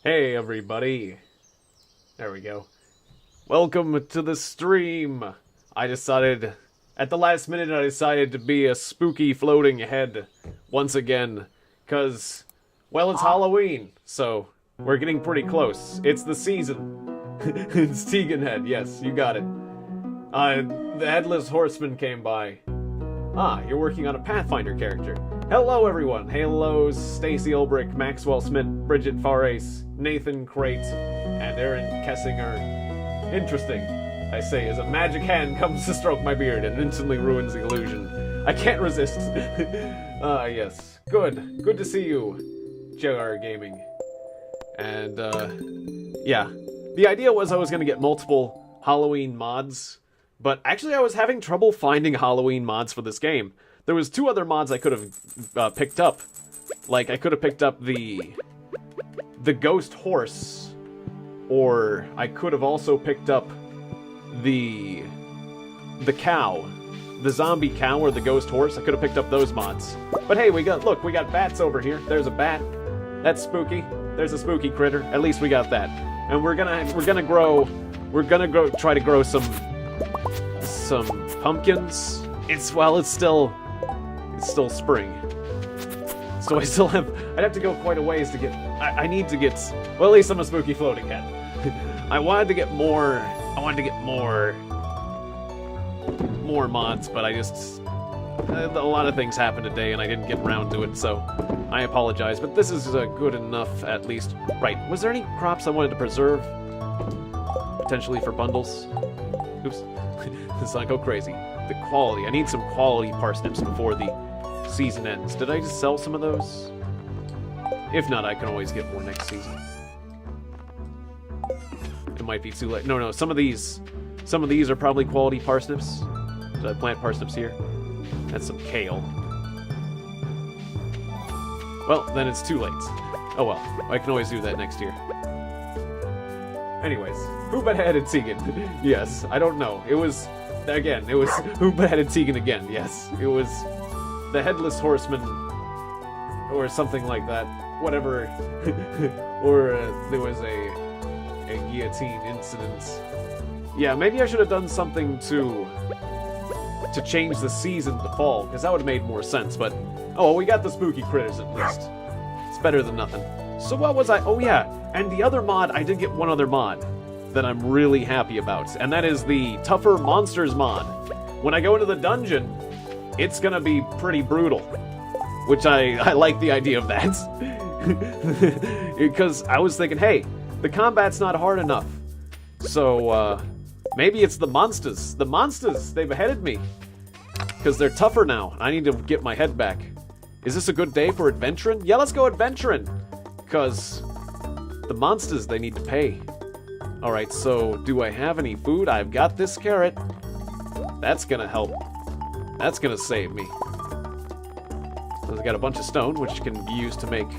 Hey everybody. There we go. Welcome to the stream. I decided, at the last minute, I decided to be a spooky floating head once again. Cause, well, it's Halloween, so we're getting pretty close. It's the season. It's Tiegon Head, yes, you got it. The Headless Horseman came by. Ah, you're working on a Pathfinder character. Hello, everyone. Hello, Stacy Ulbrich, Maxwell Smith, Bridget Farace, Nathan Crate, and Aaron Kessinger. Interesting, I say, as a magic hand comes to stroke my beard and instantly ruins the illusion. I can't resist. Yes. Good. Good to see you, JR Gaming. And, yeah. The idea was I was going to get multiple Halloween mods, but actually I was having trouble finding Halloween mods for this game. There was two other mods I could have picked up. Like, I could have picked up the ghost horse, or I could have also picked up the cow. The zombie cow or the ghost horse. I could have picked up those mods. But hey, we got bats over here. There's a bat. That's spooky. There's a spooky critter. At least we got that. And we're gonna try to grow some pumpkins. It's still spring. So I'd have to go quite a ways to get, I need to get, well, at least I'm a spooky floating head. I wanted to get more mods, but a lot of things happened today and I didn't get around to it, so I apologize, but this is good enough, at least. Right, was there any crops I wanted to preserve? Potentially for bundles? Oops. Let's not go crazy. The quality. I need some quality parsnips before the season ends. Did I just sell some of those? If not, I can always get more next season. It might be too late. No, some of these are probably quality parsnips. Did I plant parsnips here? That's some kale. Well, then it's too late. Oh well, I can always do that next year. Anyways, who beheaded Tiegon? Yes, I don't know. It was who beheaded Tiegon again? Yes, it was the Headless Horseman, or something like that. Whatever. Or there was a guillotine incident. Yeah, maybe I should have done something to change the season to fall, because that would have made more sense, but oh, well, we got the spooky critters at least. It's better than nothing. So what was I? Oh yeah, and the other mod, I did get one other mod that I'm really happy about, and that is the Tougher Monsters mod. When I go into the dungeon, it's gonna be pretty brutal, which I like the idea of that. Because I was thinking, hey, the combat's not hard enough, so maybe it's the monsters. The monsters, they beheaded me. Because they're tougher now. I need to get my head back. Is this a good day for adventuring? Yeah, let's go adventuring. Because the monsters, they need to pay. Alright, so do I have any food? I've got this carrot. That's gonna help. That's gonna save me. So I've got a bunch of stone, which can be used to make,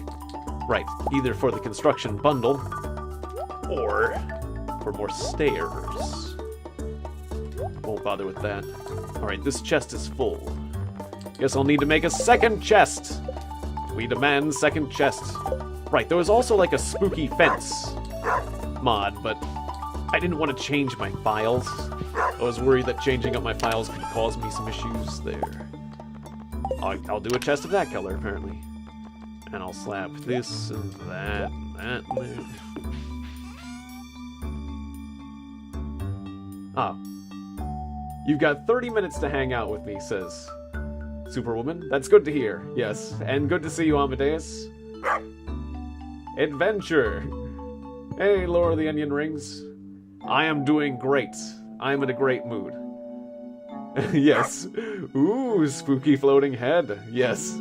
right, either for the construction bundle, or for more stairs. Won't bother with that. Alright, this chest is full. Guess I'll need to make a second chest. We demand second chest. Right, there was also like a spooky fence mod, but I didn't want to change my files. I was worried that changing up my files could cause me some issues there. I'll do a chest of that color, apparently. And I'll slap this and that and that and there. Ah. You've got 30 minutes to hang out with me, says Superwoman. That's good to hear, yes. And good to see you, Amadeus. Adventure. Hey, Lord of the Onion Rings. I am doing great. I am in a great mood. Yes. Ooh, spooky floating head. Yes,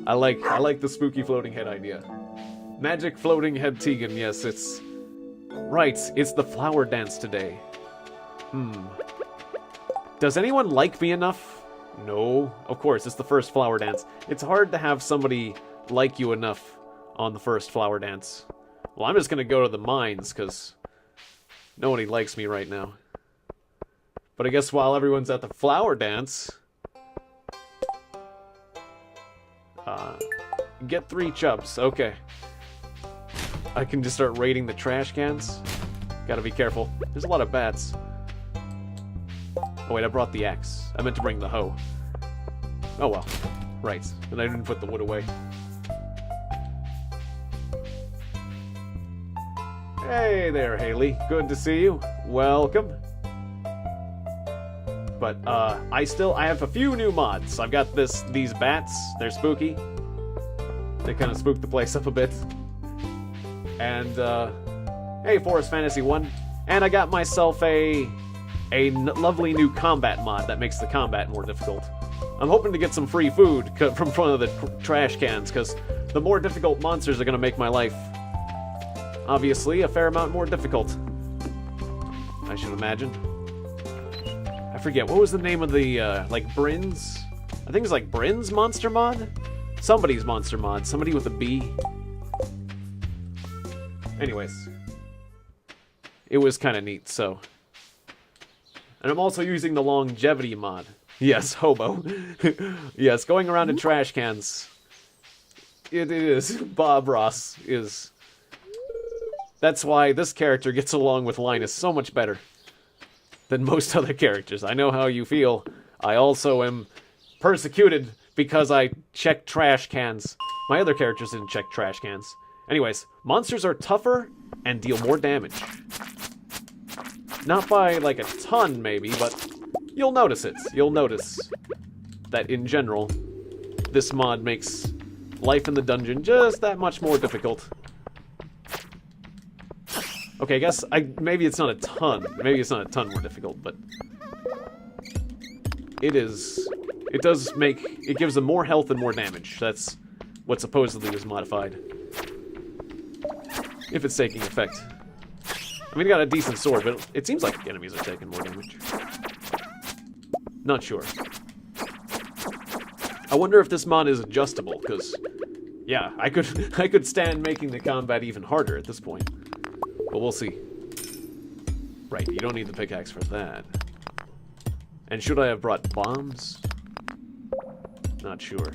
I like the spooky floating head idea. Magic floating head Tiegon, yes, it's... Right, it's the flower dance today. Does anyone like me enough? No. Of course, it's the first flower dance. It's hard to have somebody like you enough on the first flower dance. Well, I'm just gonna go to the mines, because nobody likes me right now. But I guess while everyone's at the flower dance... Get 3 chubs. Okay. I can just start raiding the trash cans. Gotta be careful. There's a lot of bats. Oh wait, I brought the axe. I meant to bring the hoe. Oh well. Right. And I didn't put the wood away. Hey there, Haley. Good to see you. Welcome. But, I have a few new mods. I've got these bats. They're spooky. They kind of spook the place up a bit. And, hey, Forest Fantasy 1. And I got myself a lovely new combat mod that makes the combat more difficult. I'm hoping to get some free food from front of the trash cans, because the more difficult monsters are going to make my life, obviously, a fair amount more difficult. I should imagine. I forget, what was the name of the, like, Bryn's? I think it's like Bryn's monster mod? Somebody's monster mod. Somebody with a B. Anyways. It was kind of neat, so. And I'm also using the longevity mod. Yes, hobo. Yes, going around in trash cans. It is. Bob Ross is. That's why this character gets along with Linus so much better than most other characters. I know how you feel. I also am persecuted because I check trash cans. My other characters didn't check trash cans. Anyways, monsters are tougher and deal more damage. Not by, like, a ton, maybe, but you'll notice it. You'll notice that, in general, this mod makes life in the dungeon just that much more difficult. Okay, I guess maybe it's not a ton. Maybe it's not a ton more difficult, but it is. It does make. It gives them more health and more damage. That's what supposedly is modified. If it's taking effect. I mean, it got a decent sword, but it seems like enemies are taking more damage. Not sure. I wonder if this mod is adjustable, because, yeah, I could stand making the combat even harder at this point. But we'll see. Right, you don't need the pickaxe for that. And should I have brought bombs? Not sure.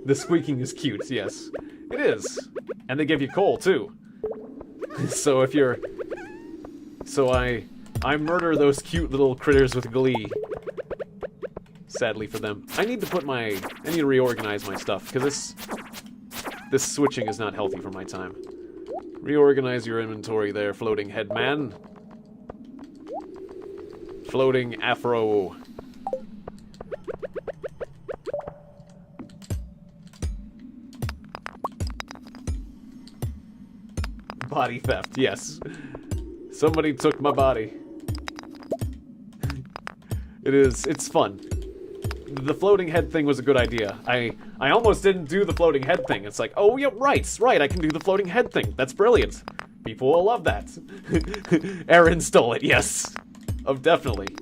The squeaking is cute, yes. It is. And they give you coal, too. So if you're... So I murder those cute little critters with glee. Sadly for them. I need to reorganize my stuff, because this switching is not healthy for my time. Reorganize your inventory there, floating head man. Floating afro. Body theft, yes. Somebody took my body. It's fun. The floating head thing was a good idea. I almost didn't do the floating head thing. It's like, oh yeah, right, I can do the floating head thing. That's brilliant. People will love that. Aaron stole it, yes. Oh, definitely.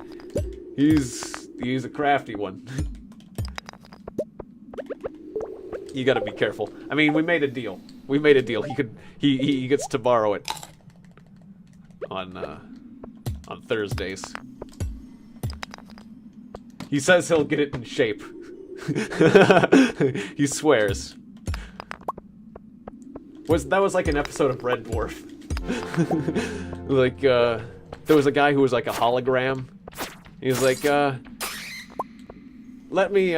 He's a crafty one. You gotta be careful. I mean, we made a deal. We made a deal. He gets to borrow it on Thursdays. He says he'll get it in shape. He swears. That was like an episode of Red Dwarf. Like, there was a guy who was like a hologram. He was like, let me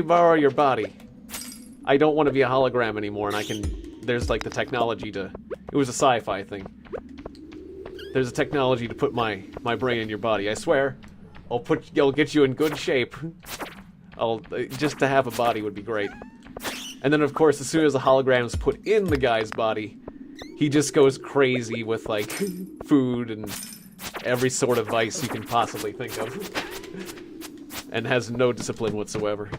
borrow your body. I don't want to be a hologram anymore, and there's like the technology to, it was a sci-fi thing. There's a technology to put my brain in your body. I swear, I'll get you in good shape. Just to have a body would be great. And then of course, as soon as the hologram's put in the guy's body, he just goes crazy with like food and every sort of vice you can possibly think of. And has no discipline whatsoever.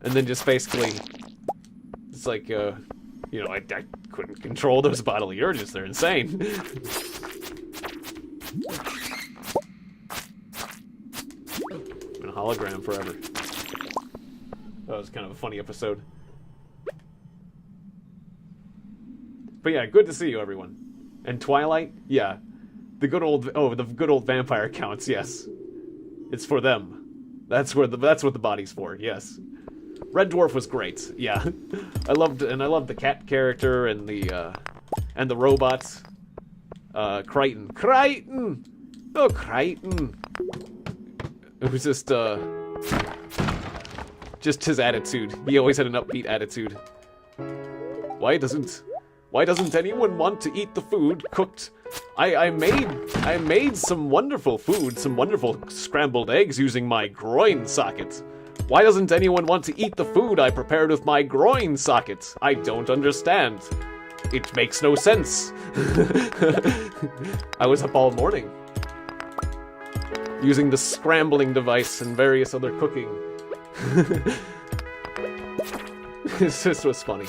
And then just basically, it's like, you know, I couldn't control those bodily urges. They're insane. Been a hologram forever. That was kind of a funny episode. But yeah, good to see you, everyone. And Twilight, yeah, the good old vampire counts. Yes, it's for them. That's what the body's for. Yes. Red Dwarf was great. Yeah, I loved the cat character and the robots. Crichton. Crichton! Oh, Crichton. It was just his attitude. He always had an upbeat attitude. Why doesn't anyone want to eat the food cooked? I made some wonderful food, some wonderful scrambled eggs using my groin socket. Why doesn't anyone want to eat the food I prepared with my groin socket? I don't understand. It makes no sense. I was up all morning using the scrambling device and various other cooking. This was funny.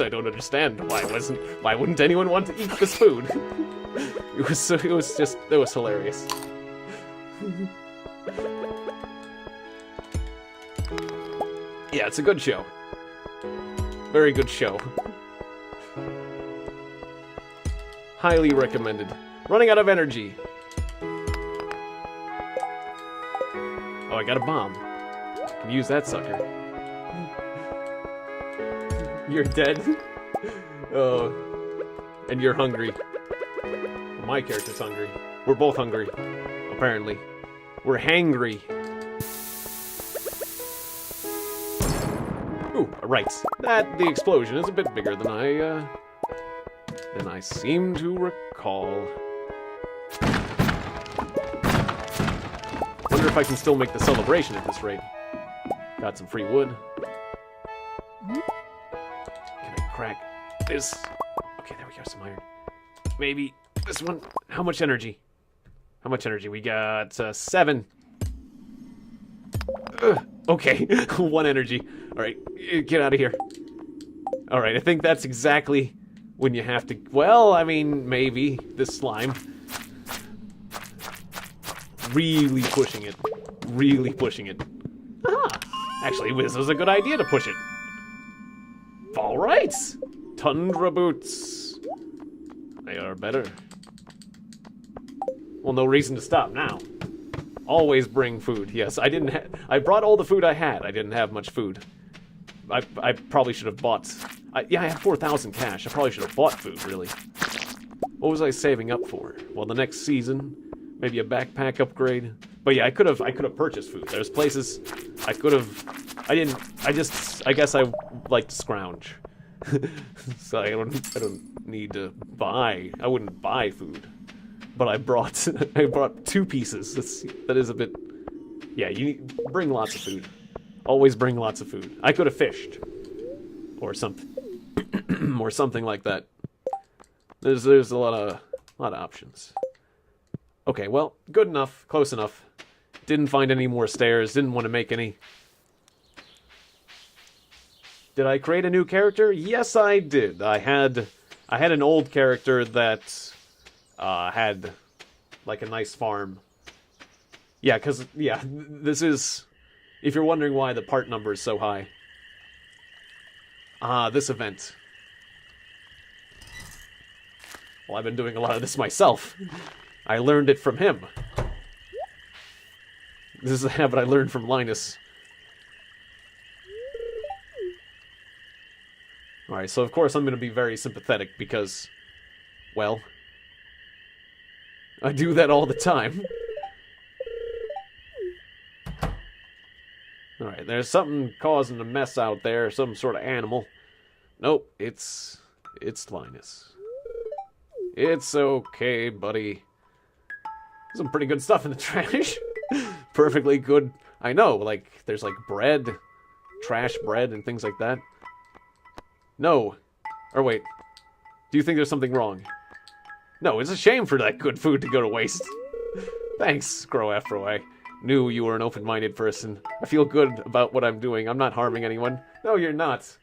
I don't understand. Why wouldn't anyone want to eat this food? It was hilarious. Yeah, it's a good show. Very good show. Highly recommended. Running out of energy. Oh, I got a bomb. Can use that sucker. You're dead? Oh. And you're hungry. My character's hungry. We're both hungry. Apparently. We're hangry. Ooh, right. The explosion is a bit bigger than I seem to recall. Wonder if I can still make the celebration at this rate. Got some free wood. Can I crack this? Okay, there we go, some iron. Maybe this one. How much energy? How much energy? We got 7. Okay, 1 energy. Alright, get out of here. Alright, I think that's exactly when you have to... Well, I mean, maybe. This slime. Really pushing it. Really pushing it. Ah! Actually, this was a good idea to push it. Alright! Tundra boots. They are better. Well, no reason to stop now. Always bring food. Yes, I brought all the food I had. I didn't have much food. I probably should have bought... yeah, I had 4,000 cash. I probably should have bought food, really. What was I saving up for? Well, the next season, maybe a backpack upgrade. But yeah, I could have purchased food. There's places I could have... I guess I like to scrounge. So I don't need to buy. I wouldn't buy food. But I brought 2 pieces. That is a bit... Yeah, bring lots of food. Always bring lots of food. I could have fished. Or something. Or something like that. There's a lot of options. Okay, well, good enough. Close enough. Didn't find any more stairs. Didn't want to make any. Did I create a new character? Yes, I did. I had an old character that had like a nice farm. Yeah, this is... If you're wondering why the part number is so high. This event. Well, I've been doing a lot of this myself. I learned it from him. This is a habit I learned from Linus. Alright, so of course I'm going to be very sympathetic because, well, I do that all the time. Alright, there's something causing a mess out there, some sort of animal. Nope, it's Linus. It's okay, buddy. Some pretty good stuff in the trash. Perfectly good. I know, like, there's like bread, trash bread, and things like that. No. Or wait. Do you think there's something wrong? No, it's a shame for that good food to go to waste. Thanks, Grow Afro. I knew you were an open-minded person. I feel good about what I'm doing. I'm not harming anyone. No, you're not.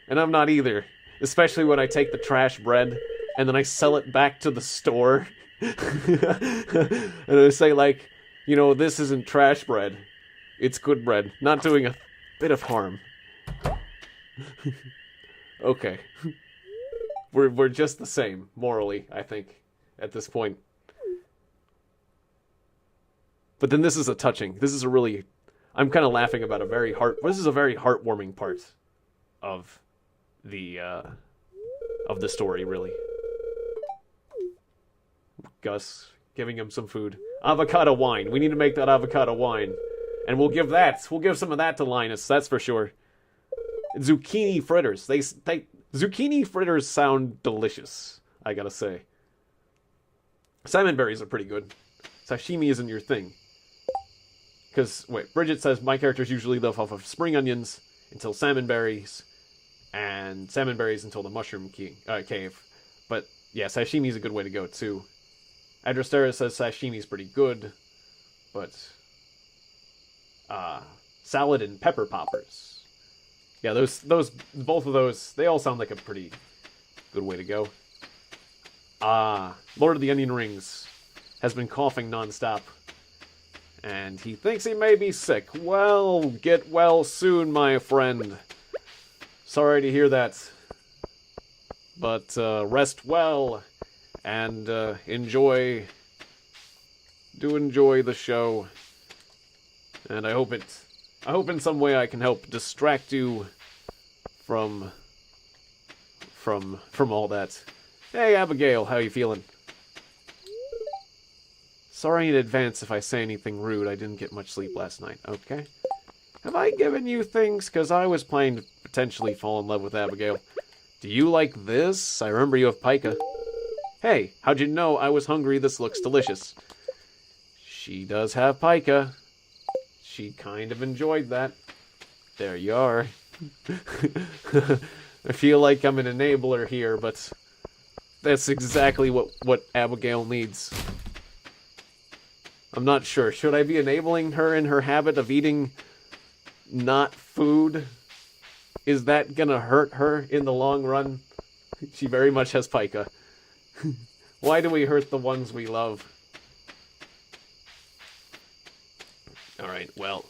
And I'm not either. Especially when I take the trash bread and then I sell it back to the store. And I say, like, you know, this isn't trash bread. It's good bread. Not doing a bit of harm. Okay. We're just the same, morally, I think, at this point. But then this is a touching. This is a really... I'm kind of laughing about a very this is a very heartwarming part of the story, really. Gus giving him some food. Avocado wine. We need to make that avocado wine. And we'll give some of that to Linus, that's for sure. Zucchini fritters. Zucchini fritters sound delicious, I gotta say. Salmon berries are pretty good. Sashimi isn't your thing. Because, wait, Bridget says, my characters usually live off of spring onions until salmon berries, and salmon berries until the mushroom cave. But, yeah, sashimi is a good way to go, too. Adrastera says sashimi is pretty good, but, salad and pepper poppers. Yeah, both of those, they all sound like a pretty good way to go. Lord of the Onion Rings has been coughing nonstop. And he thinks he may be sick. Well, get well soon, my friend. Sorry to hear that. But rest well and enjoy the show. And I hope in some way I can help distract you from all that. Hey, Abigail, how you feeling? Sorry in advance if I say anything rude. I didn't get much sleep last night, okay? Have I given you things? Because I was planning to potentially fall in love with Abigail. Do you like this? I remember you have pica. Hey, how'd you know I was hungry? This looks delicious. She does have pica. She kind of enjoyed that. There you are. I feel like I'm an enabler here, but that's exactly what Abigail needs. I'm not sure. Should I be enabling her in her habit of eating not food? Is that gonna hurt her in the long run? She very much has pica. Why do we hurt the ones we love? Alright, well.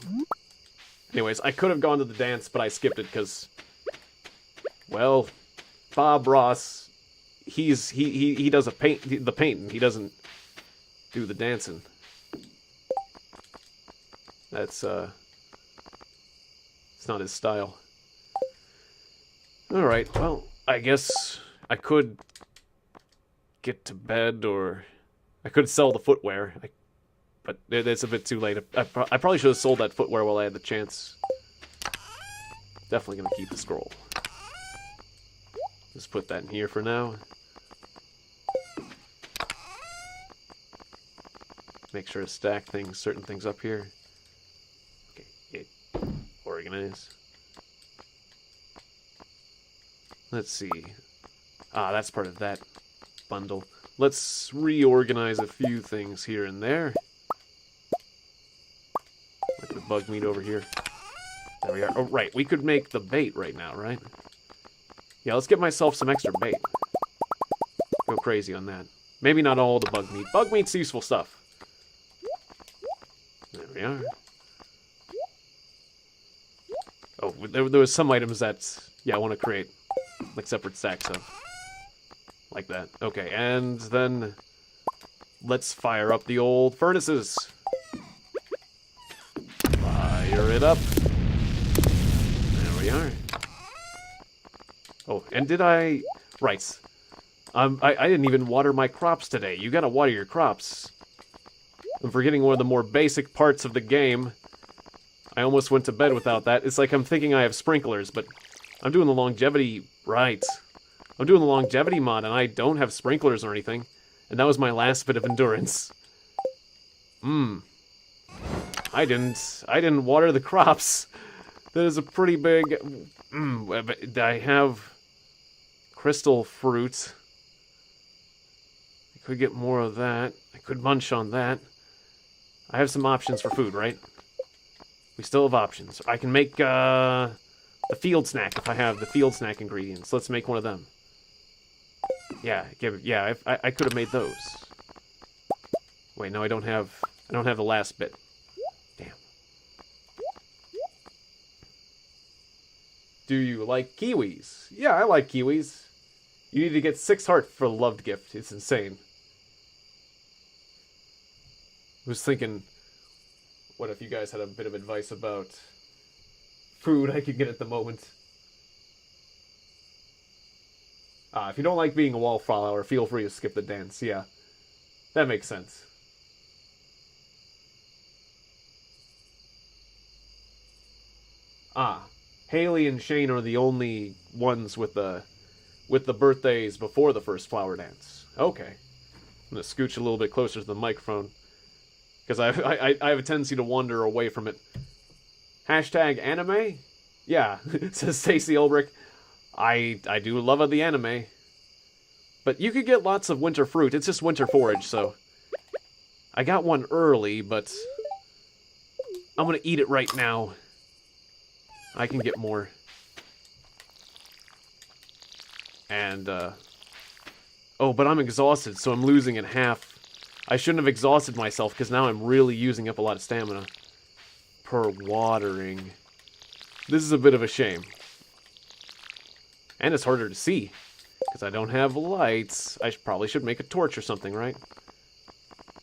Anyways, I could have gone to the dance, but I skipped it because... Well, Bob Ross, he does the painting. He doesn't do the dancing. That's, it's not his style. Alright, well, I guess I could get to bed, or I could sell the footwear, but it's a bit too late. I probably should have sold that footwear while I had the chance. Definitely gonna keep the scroll. Just put that in here for now. Make sure to stack certain things up here. Organize. Let's see. That's part of that bundle. Let's reorganize a few things here and there. Like the bug meat over here. There we are. Oh, right. We could make the bait right now, right? Yeah, let's get myself some extra bait. Go crazy on that. Maybe not all the bug meat. Bug meat's useful stuff. There we are. Oh, there was some items that, yeah, I want to create, like, separate stacks of. Like that. Okay, and then let's fire up the old furnaces. Fire it up. There we are. Oh, and did I... Right. I didn't even water my crops today. You gotta water your crops. I'm forgetting one of the more basic parts of the game. I almost went to bed without that. It's like I'm thinking I have sprinklers, but I'm doing the longevity... Right. I'm doing the longevity mod, and I don't have sprinklers or anything. And that was my last bit of endurance. I didn't water the crops. That is a pretty big... I have crystal fruit. I could get more of that. I could munch on that. I have some options for food, right? We still have options. I can make the field snack if I have the field snack ingredients. Let's make one of them. Yeah, I could have made those. Wait, no, I don't have the last bit. Damn. Do you like kiwis? Yeah, I like kiwis. You need to get 6 heart for a loved gift. It's insane. I was thinking, what if you guys had a bit of advice about food I could get at the moment. If you don't like being a wallflower, feel free to skip the dance. Yeah, that makes sense. Haley and Shane are the only ones with the birthdays before the first flower dance. Okay, I'm gonna scooch a little bit closer to the microphone because I have a tendency to wander away from it. Hashtag anime? Yeah, says Stacy Ulbrich. I do love the anime. But you could get lots of winter fruit. It's just winter forage, so... I got one early, but... I'm gonna eat it right now. I can get more. And, oh, but I'm exhausted, so I'm losing in half. I shouldn't have exhausted myself, because now I'm really using up a lot of stamina. Per watering. This is a bit of a shame. And it's harder to see, because I don't have lights. I probably should make a torch or something, right?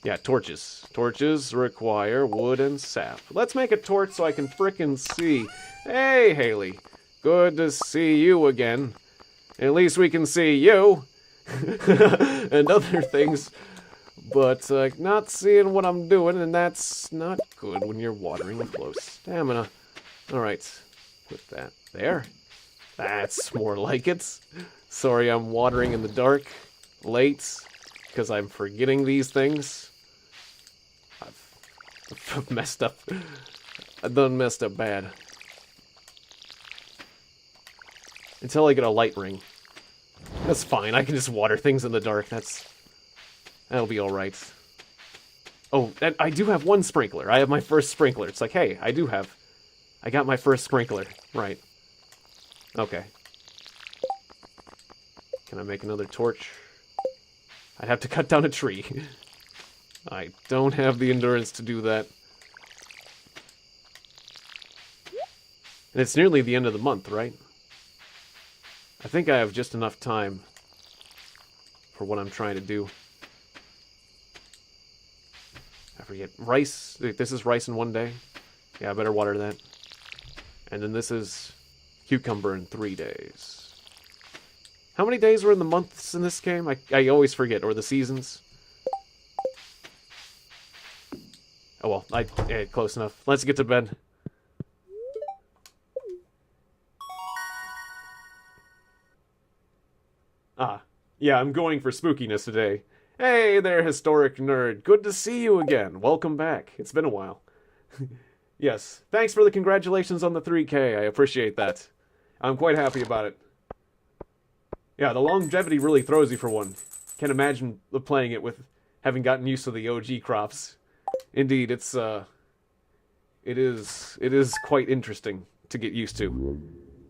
Yeah, torches. Torches require wood and sap. Let's make a torch so I can frickin' see. Hey, Haley. Good to see you again. At least we can see you. And other things. But not seeing what I'm doing, and that's not good when you're watering with low stamina. Alright. Put that there. That's more like it. Sorry I'm watering in the dark. Late. Because I'm forgetting these things. I've messed up. I've done messed up bad. Until I get a light ring. That's fine. I can just water things in the dark. That'll be alright. Oh, I do have one sprinkler. I have my first sprinkler. It's like, hey, I got my first sprinkler. Right. Okay. Can I make another torch? I'd have to cut down a tree. I don't have the endurance to do that. And it's nearly the end of the month, right? I think I have just enough time for what I'm trying to do. I forget. Rice. This is rice in one day. Yeah, I better water that. And then this is cucumber in 3 days. How many days were in the months in this game? I always forget. Or the seasons. Oh well, close enough. Let's get to bed. Yeah, I'm going for spookiness today. Hey there, historic nerd. Good to see you again. Welcome back. It's been a while. Yes, thanks for the congratulations on the 3K. I appreciate that. I'm quite happy about it. Yeah, the longevity really throws you for one. Can't imagine playing it with having gotten used to the OG crops. Indeed, it is quite interesting to get used to.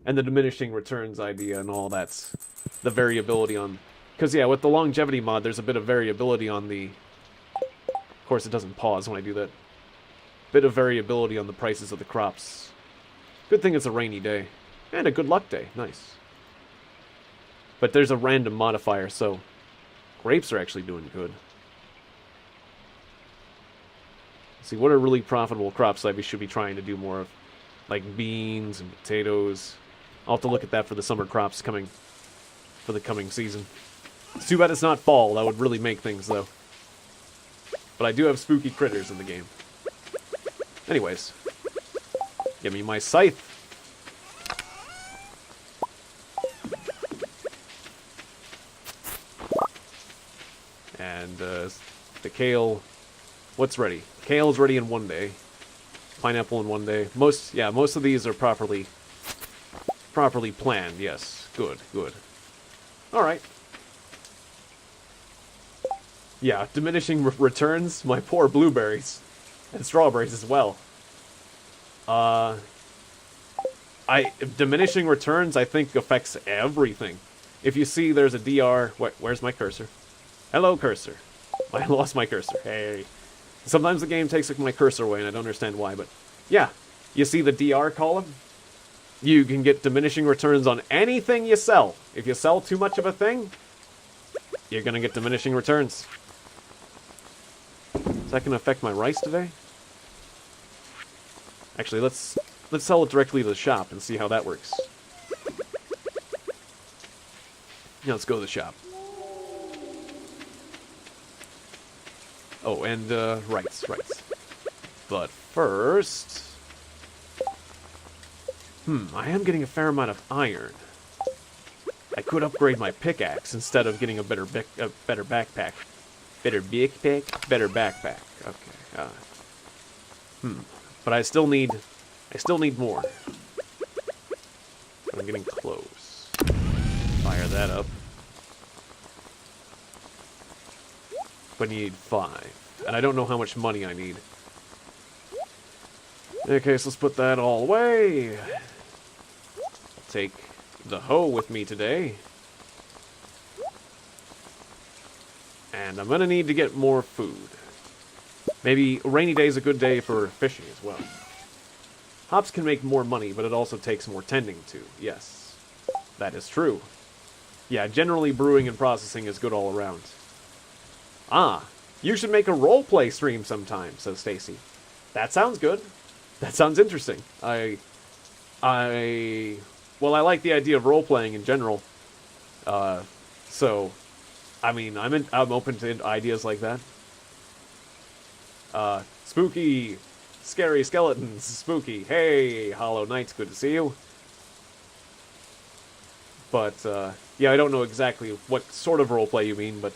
And the diminishing returns idea and all that's the variability on... Because, yeah, with the longevity mod, there's a bit of variability on the... Of course, it doesn't pause when I do that. Bit of variability on the prices of the crops. Good thing it's a rainy day. And a good luck day. Nice. But there's a random modifier, so... Grapes are actually doing good. Let's see, what are really profitable crops I should be trying to do more of? Like beans and potatoes. I'll have to look at that for the summer crops coming... for the coming season. It's too bad it's not fall. That would really make things, though. But I do have spooky critters in the game. Anyways. Give me my scythe. And, the kale... What's ready? Kale's ready in 1 day. Pineapple in 1 day. Most of these are properly planned, yes. Good, good. Alright. Yeah, diminishing returns. My poor blueberries. And strawberries as well. Diminishing returns, I think, affects everything. If you see there's a DR... Where's my cursor? Hello, cursor. I lost my cursor. Hey. Sometimes the game takes my cursor away, and I don't understand why, but... Yeah. You see the DR column? You can get diminishing returns on anything you sell. If you sell too much of a thing, you're gonna get diminishing returns. Is that gonna affect my rice today? Actually, let's sell it directly to the shop and see how that works. Yeah, let's go to the shop. Oh, and, rights. But first... I am getting a fair amount of iron. I could upgrade my pickaxe instead of getting a better backpack. Better backpack? Better backpack. Okay. But I still need more. But I'm getting close. Fire that up. But you need 5. And I don't know how much money I need. Okay, so let's put that all away. I'll take the hoe with me today. And I'm gonna need to get more food. Maybe a rainy day is a good day for fishing as well. Hops can make more money, but it also takes more tending to. Yes, that is true. Yeah, generally brewing and processing is good all around. Ah, you should make a roleplay stream sometime, says Stacy. That sounds good. That sounds interesting. Well, I like the idea of role-playing in general. So, I mean, I'm open to ideas like that. Spooky, scary skeletons, spooky. Hey, Hollow Knights, good to see you. But, yeah, I don't know exactly what sort of roleplay you mean, but...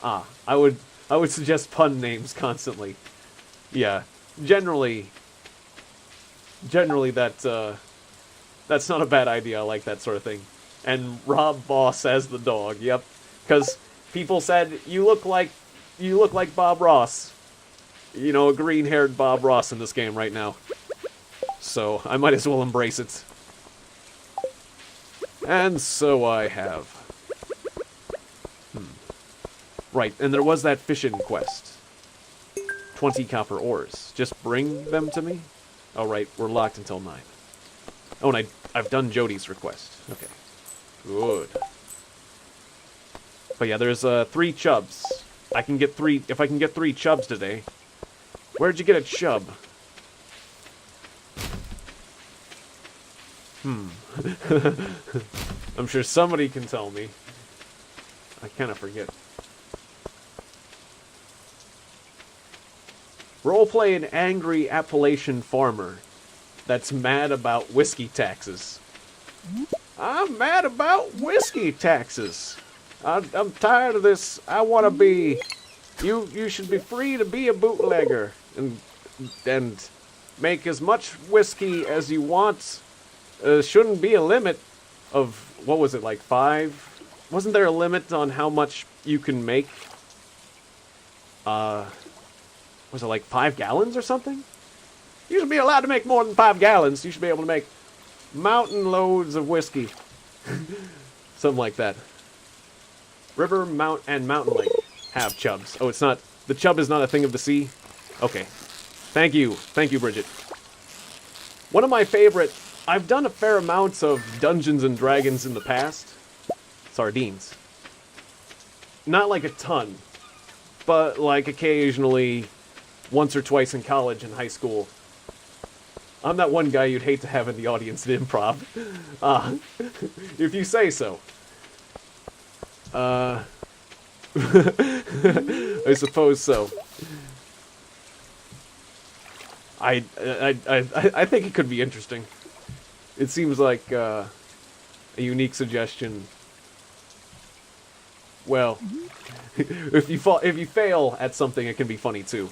I would suggest pun names constantly. Yeah, generally that's not a bad idea. I like that sort of thing. And Rob Boss as the dog. Yep, because people said you look like Bob Ross. You know, a green-haired Bob Ross in this game right now. So I might as well embrace it. And so I have. Right, and there was that fishing quest. 20 copper ores. Just bring them to me? Oh, right, we're locked until 9. Oh, and I've done Jody's request. Okay. Good. But yeah, there's 3 chubs. I can get 3... If I can get 3 chubs today. Where'd you get a chub? I'm sure somebody can tell me. I kind of forget. Roleplay an angry Appalachian farmer that's mad about whiskey taxes. I'm mad about whiskey taxes. I'm tired of this. I want to be... You should be free to be a bootlegger and make as much whiskey as you want. Shouldn't be a limit of... What was it, like 5? Wasn't there a limit on how much you can make? Was it like 5 gallons or something? You should be allowed to make more than 5 gallons. You should be able to make mountain loads of whiskey. Something like that. River, and mountain lake have chubs. Oh, it's not... The chub is not a thing of the sea? Okay. Thank you. Thank you, Bridget. One of my favorite... I've done a fair amount of Dungeons and Dragons in the past. Sardines. Not like a ton. But like occasionally... Once or twice in college and high school. I'm that one guy you'd hate to have in the audience at improv. If you say so. I suppose so. I think it could be interesting. It seems like a unique suggestion. Well, if you fail at something, it can be funny too.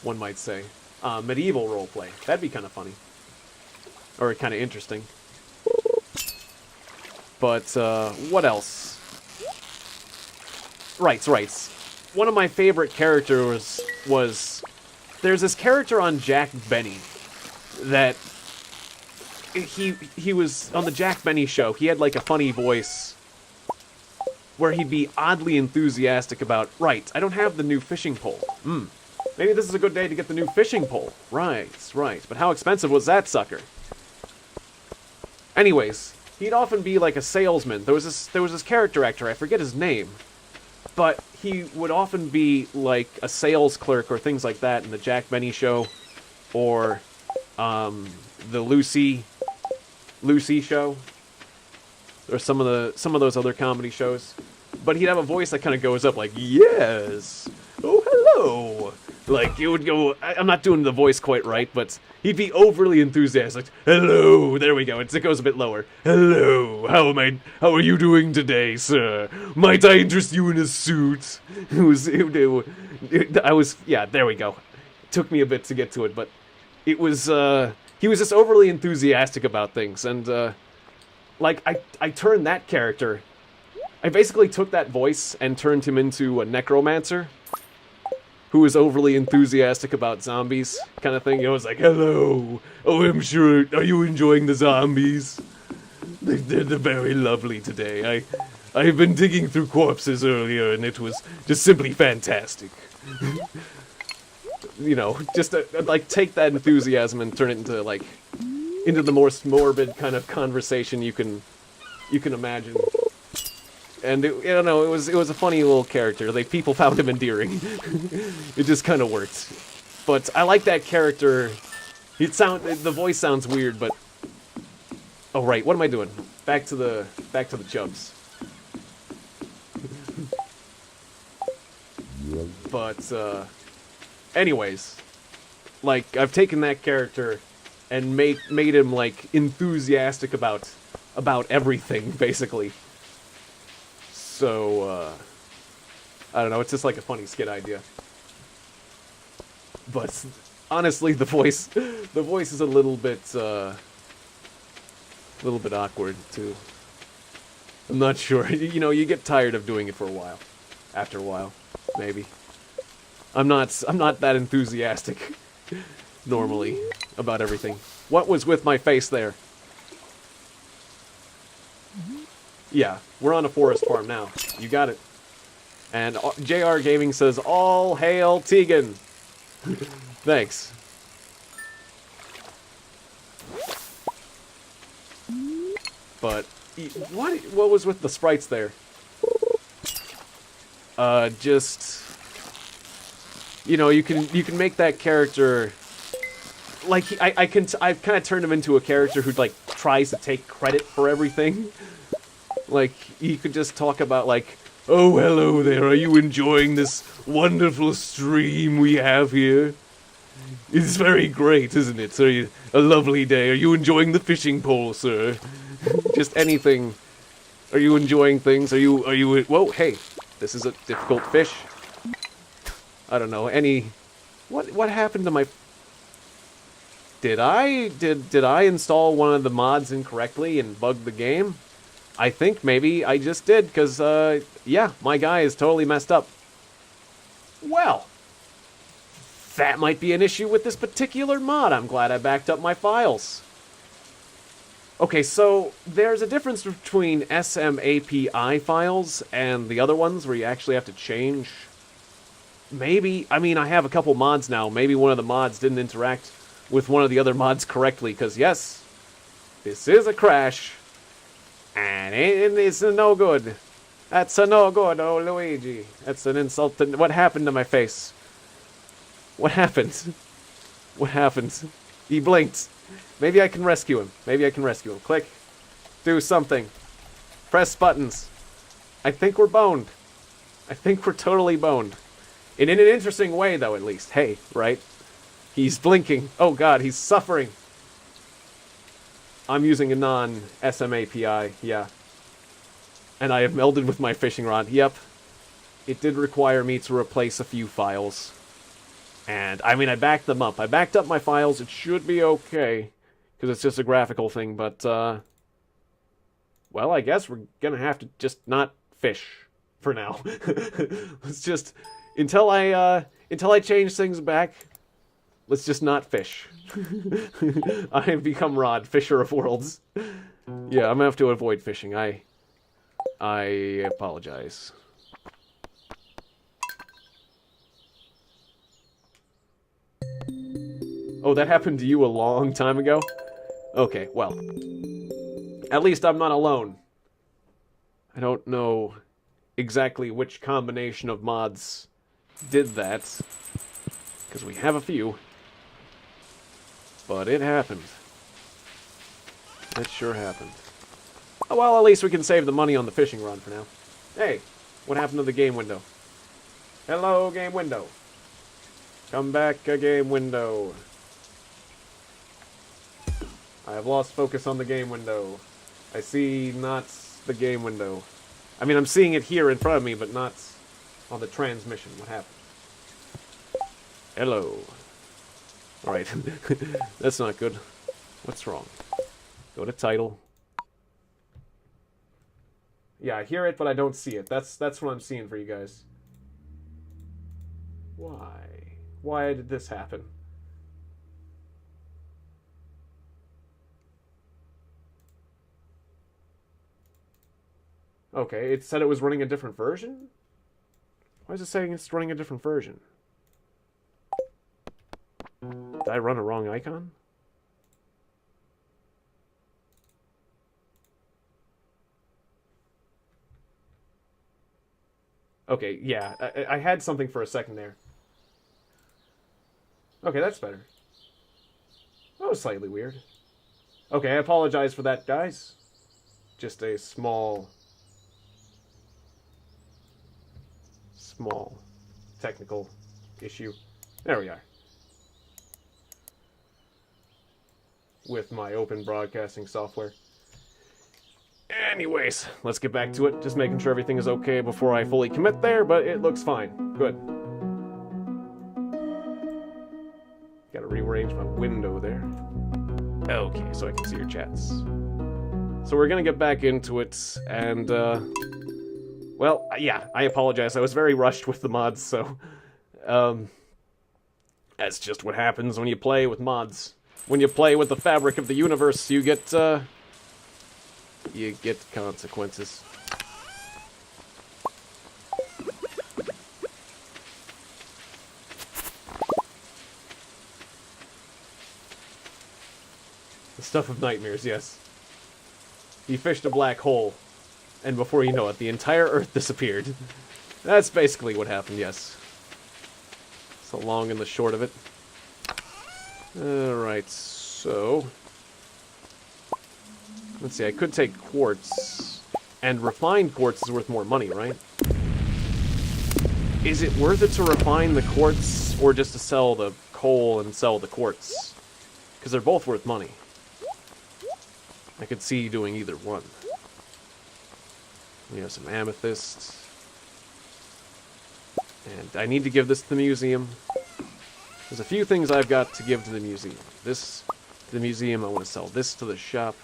One might say. Medieval roleplay. That'd be kind of funny. Or kind of interesting. But, what else? Rights. One of my favorite characters was... There's this character on Jack Benny that... He was on the Jack Benny show. He had like a funny voice where he'd be oddly enthusiastic about, right, I don't have the new fishing pole. Maybe this is a good day to get the new fishing pole. Right. But how expensive was that sucker? Anyways, he'd often be like a salesman. There was this character actor, I forget his name, but he would often be like a sales clerk or things like that in the Jack Benny show. or the Lucy show, or some of those other comedy shows. But he'd have a voice that kind of goes up like, yes, oh hello. Like, it would go, I'm not doing the voice quite right, but he'd be overly enthusiastic. Hello, there we go, it goes a bit lower. Hello, how are you doing today, sir? Might I interest you in a suit? Yeah, there we go. It took me a bit to get to it, but it was, he was just overly enthusiastic about things, and, like, I turned that character, I basically took that voice and turned him into a necromancer who was overly enthusiastic about zombies, kind of thing. It was like, hello, oh, I'm sure, are you enjoying the zombies? They're very lovely today. I've been digging through corpses earlier, and it was just simply fantastic. You know, just, like, take that enthusiasm and turn it into, like, into the most morbid kind of conversation you can imagine. And I don't know, it was a funny little character. Like, people found him endearing. It just kind of worked. But I like that character. The voice sounds weird, but oh right, what am I doing? Back to the chubs. But anyways, like, I've taken that character and made him, like, enthusiastic about everything, basically. So, I don't know, it's just like a funny skit idea. But, honestly, the voice is a little bit awkward, too. I'm not sure. You know, you get tired of doing it for a while. After a while, maybe. I'm not that enthusiastic, normally, about everything. What was with my face there? Yeah, we're on a forest farm now. You got it. And JR Gaming says, all hail Tiegon. Thanks. But what was with the sprites there? Just, you know, you can make that character, like, I've kind of turned him into a character who, like, tries to take credit for everything. Like, you could just talk about, like, oh, hello there, are you enjoying this wonderful stream we have here? It's very great, isn't it? So, a lovely day. Are you enjoying the fishing pole, sir? Just anything. Are you enjoying things? Are you, whoa, hey, this is a difficult fish. I don't know, what happened to my... Did I install one of the mods incorrectly and bug the game? I think maybe I just did, because, yeah, my guy is totally messed up. Well, that might be an issue with this particular mod. I'm glad I backed up my files. Okay, so there's a difference between SMAPI files and the other ones where you actually have to change. Maybe, I mean, I have a couple mods now. Maybe one of the mods didn't interact with one of the other mods correctly, because yes, this is a crash. And it's a no good. That's a no good, oh Luigi. That's an insult to... What happened to my face? What happened? What happened? He blinked. Maybe I can rescue him. Maybe I can rescue him. Click. Do something. Press buttons. I think we're boned. I think we're totally boned. And in an interesting way, though, at least. Hey, right? He's blinking. Oh god, he's suffering. I'm using a non-SMAPI, yeah. And I have melded with my fishing rod, yep. It did require me to replace a few files. And, I mean, I backed them up. I backed up my files, it should be okay. Because it's just a graphical thing, but, well, I guess we're gonna have to just not fish. For now. Let's just... Until I change things back... Let's just not fish. I have become Rod, Fisher of Worlds. Yeah, I'm gonna have to avoid fishing. I apologize. Oh, that happened to you a long time ago? Okay, well. At least I'm not alone. I don't know exactly which combination of mods did that. Because we have a few. But it happened. It sure happened. Oh, well, at least we can save the money on the fishing rod for now. Hey, what happened to the game window? Hello, game window. Come back, a game window. I have lost focus on the game window. I see not the game window. I mean, I'm seeing it here in front of me, but not on the transmission. What happened? Hello. Alright. That's not good. What's wrong? Go to title. Yeah, I hear it, but I don't see it. That's what I'm seeing for you guys. Why? Why did this happen? Okay, it said it was running a different version? Why is it saying it's running a different version? Did I run a wrong icon? Okay, yeah, I had something for a second there. Okay, that's better. That was slightly weird. Okay, I apologize for that, guys. Just a small technical issue. There we are. With my open broadcasting software. Anyways, let's get back to it. Just making sure everything is okay before I fully commit there, but it looks fine. Good. Gotta rearrange my window there. Okay, so I can see your chats. So we're gonna get back into it, and, well, yeah, I apologize. I was very rushed with the mods, so, that's just what happens when you play with mods. When you play with the fabric of the universe, you get consequences. The stuff of nightmares, yes. He fished a black hole, and before you know it, the entire Earth disappeared. That's basically what happened, yes. It's the long and the short of it. Alright, so... let's see, I could take quartz, and refined quartz is worth more money, right? Is it worth it to refine the quartz, or just to sell the coal and sell the quartz? Because they're both worth money. I could see doing either one. We have some amethyst. And I need to give this to the museum. There's a few things I've got to give to the museum. This to the museum, I want to sell this to the shop.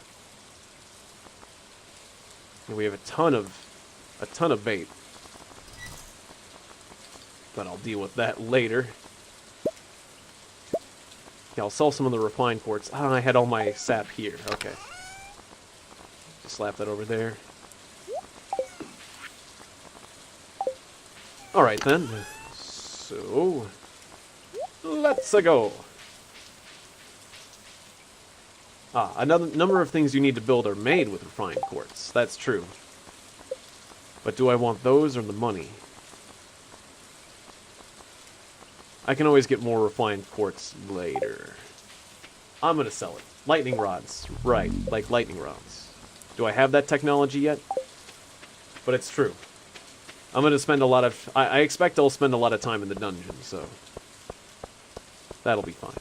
And we have a ton of bait. But I'll deal with that later. Yeah, I'll sell some of the refined quartz. Oh, I had all my sap here. Okay. Slap that over there. Alright then. So... let's go. Another number of things you need to build are made with refined quartz. That's true. But do I want those or the money? I can always get more refined quartz later. I'm gonna sell it. Lightning rods. Right, like lightning rods. Do I have that technology yet? But it's true. I'm gonna spend a lot of... I expect I'll spend a lot of time in the dungeon, so... that'll be fine.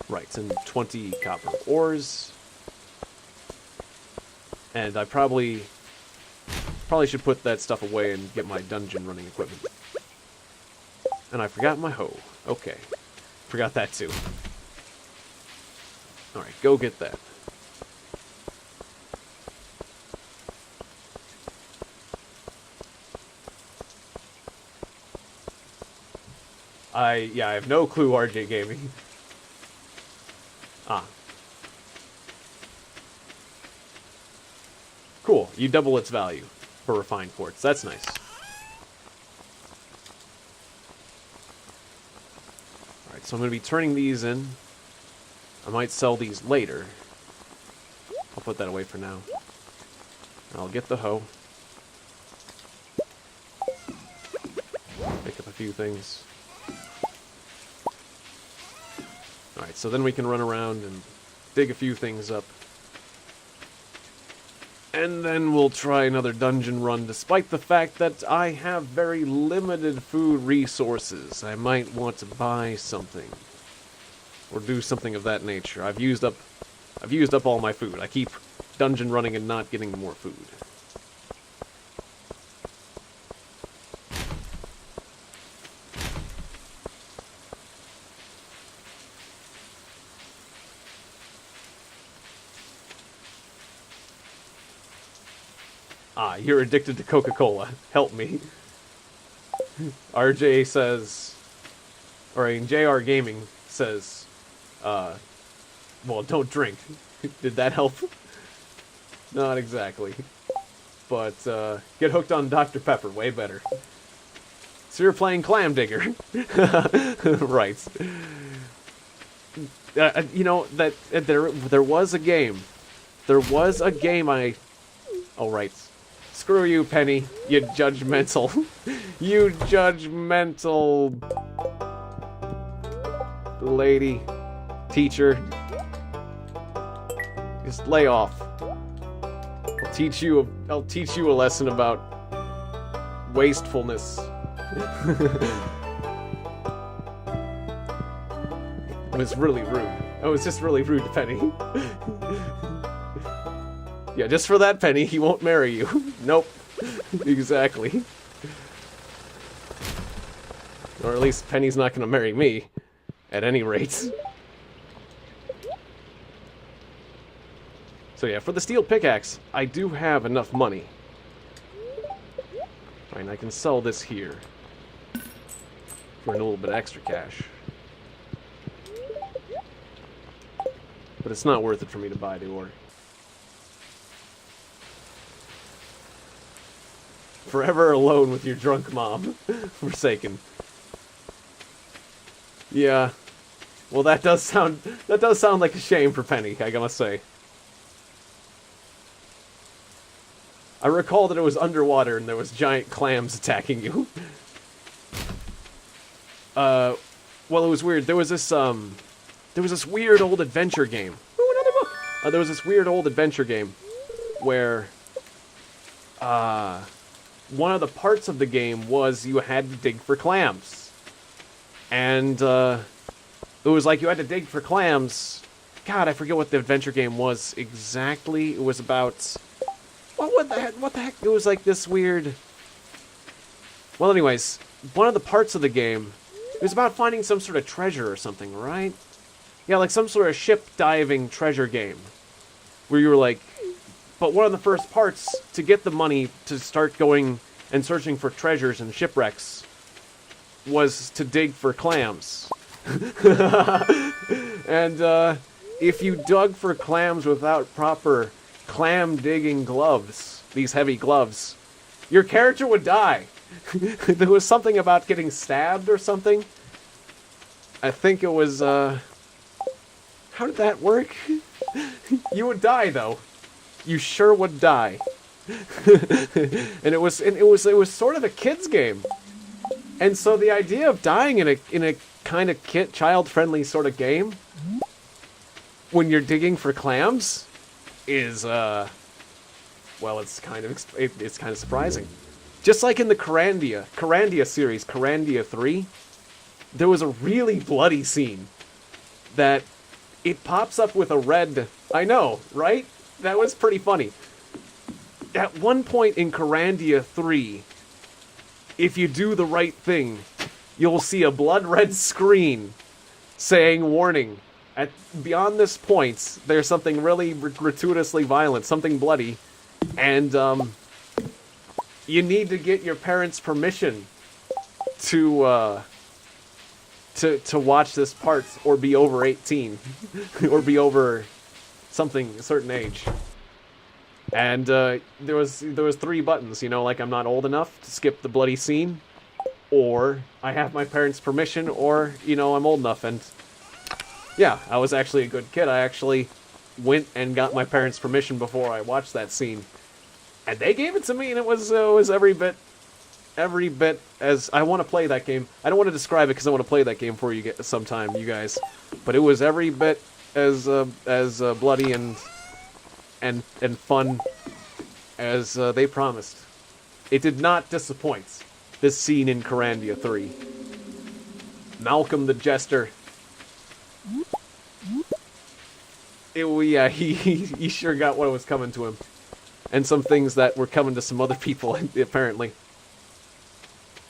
Right, and 20 copper ores. And I probably should put that stuff away and get my dungeon running equipment. And I forgot my hoe. Okay. Forgot that too. Alright, go get that. I have no clue, RJ Gaming. Ah. Cool, you double its value for refined quartz. That's nice. Alright, so I'm going to be turning these in. I might sell these later. I'll put that away for now. I'll get the hoe. Pick up a few things. Alright, so then we can run around and dig a few things up. And then we'll try another dungeon run, despite the fact that I have very limited food resources. I might want to buy something. Or do something of that nature. I've used up all my food. I keep dungeon running and not getting more food. Ah, you're addicted to Coca-Cola. Help me. RJ says... Or, I mean, JR Gaming says... well, don't drink. Did that help? Not exactly. But, get hooked on Dr. Pepper. Way better. So you're playing Clam Digger. Right. You know, that there was a game. There was a game I... Oh, right. Screw you, Penny. You judgmental. You judgmental... lady. Teacher. Just lay off. I'll teach you a lesson about wastefulness. It was really rude. I was just really rude to Penny. Yeah, just for that, Penny, he won't marry you. Nope. Exactly. Or at least Penny's not gonna marry me. At any rate. So yeah, for the steel pickaxe, I do have enough money. Alright, I can sell this here. For a little bit extra cash. But it's not worth it for me to buy the ore. Forever alone with your drunk mom. Forsaken. Yeah. Well, that does sound like a shame for Penny, I must say. I recall that it was underwater and there was giant clams attacking you. Well, it was weird. There was this weird old adventure game. Ooh, another book! There was this weird old adventure game where, one of the parts of the game was you had to dig for clams. And, it was like you had to dig for clams. God, I forget what the adventure game was exactly. It was about... What the heck? It was like this weird... Well, anyways, one of the parts of the game, it was about finding some sort of treasure or something, right? Yeah, like some sort of ship diving treasure game. Where you were like... But one of the first parts to get the money to start going and searching for treasures and shipwrecks was to dig for clams. And if you dug for clams without proper clam digging gloves, these heavy gloves, your character would die. There was something about getting stabbed or something. I think it was how did that work? You would die though. You sure would die. And it was sort of a kid's game. And so the idea of dying in a kind of child-friendly sort of game when you're digging for clams is well, it's kind of surprising. Just like in the Carandia series, Carandia 3, there was a really bloody scene that it pops up with a red... I know, right? That was pretty funny. At one point in Carandia 3, if you do the right thing, you'll see a blood-red screen saying, warning, beyond this point, there's something really gratuitously violent, something bloody, and you need to get your parents' permission to watch this part, or be over 18, or be over something, a certain age. And there was 3 buttons, you know, like I'm not old enough to skip the bloody scene, or I have my parents' permission, or, you know, I'm old enough. And yeah, I was actually a good kid. I actually went and got my parents' permission before I watched that scene. And they gave it to me, and it was every bit every bit as I want to play that game. I don't want to describe it because I want to play that game for you sometime, you guys. But it was every bit as bloody and fun as they promised. It did not disappoint. This scene in Carandia 3. Malcolm the Jester. Yeah, he sure got what was coming to him. And some things that were coming to some other people, apparently.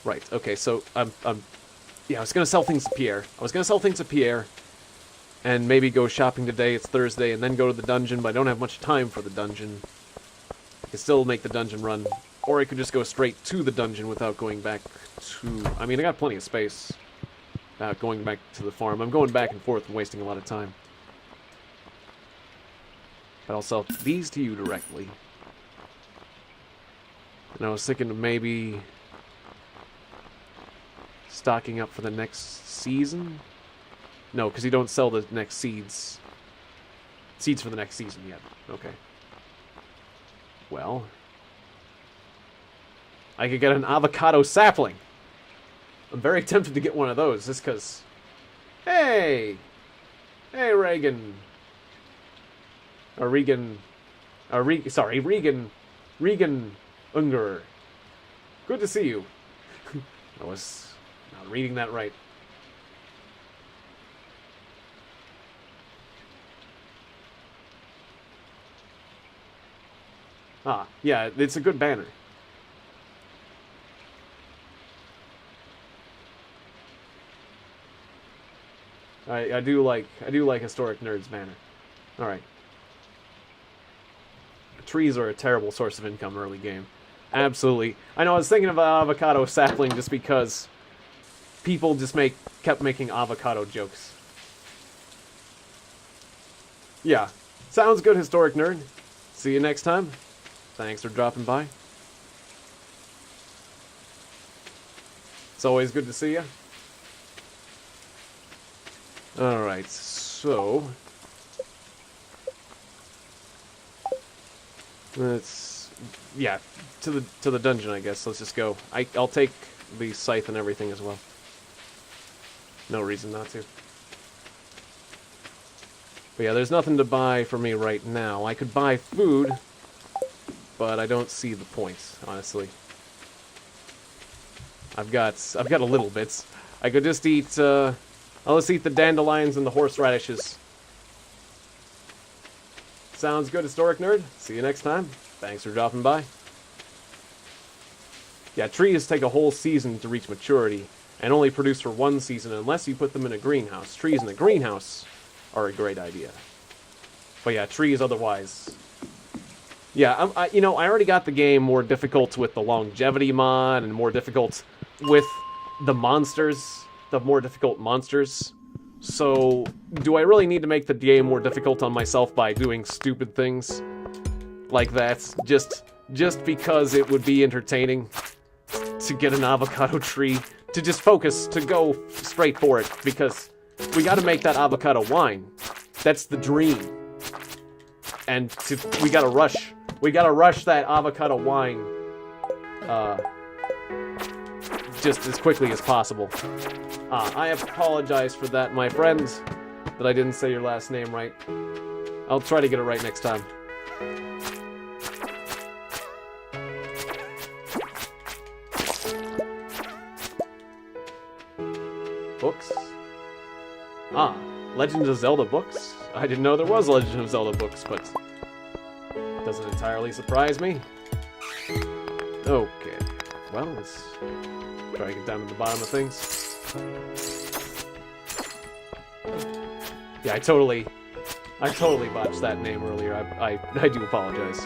Right, okay, so yeah, I was gonna sell things to Pierre. And maybe go shopping today, it's Thursday, and then go to the dungeon, but I don't have much time for the dungeon. I can still make the dungeon run. Or I could just go straight to the dungeon without going back to... I mean, I got plenty of space without going back to the farm. I'm going back and forth and wasting a lot of time. But I'll sell these to you directly. And I was thinking of maybe stocking up for the next season? No, because you don't sell the next seeds. Seeds for the next season yet. Okay. Well, I could get an avocado sapling. I'm very tempted to get one of those, just because... Hey! Hey, Reagan. Or Regan... sorry, Regan Unger. Good to see you. I was not reading that right. Ah, yeah, it's a good banner. I do like Historic Nerd's banner. Alright. Trees are a terrible source of income early game. Absolutely. I know, I was thinking of avocado sapling just because people just kept making avocado jokes. Yeah. Sounds good, Historic Nerd. See you next time. Thanks for dropping by. It's always good to see you. Alright, so... let's... yeah, to the dungeon, I guess. Let's just go. I'll take the scythe and everything as well. No reason not to. But yeah, there's nothing to buy for me right now. I could buy food, but I don't see the point, honestly. I've got a little bits. I could just eat, I'll just eat the dandelions and the horseradishes. Sounds good, Historic Nerd. See you next time. Thanks for dropping by. Yeah, trees take a whole season to reach maturity, and only produce for one season unless you put them in a greenhouse. Trees in a greenhouse are a great idea. But yeah, trees otherwise... yeah, I already got the game more difficult with the longevity mod, and more difficult with the monsters, the more difficult monsters. So, do I really need to make the game more difficult on myself by doing stupid things like that? Just because it would be entertaining to get an avocado tree, to just focus, to go straight for it, because we gotta make that avocado wine. That's the dream. And we gotta rush that avocado wine, just as quickly as possible. I apologize for that, my friends, that I didn't say your last name right. I'll try to get it right next time. Books? Ah, Legend of Zelda books? I didn't know there was Legend of Zelda books, but doesn't entirely surprise me. Okay, well, let's try to get down to the bottom of things. Yeah, I totally botched that name earlier. I do apologize.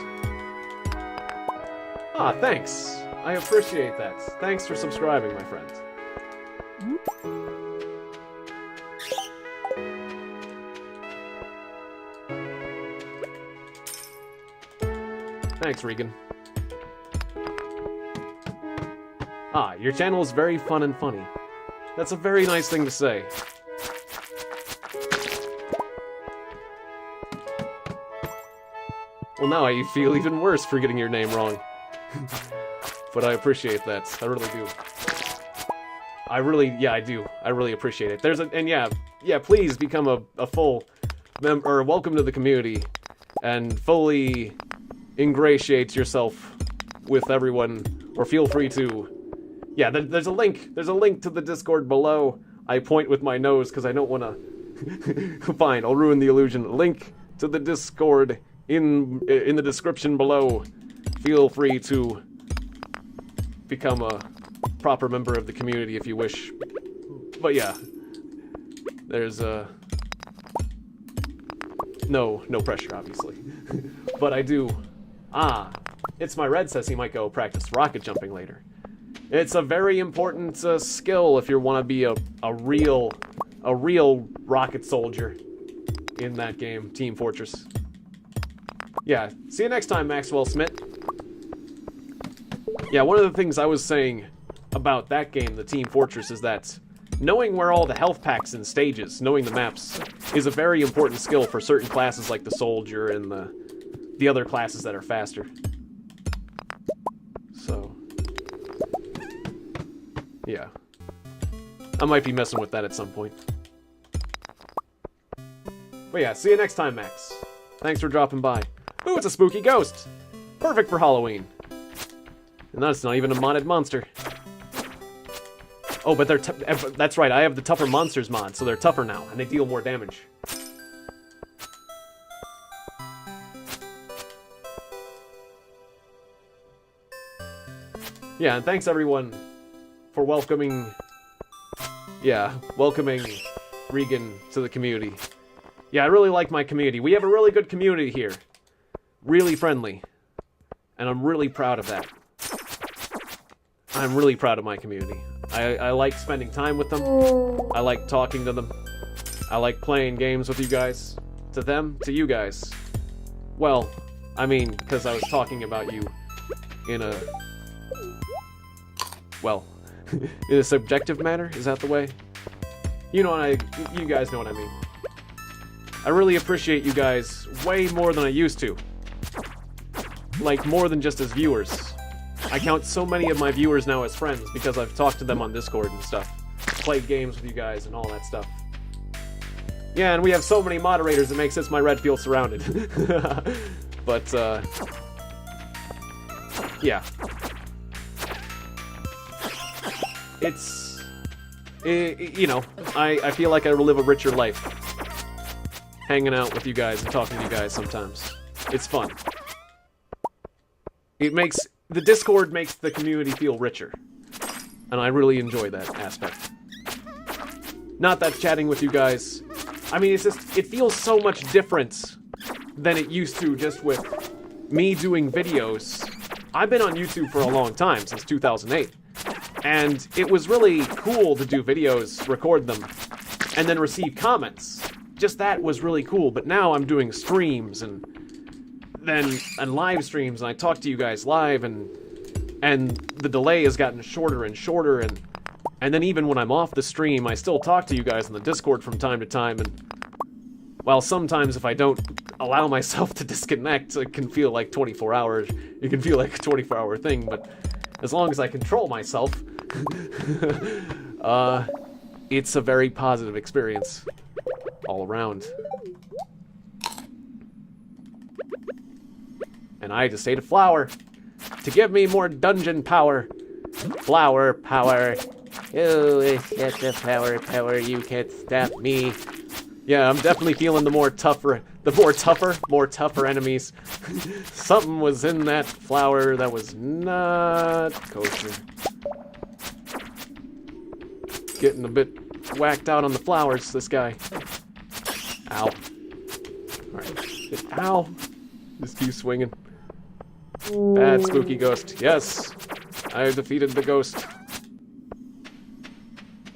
Ah, thanks. I appreciate that. Thanks for subscribing, my friend. Thanks, Regan. Ah, your channel is very fun and funny. That's a very nice thing to say. Well, now I feel even worse for getting your name wrong. but I appreciate that. I really do. Yeah, I do. I really appreciate it. And yeah, please become a full member, or welcome to the community, and fully ingratiate yourself with everyone, or feel free to. Yeah, there's a link. There's a link to the Discord below. I point with my nose because I don't want to. Fine, I'll ruin the illusion. Link to the Discord in the description below. Feel free to become a proper member of the community if you wish. But yeah, there's no pressure, obviously. But I do. It's my Red says he might go practice rocket jumping later. It's a very important skill if you want to be a real rocket soldier in that game, Team Fortress. Yeah, see you next time, Maxwell Smith. Yeah, one of the things I was saying about that game, the Team Fortress, is that knowing where all the health packs and stages, knowing the maps, is a very important skill for certain classes like the soldier and the other classes that are faster. So, yeah. I might be messing with that at some point. But yeah, see you next time, Max. Thanks for dropping by. Ooh, it's a spooky ghost! Perfect for Halloween. And that's not even a modded monster. Oh, but that's right, I have the Tougher Monsters mod, so they're tougher now, and they deal more damage. Yeah, and thanks everyone for welcoming Regan to the community. Yeah, I really like my community. We have a really good community here. Really friendly. And I'm really proud of that. I'm really proud of my community. I like spending time with them. I like talking to them. I like playing games with you guys. To them, to you guys. Well, I mean, because I was talking about you in a... Well, in a subjective manner? Is that the way? You guys know what I mean. I really appreciate you guys way more than I used to. Like, more than just as viewers. I count so many of my viewers now as friends because I've talked to them on Discord and stuff. Played games with you guys and all that stuff. Yeah, and we have so many moderators, it makes my Red feel surrounded. But, yeah. I feel like I live a richer life. Hanging out with you guys and talking to you guys sometimes. It's fun. The Discord makes the community feel richer. And I really enjoy that aspect. Not that chatting with you guys... I mean, it feels so much different than it used to just with me doing videos. I've been on YouTube for a long time, since 2008. And it was really cool to do videos, record them, and then receive comments. Just that was really cool, but now I'm doing streams and live streams, and I talk to you guys live, and the delay has gotten shorter and shorter, and then even when I'm off the stream, I still talk to you guys on the Discord from time to time, and while sometimes if I don't allow myself to disconnect, it can feel like 24 hours. It can feel like a 24-hour thing, but as long as I control myself, it's a very positive experience all around. And I just ate a flower to give me more dungeon power. Flower power. Oh, it's just a flower power. You can't stop me. Yeah, I'm definitely feeling the more tougher enemies. Something was in that flower that was not kosher. Getting a bit whacked out on the flowers, this guy. Ow. Alright. Ow. Just keep swinging. Bad spooky ghost. Yes. I defeated the ghost.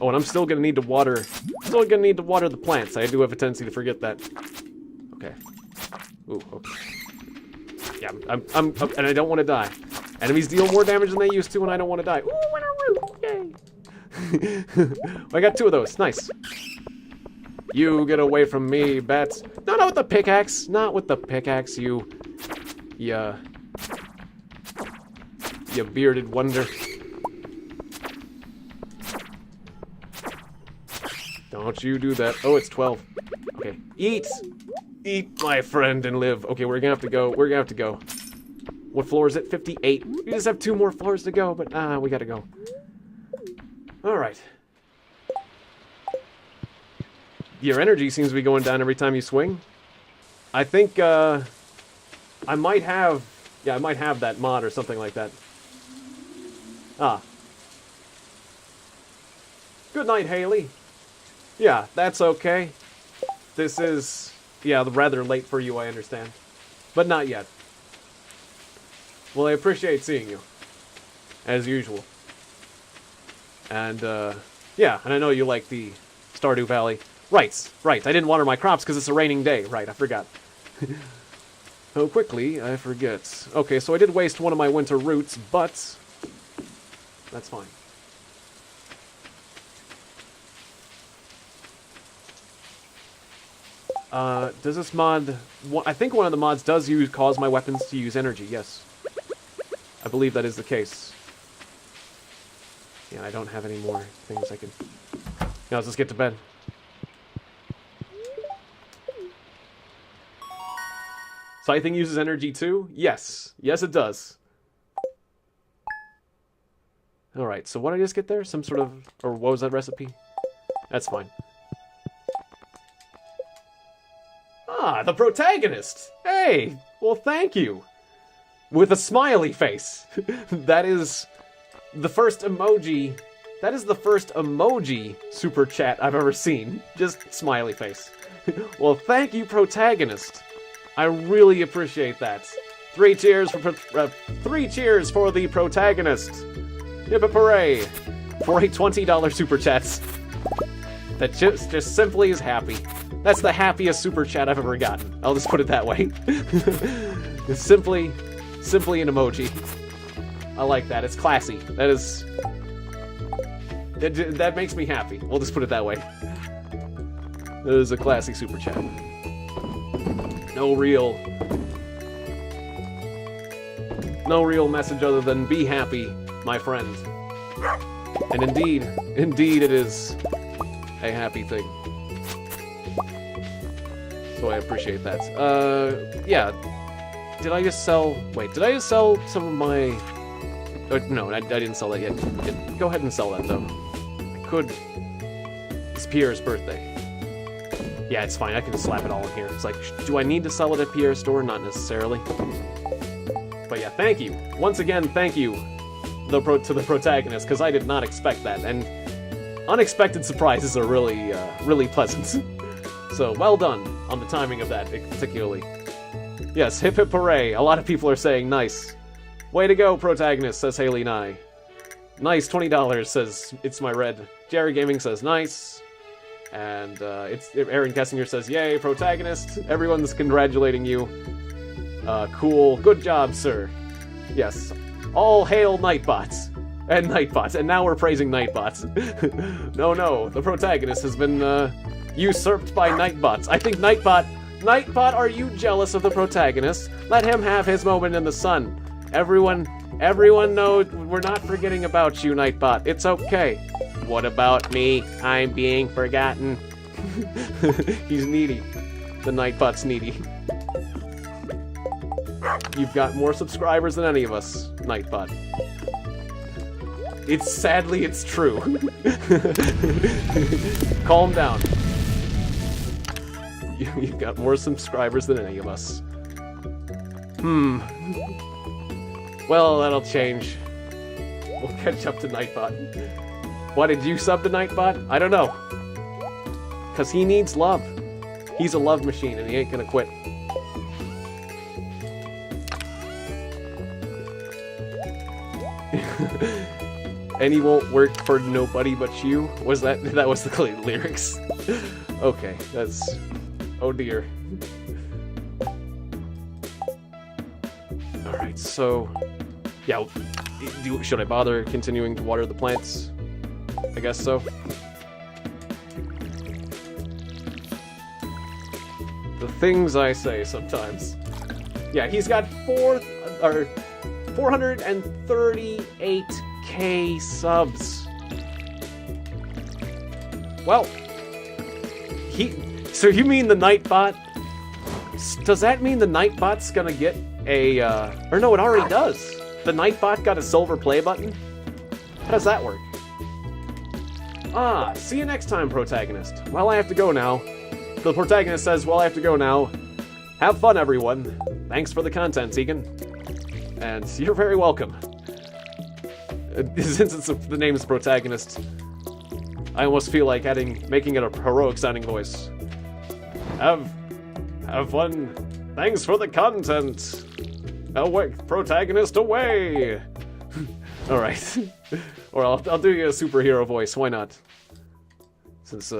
Oh, and I'm still gonna need to water. The plants. I do have a tendency to forget that. Okay. Ooh, okay. Yeah, I'm and I don't want to die. Enemies deal more damage than they used to, and I don't want to die. Ooh, yay! I got 2 of those. Nice. You get away from me, bats. No, not with the pickaxe. Not with the pickaxe, you. Yeah. you bearded wonder. Don't you do that. Oh, it's 12. Okay, eat! Eat, my friend, and live. Okay, we're gonna have to go. We're gonna have to go. What floor is it? 58. We just have 2 more floors to go, but we gotta go. Alright. Your energy seems to be going down every time you swing. I think, I might have... Yeah, I might have that mod or something like that. Ah. Good night, Haley. Yeah, that's okay. This is... Yeah, rather late for you, I understand. But not yet. Well, I appreciate seeing you. As usual. And, yeah, and I know you like the Stardew Valley. Right, right, I didn't water my crops because it's a raining day. Right, I forgot. Oh, quickly, I forget. Okay, so I did waste one of my winter roots, but... That's fine. Does this mod... I think one of the mods does cause my weapons to use energy, yes. I believe that is the case. Yeah, I don't have any more things I can... Now let's just get to bed. Scything uses energy too? Yes. Yes, it does. Alright, so what did I just get there? Some sort of... Or what was that recipe? That's fine. Ah, the protagonist! Hey! Well, thank you! With a smiley face. That is the first emoji... That is the first emoji super chat I've ever seen. Just smiley face. Well, thank you, protagonist. I really appreciate that. 3 cheers for 3 cheers for the protagonist. Hip hip hooray for a $20 super chat. That just simply is happy. That's the happiest super chat I've ever gotten. I'll just put it that way. It's simply an emoji. I like that. It's classy. That is... That makes me happy. We'll just put it that way. That is a classy super chat. No real message other than be happy, my friend. And indeed it is a happy thing. So I appreciate that. Yeah. Did I just sell... Wait, did I just sell some of my... no, I didn't sell that yet. Go ahead and sell that, though. I could... It's Pierre's birthday. Yeah, it's fine. I can just slap it all in here. It's like, do I need to sell it at Pierre's store? Not necessarily. But yeah, thank you. Once again, thank you to the protagonist, because I did not expect that. And unexpected surprises are really, really pleasant. So, well done on the timing of that, particularly. Yes, hip hip hooray. A lot of people are saying nice. Way to go, protagonist, says Haley Nye. Nice, $20, says It's My Red. Jerry Gaming says nice. And Aaron Kessinger says, yay, protagonist. Everyone's congratulating you. Cool. Good job, sir. Yes. All hail Nightbots. And Nightbots. And now we're praising Nightbots. No, the protagonist has been usurped by Nightbots. I think Nightbot, are you jealous of the protagonist? Let him have his moment in the sun. Everyone knows we're not forgetting about you, Nightbot. It's okay. What about me? I'm being forgotten. He's needy. The Nightbot's needy. You've got more subscribers than any of us, Nightbot. Sadly, it's true. Calm down. You've got more subscribers than any of us. Well, that'll change. We'll catch up to Nightbot. Why did you sub to Nightbot? I don't know. Because he needs love. He's a love machine and he ain't gonna quit. And he won't work for nobody but you? That was the lyrics? Okay, that's... Oh dear. Alright, so... Yeah, should I bother continuing to water the plants? I guess so. The things I say sometimes. Yeah, he's got 4 438k subs. Well, so you mean the Nightbot? Does that mean the Nightbot's gonna get a, or no, it already does. The Nightbot got a silver play button? How does that work? Ah, see you next time, protagonist. Well, I have to go now. The protagonist says, well, I have to go now. Have fun, everyone. Thanks for the content, Tiegon. And you're very welcome. Since the name is protagonist, I almost feel like making it a heroic sounding voice. Have fun. Thanks for the content. Away, protagonist, away. All right. Or I'll do you a superhero voice. Why not? Since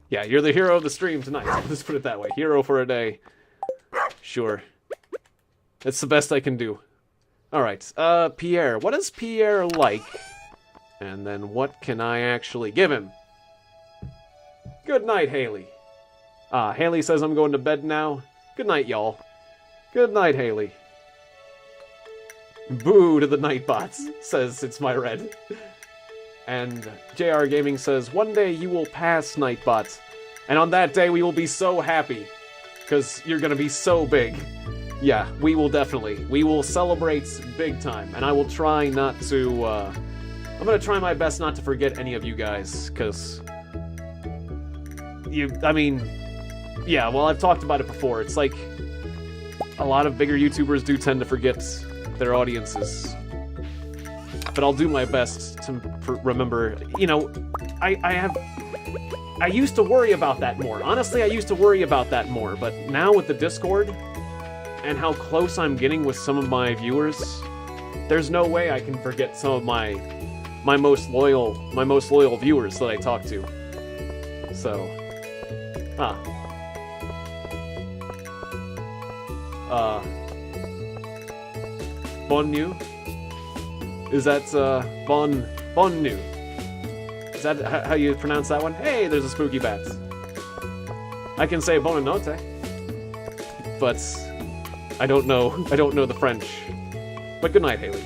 yeah, you're the hero of the stream tonight. Let's put it that way. Hero for a day. Sure. That's the best I can do. All right. Pierre. What is Pierre like? And then what can I actually give him? Good night, Haley. Haley says I'm going to bed now. Good night, y'all. Good night, Haley. Boo to the Nightbots, says It's My Red. And JR Gaming says, one day you will pass, Nightbot. And on that day we will be so happy. Because you're going to be so big. Yeah, we will definitely. We will celebrate big time. And I will try not to, I'm going to try my best not to forget any of you guys. Because, I mean, yeah, well, I've talked about it before. It's like, a lot of bigger YouTubers do tend to forget their audiences. But I'll do my best to remember. You know, I used to worry about that more. Honestly, I used to worry about that more. But now with the Discord, and how close I'm getting with some of my viewers, there's no way I can forget some of my most loyal viewers that I talk to. So, Bon Nu? Is that, Bon Nu? Is that how you pronounce that one? Hey, there's a spooky bat. I can say Bonanotte, but I don't know the French. But good night, Haley.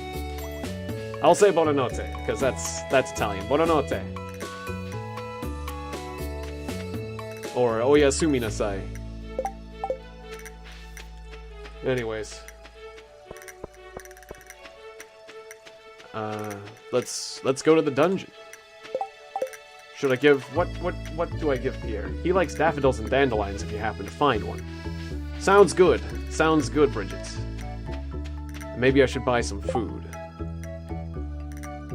I'll say Bonanotte, because that's Italian. Bonanotte. Or Oyasumi Nasai. Anyways. Let's go to the dungeon. Should I give what do I give Pierre? He likes daffodils and dandelions if you happen to find one. Sounds good. Sounds good, Bridget. Maybe I should buy some food.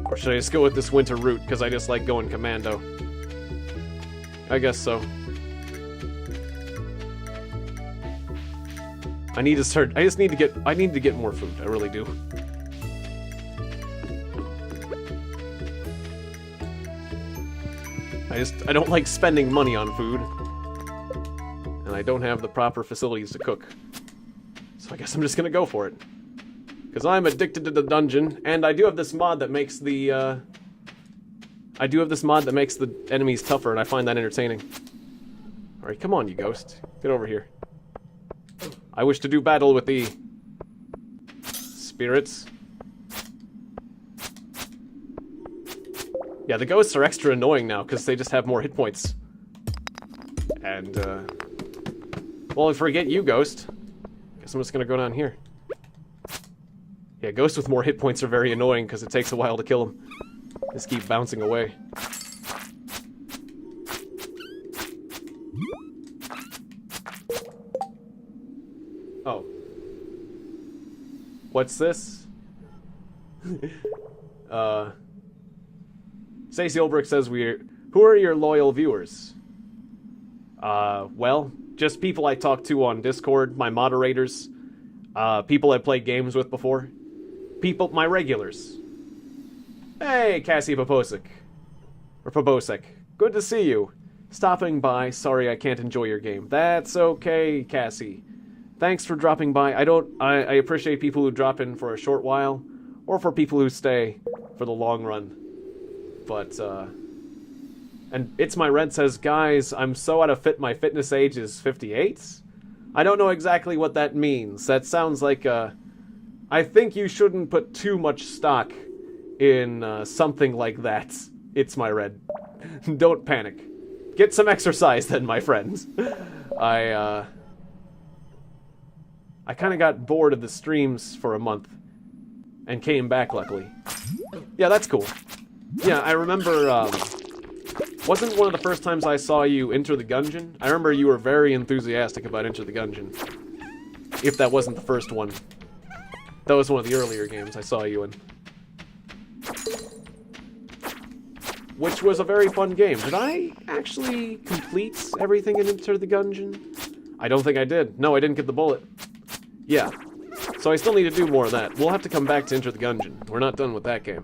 Or should I just go with this winter route because I just like going commando? I guess so. I need to get more food. I really do. I don't like spending money on food. And I don't have the proper facilities to cook. So I guess I'm just gonna go for it. Because I'm addicted to the dungeon, and I do have this mod that makes the, enemies tougher, and I find that entertaining. Alright, come on, you ghost. Get over here. I wish to do battle with the spirits. Yeah, the ghosts are extra annoying now, because they just have more hit points. And, well, forget you, ghost. Guess I'm just gonna go down here. Yeah, ghosts with more hit points are very annoying, because it takes a while to kill them. Just keep bouncing away. Oh. What's this? Stacey Olbrich says who are your loyal viewers? Well, just people I talk to on Discord, my moderators, people I played games with before, my regulars. Hey, Cassie Poposek. Or Pobosek. Good to see you. Stopping by, sorry I can't enjoy your game. That's okay, Cassie. Thanks for dropping by. I appreciate people who drop in for a short while, or for people who stay for the long run. But, and It's My Red says, guys, I'm so out of my fitness age is 58? I don't know exactly what that means. That sounds like I think you shouldn't put too much stock in something like that. It's my red. Don't panic. Get some exercise then, my friends. I kind of got bored of the streams for a month and came back, luckily. Yeah, that's cool. Yeah, I remember, wasn't one of the first times I saw you Enter the Gungeon? I remember you were very enthusiastic about Enter the Gungeon. If that wasn't the first one. That was one of the earlier games I saw you in. Which was a very fun game. Did I actually complete everything in Enter the Gungeon? I don't think I did. No, I didn't get the bullet. Yeah. So I still need to do more of that. We'll have to come back to Enter the Gungeon. We're not done with that game.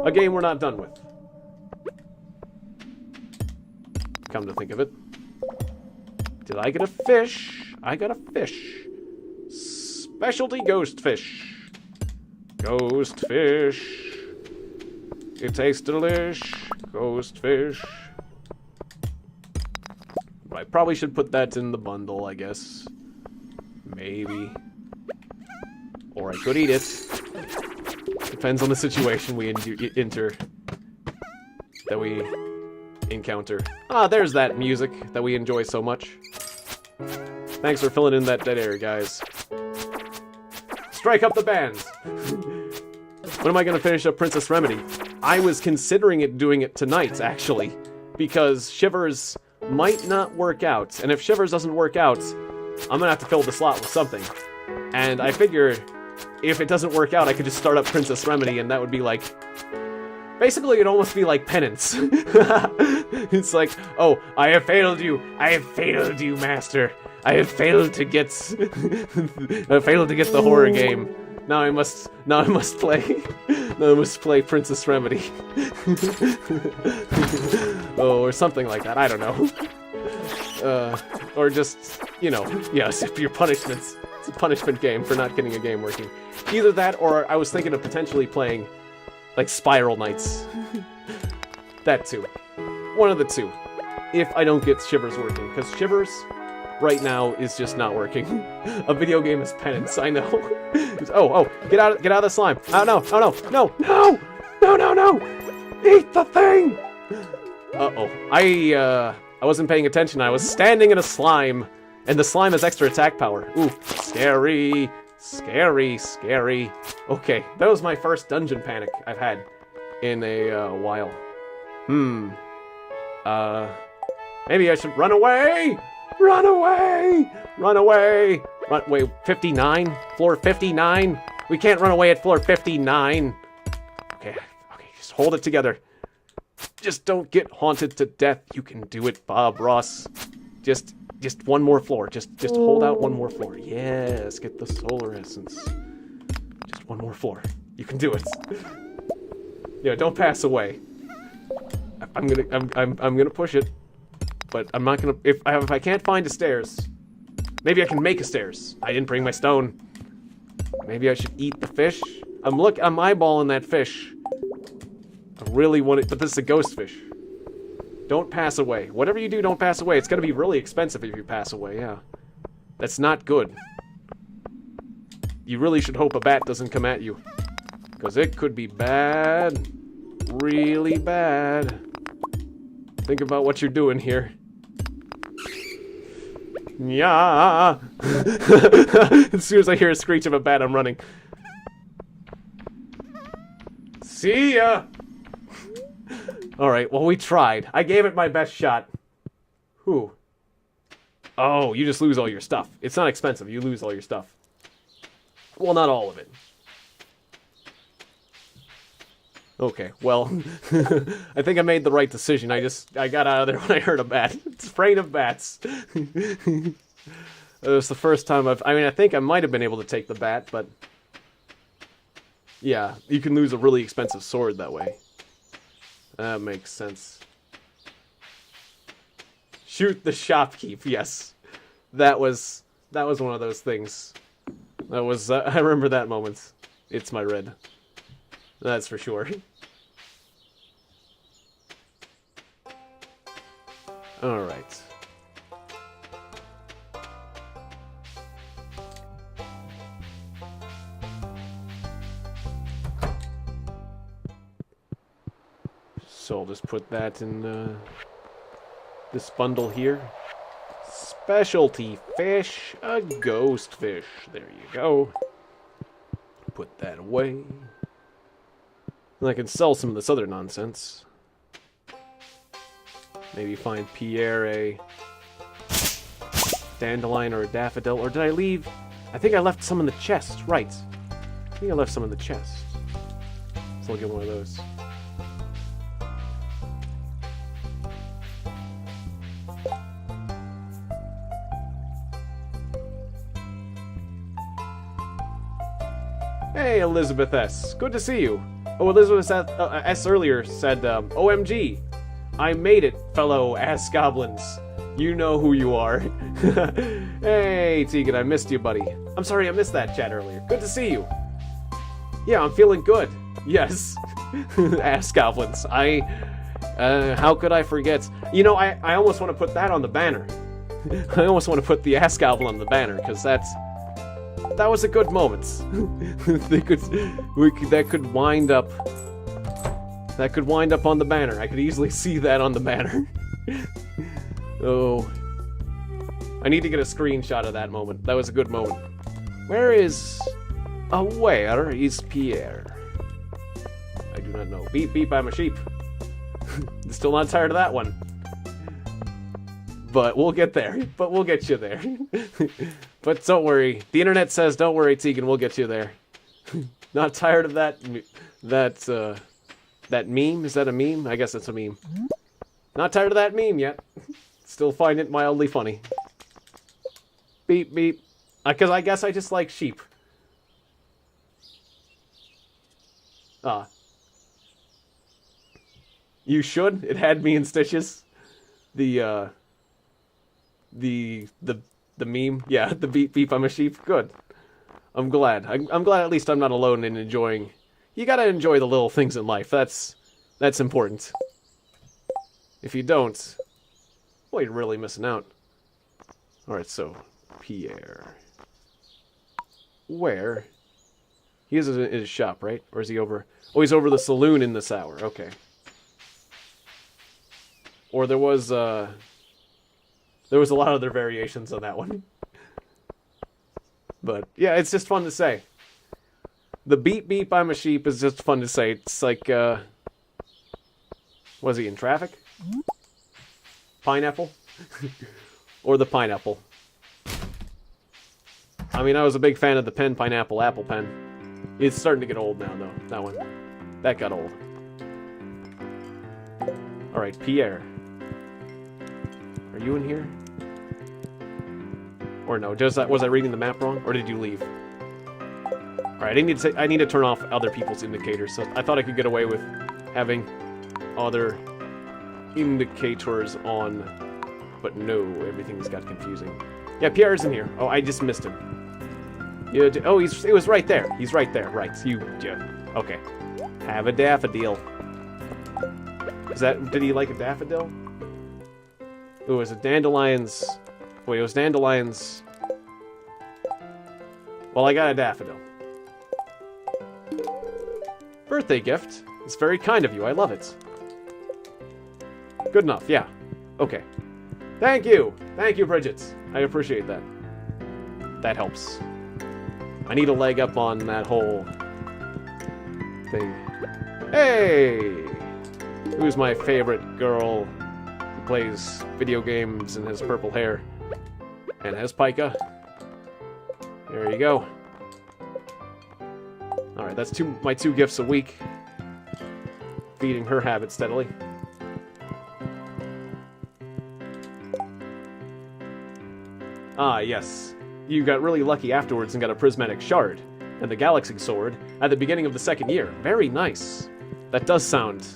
A game we're not done with. Come to think of it. Did I get a fish? I got a fish. Specialty ghost fish. Ghost fish. It tastes delish. Ghost fish. I probably should put that in the bundle, I guess. Maybe. Or I could eat it. Depends on the situation we encounter. Ah, there's that music that we enjoy so much. Thanks for filling in that dead air, guys. Strike up the band! When am I gonna finish up Princess Remedy? I was considering doing it tonight, actually. Because Shivers might not work out. And if Shivers doesn't work out, I'm gonna have to fill the slot with something. And I figured, if it doesn't work out, I could just start up Princess Remedy, and that would be like... Basically, it'd almost be like penance. It's like, oh, I have failed you, master. I have failed to get... I failed to get the horror game. Now I must play... Now I must play Princess Remedy. Oh, or something like that, I don't know. Or just, you know, yes, your punishments. It's a punishment game for not getting a game working. Either that, or I was thinking of potentially playing, like, Spiral Knights. That too. One of the two. If I don't get Shivers working. Because Shivers, right now, is just not working. A video game is penance, I know. Oh, get out of the slime. Oh, no. Eat the thing! Uh-oh. I wasn't paying attention. I was standing in a slime. And the slime has extra attack power. Ooh, scary. Scary. Okay, that was my first dungeon panic I've had in a while. Maybe I should run away! Wait, 59? Floor 59? We can't run away at floor 59. Okay, just hold it together. Just don't get haunted to death. You can do it, Bob Ross. Just one more floor. Just hold out one more floor. Yes, get the solar essence. Just one more floor. You can do it. Yeah, don't pass away. I'm gonna push it, but I'm not gonna. If I can't find the stairs, maybe I can make a stairs. I didn't bring my stone. Maybe I should eat the fish. I'm eyeballing that fish. I really want it, but this is a ghost fish. Don't pass away. Whatever you do, don't pass away. It's gonna be really expensive if you pass away, yeah. That's not good. You really should hope a bat doesn't come at you. Because it could be bad. Really bad. Think about what you're doing here. Yeah. As soon as I hear a screech of a bat, I'm running. See ya! Alright, well, we tried. I gave it my best shot. Whew. Oh, you just lose all your stuff. It's not expensive. You lose all your stuff. Well, not all of it. Okay, well, I think I made the right decision. I got out of there when I heard a bat. It's afraid of bats. It was the first time I think I might have been able to take the bat, but... Yeah, you can lose a really expensive sword that way. That makes sense. Shoot the shopkeep, yes. That was one of those things. That was, I remember that moment. It's my red. That's for sure. Alright. So I'll just put that in this bundle here. Specialty fish, a ghost fish. There you go. Put that away. And I can sell some of this other nonsense. Maybe find Pierre a dandelion or a daffodil. Or did I leave? I think I left some in the chest. Right. I think I left some in the chest. So I'll get one of those. Hey, Elizabeth S. Good to see you. Oh, Elizabeth S. earlier said, OMG. I made it, fellow ass goblins. You know who you are. Hey, Tiegon, I missed you, buddy. I'm sorry I missed that chat earlier. Good to see you. Yeah, I'm feeling good. Yes. Ass goblins. How could I forget? You know, I almost want to put that on the banner. I almost want to put the ass goblin on the banner, because that was a good moment. That could wind up. That could wind up on the banner. I could easily see that on the banner. Oh. I need to get a screenshot of that moment. That was a good moment. Where is Pierre? I do not know. Beep, beep, I'm a sheep. Still not tired of that one. But we'll get there. But we'll get you there. But don't worry. The internet says, don't worry, Tiegon, we'll get you there. Not tired of that meme? Is that a meme? I guess that's a meme. Not tired of that meme yet. Still find it mildly funny. Beep, beep. Because I guess I just like sheep. You should. It had me in stitches. The meme. Yeah, the beep, beep, I'm a sheep. Good. I'm glad. I'm glad at least I'm not alone in enjoying. You gotta enjoy the little things in life. That's important. If you don't, well, you're really missing out. Alright, so, Pierre. Where? He is in his shop, right? Or is he over? Oh, he's over the saloon in this hour. Okay. Or there was a lot of other variations on that one. But, yeah, it's just fun to say. The beep beep, I'm a sheep is just fun to say. It's like, was he in traffic? Pineapple? Or the pineapple? I mean, I was a big fan of the pen, pineapple, apple pen. It's starting to get old now, though. That one. That got old. Alright, Pierre. Are you in here? Or no, was I reading the map wrong? Or did you leave? Alright, I need to turn off other people's indicators. So I thought I could get away with having other indicators on. But no, everything's got confusing. Yeah, Pierre's in here. Oh, I just missed him. Yeah, oh, it was right there. He's right there. Right. Okay. Have a daffodil. Did he like a daffodil? It was a dandelions. Wait, it was dandelions. Well, I got a daffodil. Birthday gift. It's very kind of you. I love it. Good enough. Yeah. Okay. Thank you. Thank you, Bridget. I appreciate that. That helps. I need a leg up on that whole thing. Hey! Who's my favorite girl who plays video games and has purple hair? And has pica? There you go. Alright, that's my two gifts a week. Feeding her habit steadily. Ah, yes. You got really lucky afterwards and got a prismatic shard and the galaxy sword at the beginning of the second year. Very nice. That does sound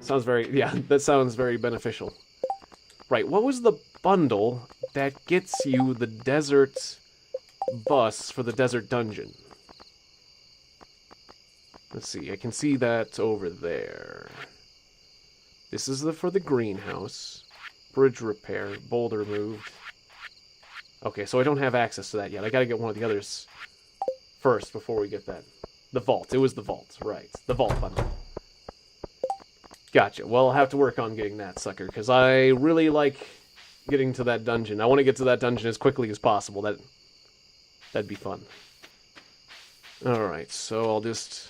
very, yeah, that sounds very beneficial. Right, what was the bundle that gets you the desert bus for the desert dungeon? Let's see, I can see that over there. This is for the greenhouse. Bridge repair, boulder moved. Okay, so I don't have access to that yet. I gotta get one of the others first before we get that. The vault. It was the vault, right. The vault bundle. Gotcha. Well, I'll have to work on getting that sucker, because I really like getting to that dungeon. I want to get to that dungeon as quickly as possible. That'd be fun. Alright, so I'll just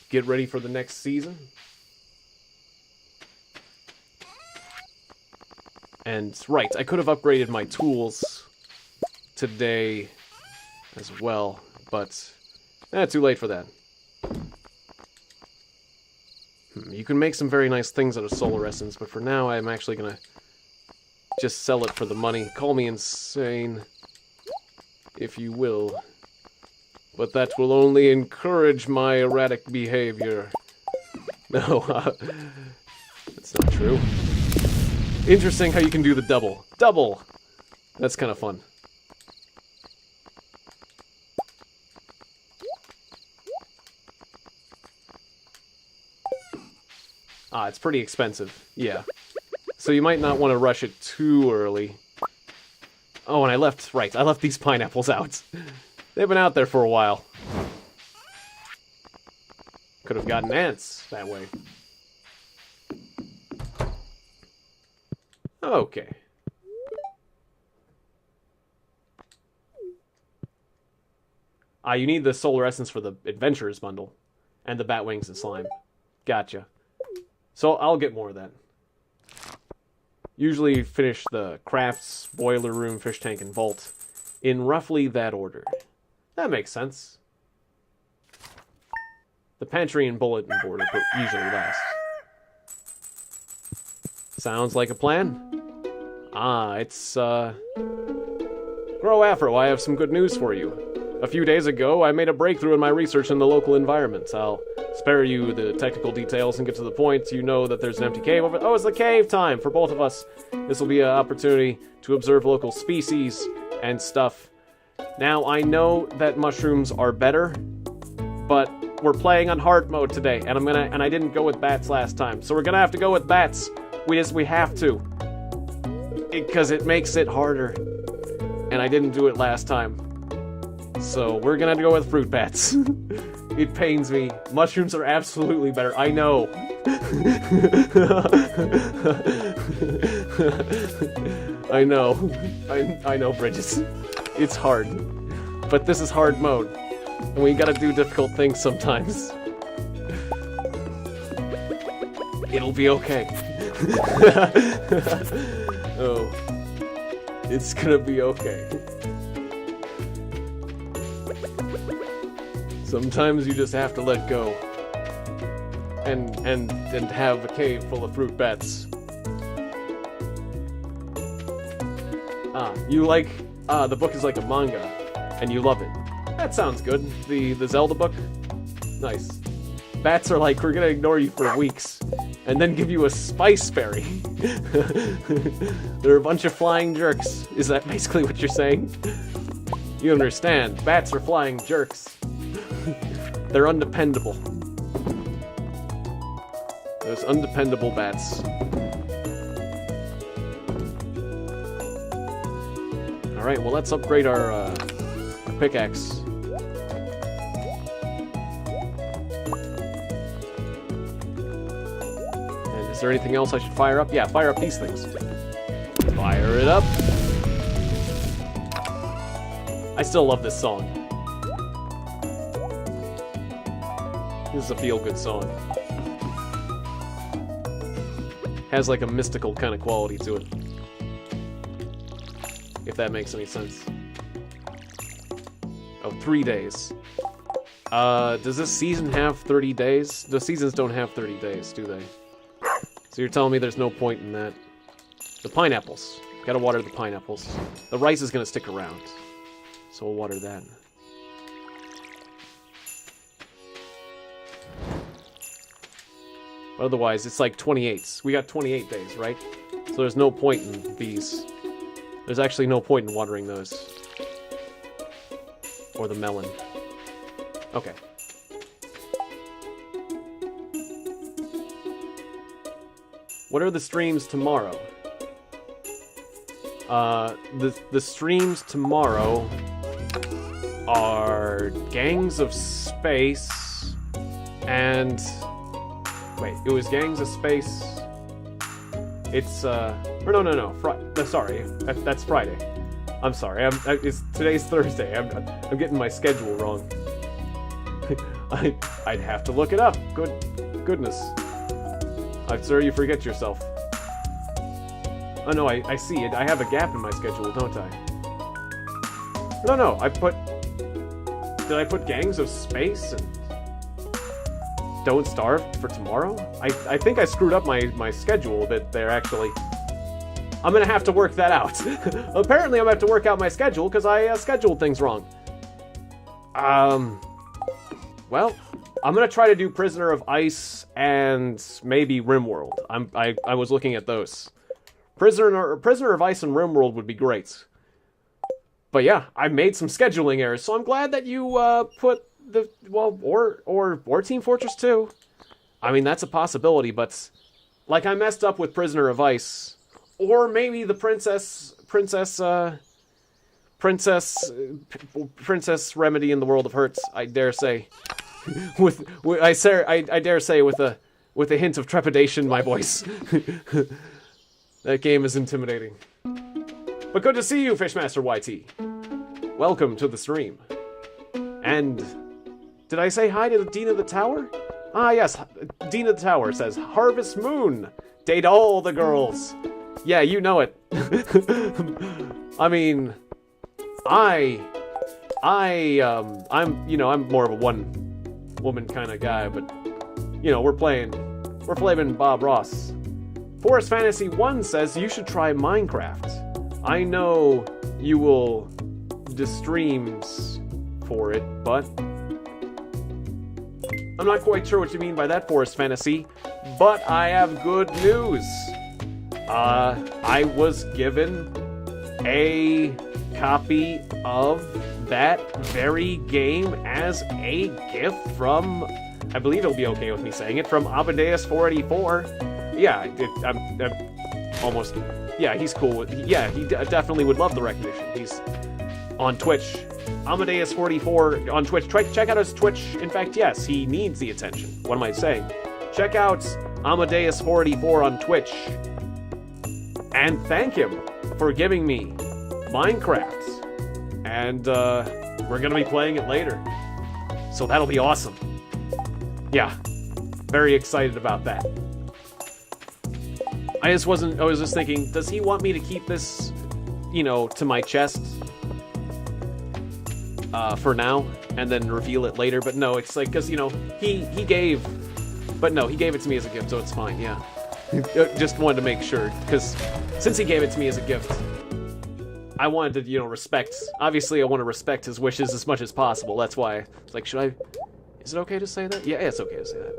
get ready for the next season. And, right, I could have upgraded my tools today as well, but too late for that. You can make some very nice things out of solar essence, but for now I'm actually gonna just sell it for the money. Call me insane, if you will. But that will only encourage my erratic behavior. No, that's not true. Interesting how you can do the double. Double! That's kind of fun. It's pretty expensive. Yeah. So you might not want to rush it too early. Oh, and I left these pineapples out. They've been out there for a while. Could have gotten ants that way. Okay. You need the solar essence for the adventurers bundle. And the bat wings and slime. Gotcha. So I'll get more of that. Usually finish the crafts, boiler room, fish tank, and vault in roughly that order. That makes sense. The pantry and bulletin board are usually last. Sounds like a plan. It's, Grow Afro, I have some good news for you. A few days ago, I made a breakthrough in my research in the local environment. I'll spare you the technical details and get to the point. You know that there's an empty cave over... Oh, it's the cave time for both of us. This will be an opportunity to observe local species and stuff. Now, I know that mushrooms are better, but we're playing on hard mode today, and I didn't go with bats last time, so we're gonna have to go with bats. We have to. Because it makes it harder. And I didn't do it last time. So we're gonna go with fruit bats. It pains me. Mushrooms are absolutely better. I know. I know. I know, Bridges. It's hard. But this is hard mode. And we gotta do difficult things sometimes. It'll be okay. Oh. It's gonna be okay. Sometimes you just have to let go. And have a cave full of fruit bats. You like... the book is like a manga, and you love it. That sounds good. The Zelda book? Nice. Bats are like, we're gonna ignore you for weeks, and then give you a spice berry. They're a bunch of flying jerks. Is that basically what you're saying? You understand, bats are flying jerks. They're undependable. Those undependable bats. Alright, well let's upgrade our pickaxe. And is there anything else I should fire up? Yeah, fire up these things. Fire it up. I still love this song. This is a feel-good song. Has like a mystical kind of quality to it. If that makes any sense. Oh, 3 days. Does this season have 30 days? The seasons don't have 30 days, do they? So you're telling me there's no point in that. The pineapples. Gotta water the pineapples. The rice is gonna stick around. So we'll water that. Otherwise, it's like 28. We got 28 days, right? So there's no point in these. There's actually no point in watering those. Or the melon. Okay. What are the streams tomorrow? The streams tomorrow are Gangs of Space and Wait, it was Gangs of Space. It's, or no. Sorry, that's Friday. I'm sorry, today's Thursday. I'm getting my schedule wrong. I'd have to look it up. Goodness. I'm sorry you forget yourself. Oh no, I see it. I have a gap in my schedule, don't I? No, did I put Gangs of Space and Don't Starve for tomorrow? I think I screwed up my schedule a bit there, actually. I'm gonna have to work that out. Apparently I'm gonna have to work out my schedule, because I scheduled things wrong. Well, I'm gonna try to do Prisoner of Ice and maybe RimWorld. I was looking at those. Prisoner of Ice and RimWorld would be great. But yeah, I made some scheduling errors, so I'm glad that you put the or Team Fortress 2. I mean, that's a possibility, but like I messed up with Prisoner of Ice, or maybe the Princess Remedy in the World of Hurts. I dare say, I dare say with a hint of trepidation in my voice. That game is intimidating. But good to see you, Fishmaster YT. Welcome to the stream. And did I say hi to Dean of the Tower? Ah, yes. Dean of the Tower says, Harvest Moon. Date all the girls. Yeah, you know it. I mean, I'm more of a one-woman kind of guy, but, we're flaming Bob Ross. Forest Fantasy 1 says you should try Minecraft. I know you will do streams for it, but I'm not quite sure what you mean by that, Forest Fantasy, but I have good news. I was given a copy of that very game as a gift from, I believe it'll be okay with me saying it, from Amadeus484. Yeah, I'm almost, yeah, he's cool with, yeah, he definitely would love the recognition. He's on Twitch. Amadeus44 on Twitch. Check out his Twitch. In fact, yes, he needs the attention. What am I saying? Check out Amadeus484 on Twitch. And thank him for giving me Minecraft. And we're going to be playing it later. So that'll be awesome. Yeah, very excited about that. I was just thinking, does he want me to keep this, to my chest for now, and then reveal it later? But no, it's like, because, he gave it to me as a gift, so it's fine, yeah. Just wanted to make sure, because since he gave it to me as a gift, I wanted to, respect, obviously I want to respect his wishes as much as possible. That's why it's like, is it okay to say that? Yeah, it's okay to say that.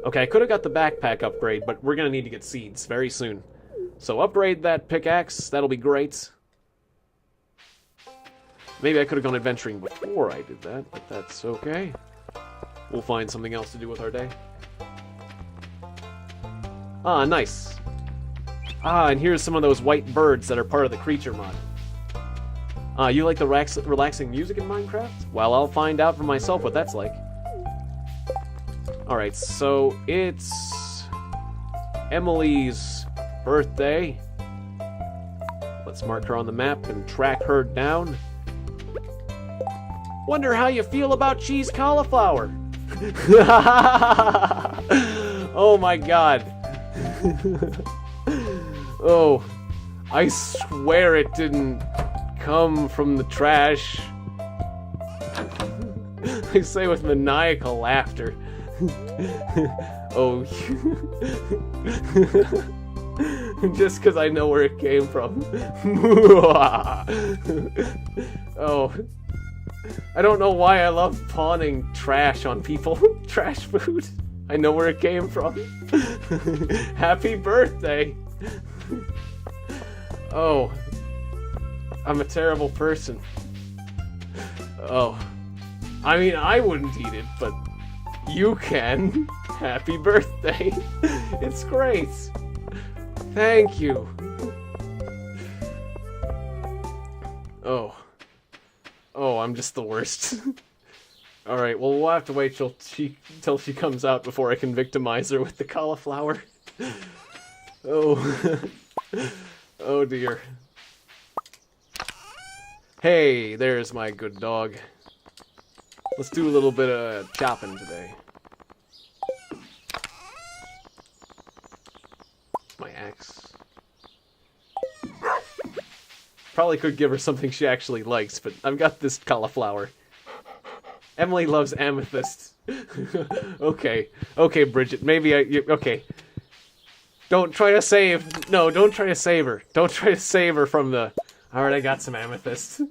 Okay, I could have got the backpack upgrade, but we're going to need to get seeds very soon. So upgrade that pickaxe, that'll be great. Maybe I could have gone adventuring before I did that, but that's okay. We'll find something else to do with our day. Ah, nice. Ah, and here's some of those white birds that are part of the creature mod. Ah, you like the relaxing music in Minecraft? Well, I'll find out for myself what that's like. Alright, so it's Emily's birthday. Let's mark her on the map and track her down. Wonder how you feel about cheese cauliflower. Oh my god. Oh, I swear it didn't come from the trash. I say with maniacal laughter. Oh, just because I know where it came from. Oh, I don't know why I love pawning trash on people. Trash food. I know where it came from. Happy birthday. Oh, I'm a terrible person. Oh, I mean, I wouldn't eat it, but you can. Happy birthday. It's great. Thank you. Oh. Oh, I'm just the worst. Alright, well, we'll have to wait till she comes out before I can victimize her with the cauliflower. Oh. Oh dear. Hey, there's my good dog. Let's do a little bit of chopping today. My axe. Probably could give her something she actually likes, but I've got this cauliflower. Emily loves amethyst. Okay. Okay, Bridget, maybe okay. Don't try to save... No, don't try to save her. Don't try to save her from the... Alright, I got some amethyst.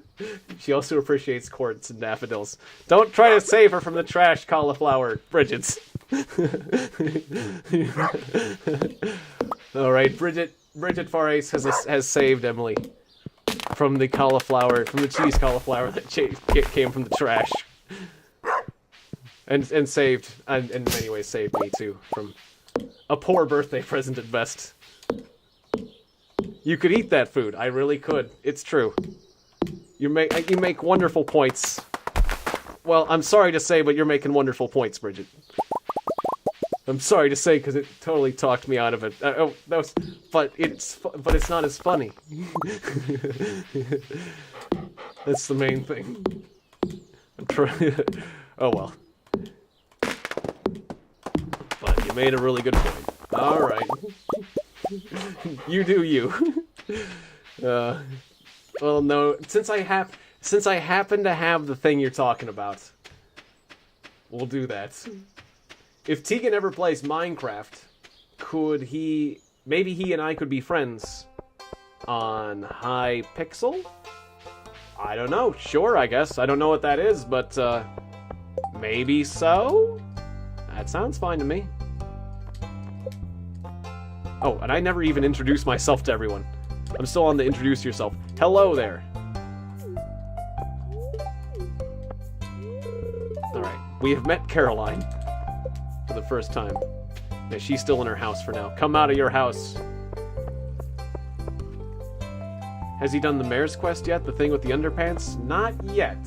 She also appreciates quartz and daffodils. Don't try to save her from the trash, cauliflower, Bridget. Alright, Bridget Farace has saved Emily from the cauliflower, from the cheese cauliflower that came from the trash. And saved, and in many ways saved me too, from a poor birthday present at best. You could eat that food. I really could. It's true. You make wonderful points. Well, I'm sorry to say, but you're making wonderful points, Bridget. I'm sorry to say, because it totally talked me out of it. But it's not as funny. That's the main thing. I'm trying. Oh well. But you made a really good point. All right. You do you. Well, no. Since I happen to have the thing you're talking about, we'll do that. If Tiegon ever plays Minecraft, maybe he and I could be friends on Hypixel? I don't know. Sure, I guess. I don't know what that is, but maybe so? That sounds fine to me. Oh, and I never even introduced myself to everyone. I'm still on the introduce yourself. Hello there. Alright, we have met Caroline for the first time. Yeah, she's still in her house for now. Come out of your house. Has he done the mayor's quest yet? The thing with the underpants? Not yet.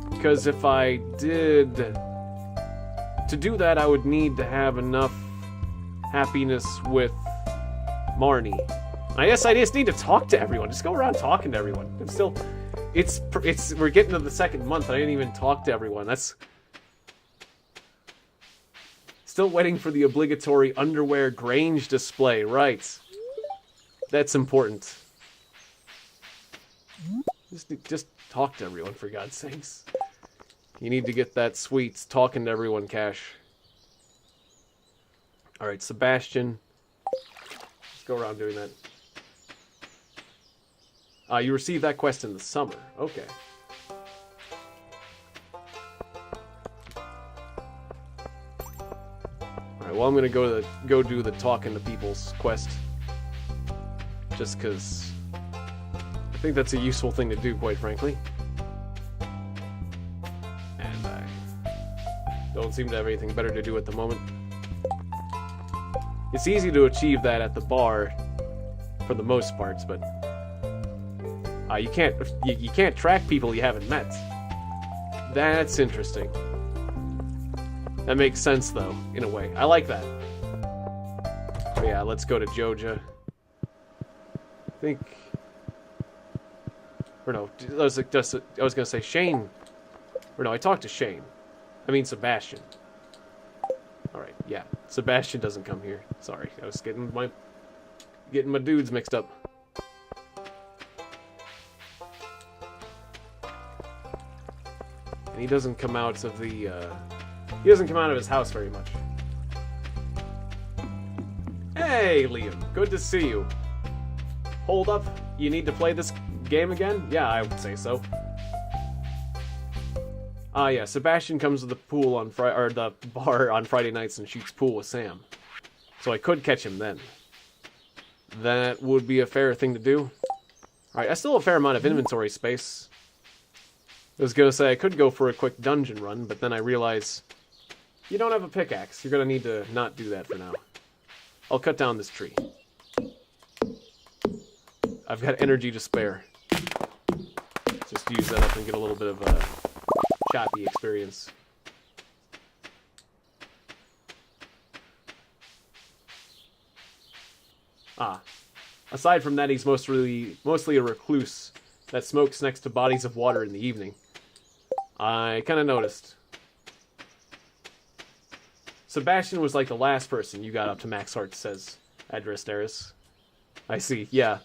Because if I did... To do that, I would need to have enough happiness with Marnie. I guess I just need to talk to everyone. Just go around talking to everyone. I'm still... we're getting to the second month and I didn't even talk to everyone. That's... Still waiting for the obligatory underwear Grange display. Right. That's important. Just talk to everyone, for God's sakes. You need to get that sweet talking to everyone cash. Alright, Sebastian. Let's go around doing that. You received that quest in the summer. Okay. Alright, well I'm gonna go do the talking to people's quest. Just cause I think that's a useful thing to do, quite frankly. And I don't seem to have anything better to do at the moment. It's easy to achieve that at the bar, for the most parts, but you can't track people you haven't met. That's interesting. That makes sense, though, in a way. I like that. But yeah, let's go to Joja. I think... Or no, I was gonna say Shane. Or no, I talked to Shane. I mean Sebastian. Alright, yeah. Sebastian doesn't come here. Sorry, I was getting my dudes mixed up. And he doesn't come out of the, he doesn't come out of his house very much. Hey, Liam. Good to see you. Hold up. You need to play this game again? Yeah, I would say so. Yeah, Sebastian comes to the pool on the bar on Friday nights and shoots pool with Sam. So I could catch him then. That would be a fair thing to do. Alright, I still have a fair amount of inventory space. I was gonna say I could go for a quick dungeon run, but then I realize you don't have a pickaxe. You're gonna need to not do that for now. I'll cut down this tree. I've got energy to spare. Just use that up and get a little bit of a choppy experience. Ah. Aside from that, he's mostly a recluse that smokes next to bodies of water in the evening. I kind of noticed. Sebastian was like the last person you got up to max heart, says Adrasteris. I see, yeah.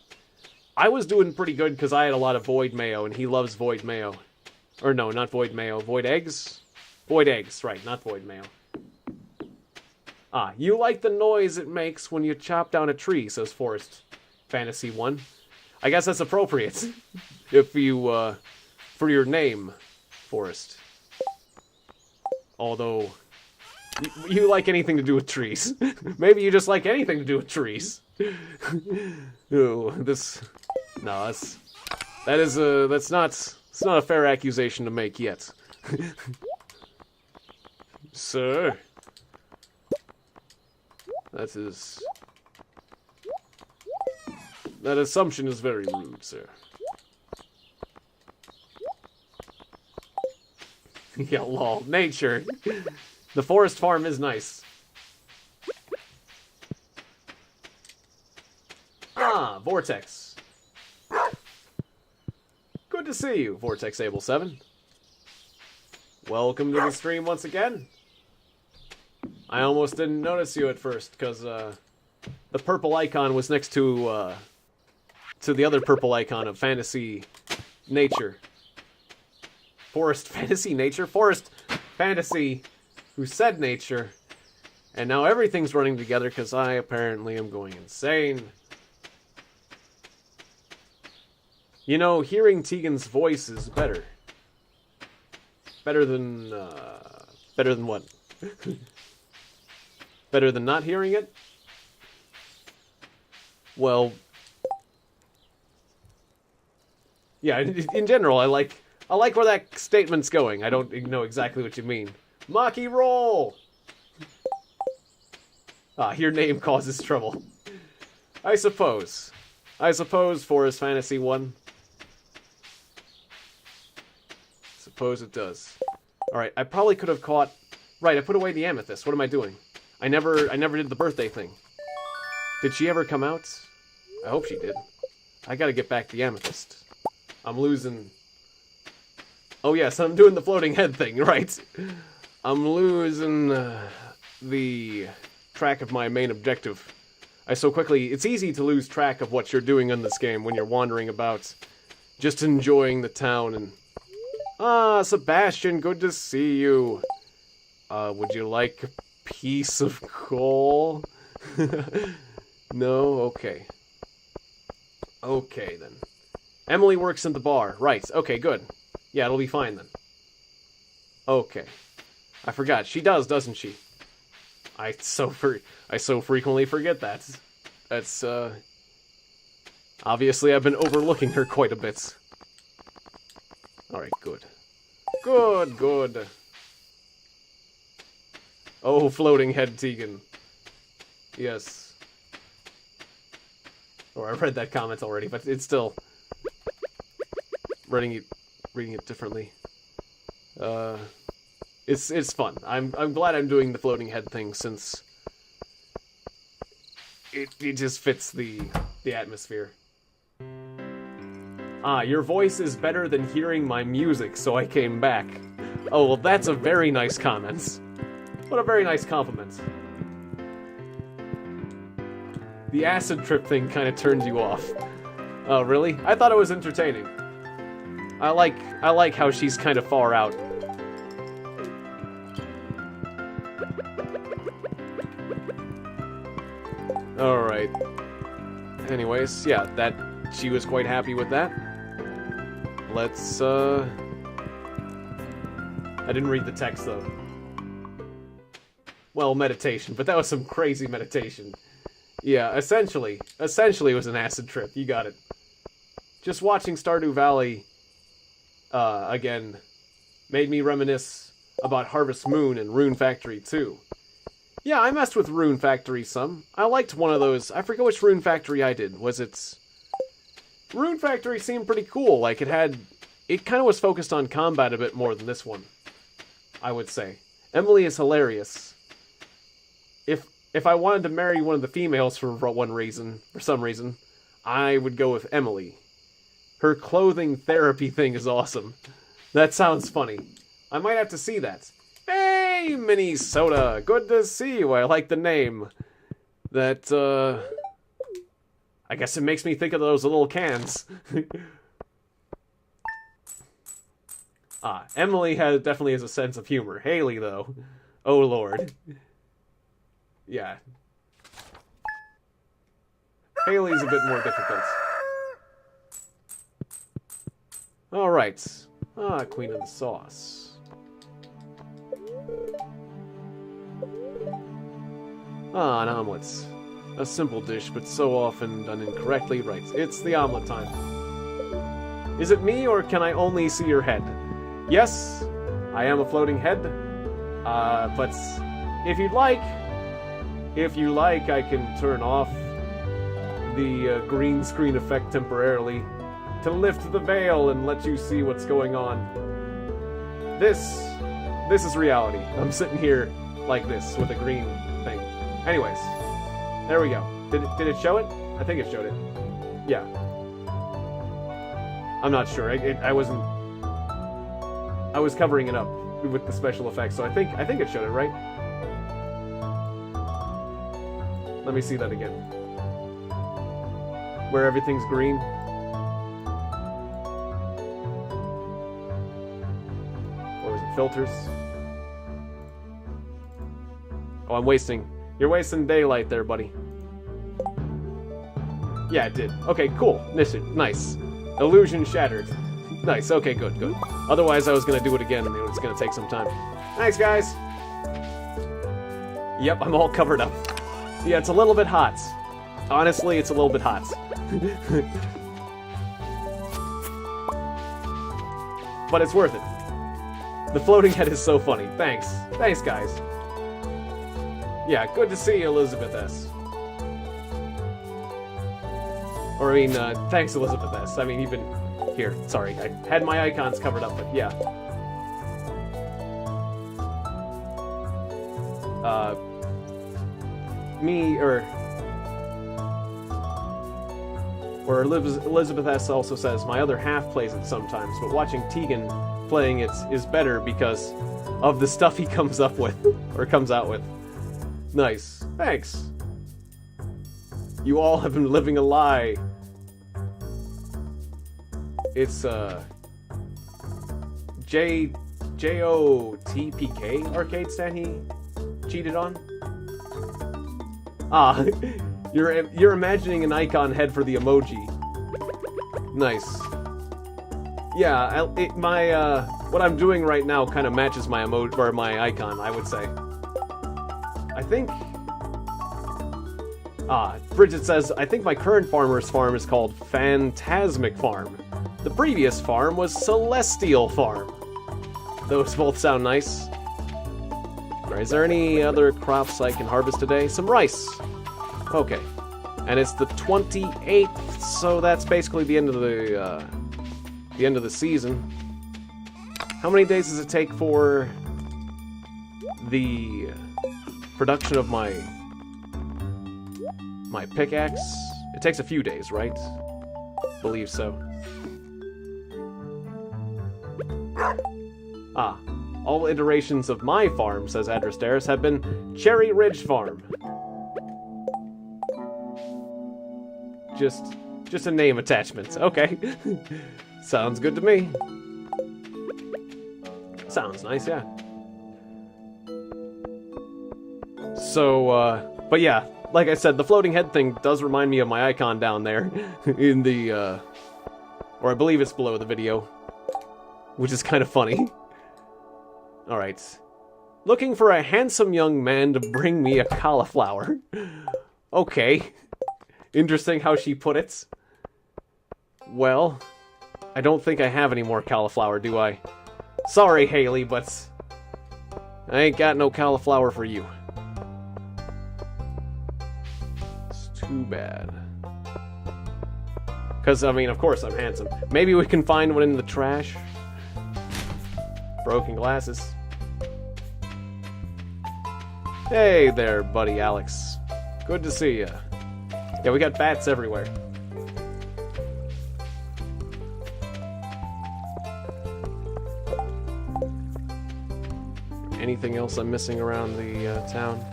I was doing pretty good because I had a lot of void mayo, and he loves void mayo. Or no, not void mayo. Void eggs? Void eggs, right, not void mayo. Ah, you like the noise it makes when you chop down a tree, says Forest Fantasy 1. I guess that's appropriate. If you, for your name, Forest. Although, you like anything to do with trees. Maybe you just like anything to do with trees. Oh, this... No, it's not a fair accusation to make yet. Sir? That assumption is very rude, sir. Yeah, lol. Nature. The forest farm is nice. Ah, Vortex. Good to see you, Vortex Able 7. Welcome to the stream once again. I almost didn't notice you at first, because the purple icon was next to the other purple icon of Fantasy Nature. Forest Fantasy Nature? Forest Fantasy who said Nature. And now everything's running together because I apparently am going insane. You know, hearing Tiegon's voice is better. Better than what? Better than not hearing it? Well... Yeah, in general, I like where that statement's going. I don't know exactly what you mean. Maki roll! Ah, your name causes trouble. I suppose, Forest Fantasy 1. Suppose it does. Alright, I probably could have caught... Right, I put away the amethyst. What am I doing? I never did the birthday thing. Did she ever come out? I hope she did. I gotta get back the amethyst. I'm losing... Oh yes, I'm doing the floating head thing, right. I'm losing the track of my main objective. It's easy to lose track of what you're doing in this game when you're wandering about, just enjoying the town and... Ah, Sebastian, good to see you. Would you like a piece of coal? No? Okay. Okay, then. Emily works in the bar. Right. Okay, good. Yeah, it'll be fine, then. Okay. I forgot. She does, doesn't she? I so frequently forget that. That's, obviously I've been overlooking her quite a bit. Alright, good. Good, good. Oh, floating head Tiegon. Yes. Or I read that comment already, but it's still... reading it differently. It's fun. I'm glad I'm doing the floating head thing since it just fits the atmosphere. Ah, your voice is better than hearing my music, so I came back. Oh, well, that's a very nice comment. What a very nice compliment. The acid trip thing kind of turns you off. Oh, really? I thought it was entertaining. I like how she's kind of far out. Alright. Anyways, yeah, she was quite happy with that. Let's, I didn't read the text, though. Well, meditation, but that was some crazy meditation. Yeah, essentially it was an acid trip, you got it. Just watching Stardew Valley... again, made me reminisce about Harvest Moon and Rune Factory 2. Yeah, I messed with Rune Factory some. I liked one of those. I forget which Rune Factory I did. Was it... Rune Factory seemed pretty cool. Like, it kind of was focused on combat a bit more than this one, I would say. Emily is hilarious. if I wanted to marry one of the females for some reason, I would go with Emily. Her clothing therapy thing is awesome. That sounds funny. I might have to see that. Hey, Minnesota! Good to see you. I like the name. That, I guess it makes me think of those little cans. Emily definitely has a sense of humor. Haley, though. Oh, Lord. Yeah. Haley's a bit more difficult. Alright. Queen of the sauce. An omelet. A simple dish, but so often done incorrectly. Right, it's the omelet time. Is it me, or can I only see your head? Yes, I am a floating head. But if you like, I can turn off the green screen effect temporarily to lift the veil and let you see what's going on. This is reality. I'm sitting here like this with a green thing. Anyways, there we go. Did it show it? I think it showed it. Yeah. I'm not sure. I wasn't. I was covering it up with the special effects, so I think it showed it, right? Let me see that again. Where everything's green. What was it? Filters. Oh, You're wasting daylight there, buddy. Yeah, it did. Okay, cool. Nice. Illusion shattered. Nice. Okay, good. Otherwise, I was gonna do it again, and it was gonna take some time. Thanks, guys. Yep, I'm all covered up. Yeah, it's a little bit hot. Honestly, it's a little bit hot. But it's worth it. The floating head is so funny. Thanks. Thanks, guys. Yeah, good to see you, Elizabeth S. Or, I mean, thanks, Elizabeth S. I mean, you've been... Here, sorry. I had my icons covered up, but yeah. Or Elizabeth S. also says, my other half plays it sometimes, but watching Tiegon playing it is better because of the stuff he comes up with, or comes out with. Nice. Thanks. You all have been living a lie. It's, JOTPK arcade stand he cheated on? You're imagining an icon head for the emoji. Nice. Yeah, what I'm doing right now kind of matches my emoji, or my icon, I would say. I think... Bridget says, I think my current farmer's farm is called Phantasmic Farm. The previous farm was Celestial Farm. Those both sound nice. Alright, is there any other crops I can harvest today? Some rice. Okay. And it's the 28th, so that's basically the end of the season. How many days does it take for the production of my pickaxe? It takes a few days, right? Believe so. All iterations of my farm, says Adrastaris, have been Cherry Ridge Farm. Just a name attachment. Okay. Sounds good to me. Sounds nice, yeah. So, but yeah, like I said, the floating head thing does remind me of my icon down there in the, or I believe it's below the video, which is kind of funny. Alright. Looking for a handsome young man to bring me a cauliflower. Okay. Interesting how she put it. Well, I don't think I have any more cauliflower, do I? Sorry, Haley, but I ain't got no cauliflower for you. It's too bad. Because, I mean, of course I'm handsome. Maybe we can find one in the trash. Broken glasses. Hey there, buddy Alex. Good to see ya. Yeah, we got bats everywhere. Anything else I'm missing around the town?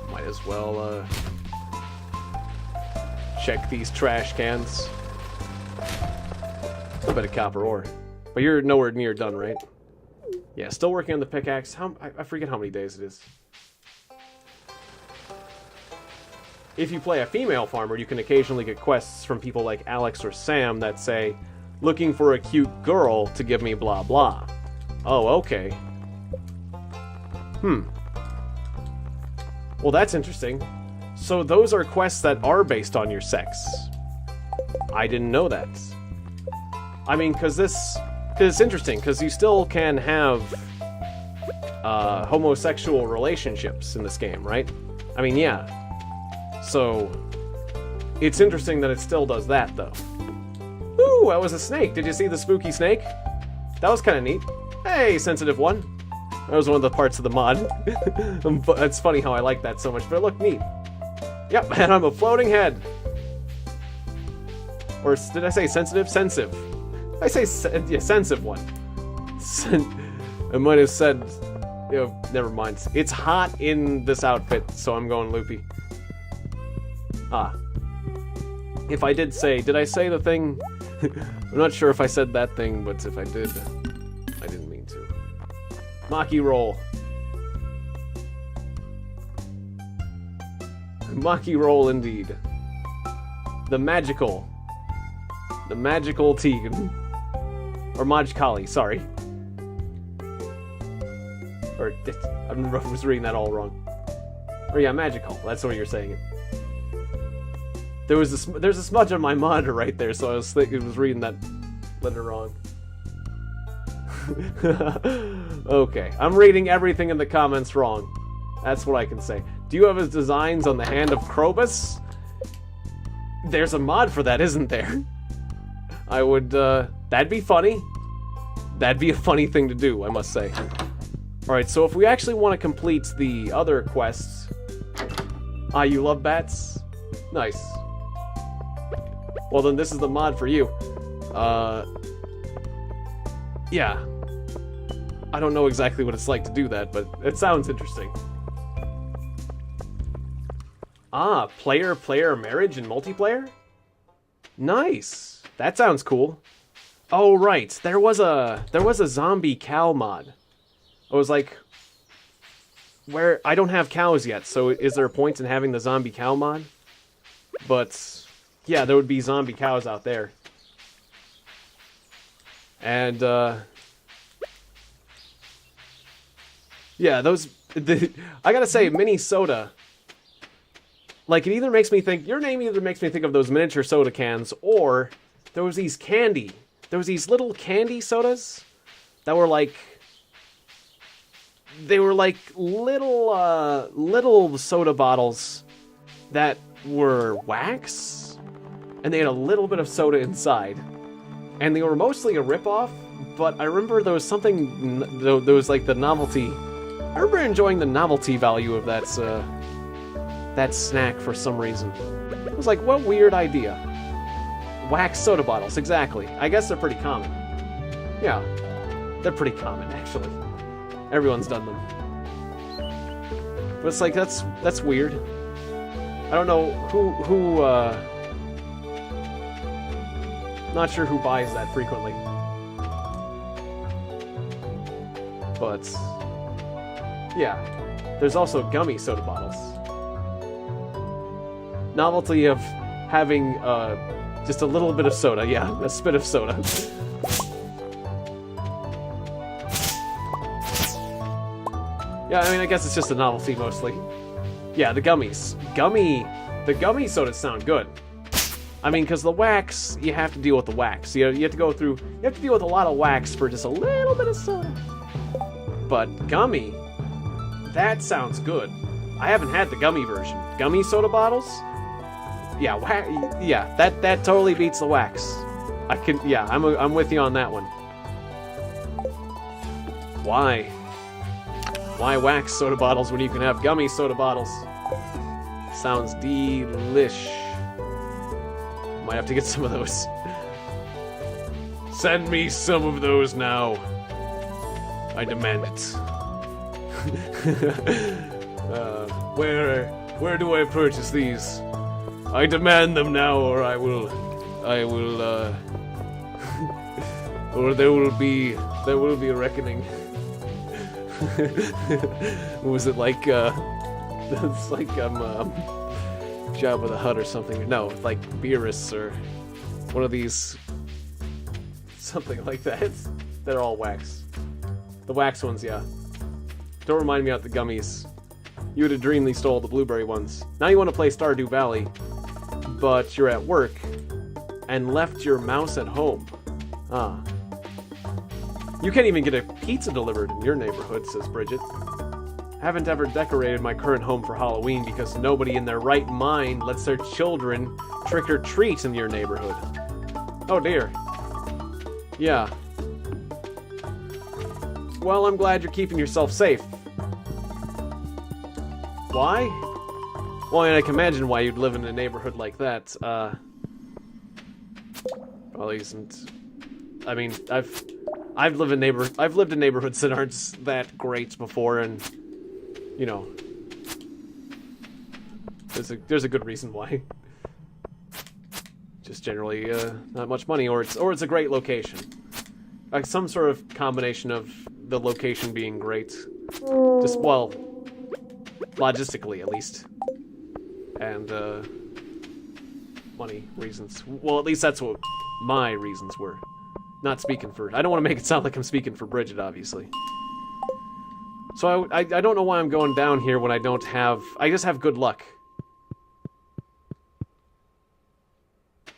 Might as well check these trash cans. A bit of copper ore. But you're nowhere near done, right? Yeah, still working on the pickaxe. I forget how many days it is. If you play a female farmer, you can occasionally get quests from people like Alex or Sam that say, looking for a cute girl to give me blah blah. Oh, okay. Well, that's interesting. So those are quests that are based on your sex. I didn't know that. I mean, because it's interesting, because you still can have homosexual relationships in this game, right? I mean, yeah. So, it's interesting that it still does that, though. Ooh, that was a snake. Did you see the spooky snake? That was kind of neat. Hey, sensitive one. That was one of the parts of the mod. It's funny how I like that so much, but it looked neat. Yep, and I'm a floating head. Or did I say sensitive? Sensitive. I say yeah, sensitive one. I might have said, you know, never mind. It's hot in this outfit, so I'm going loopy. Ah. If I did I say the thing? I'm not sure if I said that thing, but if I did, I didn't mean to. Maki roll. Maki roll indeed. The magical Tiegon. Or Majkali, sorry. Or, I was reading that all wrong. Or yeah, magical, that's what you're saying it. There's a smudge on my monitor right there, so I was reading that letter wrong. Okay, I'm reading everything in the comments wrong. That's what I can say. Do you have his designs on the hand of Krobus? There's a mod for that, isn't there? I would, that'd be funny. That'd be a funny thing to do, I must say. Alright, so if we actually want to complete the other quests... Ah, you love bats? Nice. Well then, this is the mod for you. Yeah. I don't know exactly what it's like to do that, but it sounds interesting. Ah, player-player marriage and multiplayer? Nice. That sounds cool. Oh right, there was a zombie cow mod. I was like, where I don't have cows yet, so is there a point in having the zombie cow mod? But yeah, there would be zombie cows out there. And yeah, I gotta say, Minnesota, like, it either makes me think, your name either makes me think of those miniature soda cans, or there was these little candy sodas that were like, they were like little soda bottles that were wax, and they had a little bit of soda inside, and they were mostly a ripoff. But I remember there was something, there was like the novelty. I remember enjoying the novelty value of that snack for some reason. I was like, what weird idea. Wax soda bottles, exactly. I guess they're pretty common. Yeah, they're pretty common actually. Everyone's done them. But it's like, that's weird. I don't know who not sure who buys that frequently. But yeah, there's also gummy soda bottles. Novelty of having just a little bit of soda, yeah, a spit of soda. Yeah, I mean, I guess it's just a novelty mostly. Yeah, the gummies. The gummy sodas sound good. I mean, because the wax, you have to deal with the wax. You have to deal with a lot of wax for just a little bit of soda. But gummy, that sounds good. I haven't had the gummy version. Gummy soda bottles? Yeah, that totally beats the wax. I'm with you on that one. Why? Why wax soda bottles when you can have gummy soda bottles? Sounds delish. Might have to get some of those. Send me some of those now. I demand it. Where do I purchase these? I demand them now, or I will, or there will be a reckoning. Was it like, it's like Jabba the Hutt or something? No, like Beerus or one of these, something like that. They're all wax. The wax ones, yeah. Don't remind me about the gummies. You would have dreamily stole the blueberry ones. Now you want to play Stardew Valley, but you're at work and left your mouse at home. Ah. You can't even get a pizza delivered in your neighborhood, says Bridget. Haven't ever decorated my current home for Halloween because nobody in their right mind lets their children trick or treat in your neighborhood. Oh dear. Yeah. Well, I'm glad you're keeping yourself safe. Why? Well, I mean, I can imagine why you'd live in a neighborhood like that. Well, isn't. I mean, I've lived in neighborhoods that aren't that great before, and you know, there's a good reason why. Just generally not much money, or it's a great location, like some sort of combination of the location being great, just well, logistically at least, and money reasons. Well, at least that's what my reasons were. Not speaking for... I don't want to make it sound like I'm speaking for Bridget, obviously. So I don't know why I'm going down here when I don't have... I just have good luck.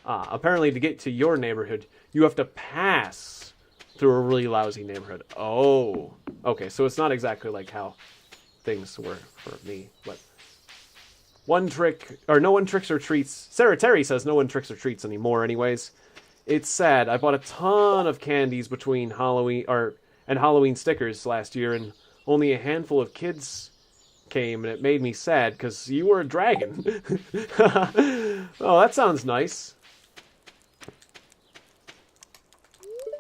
Ah, apparently to get to your neighborhood, you have to pass through a really lousy neighborhood. Oh. Okay, so it's not exactly like how things were for me, but... no one tricks or treats... Sarah Terry says no one tricks or treats anymore anyways. It's sad. I bought a ton of candies between Halloween and Halloween stickers last year, and only a handful of kids came, and it made me sad because you were a dragon. Oh, that sounds nice.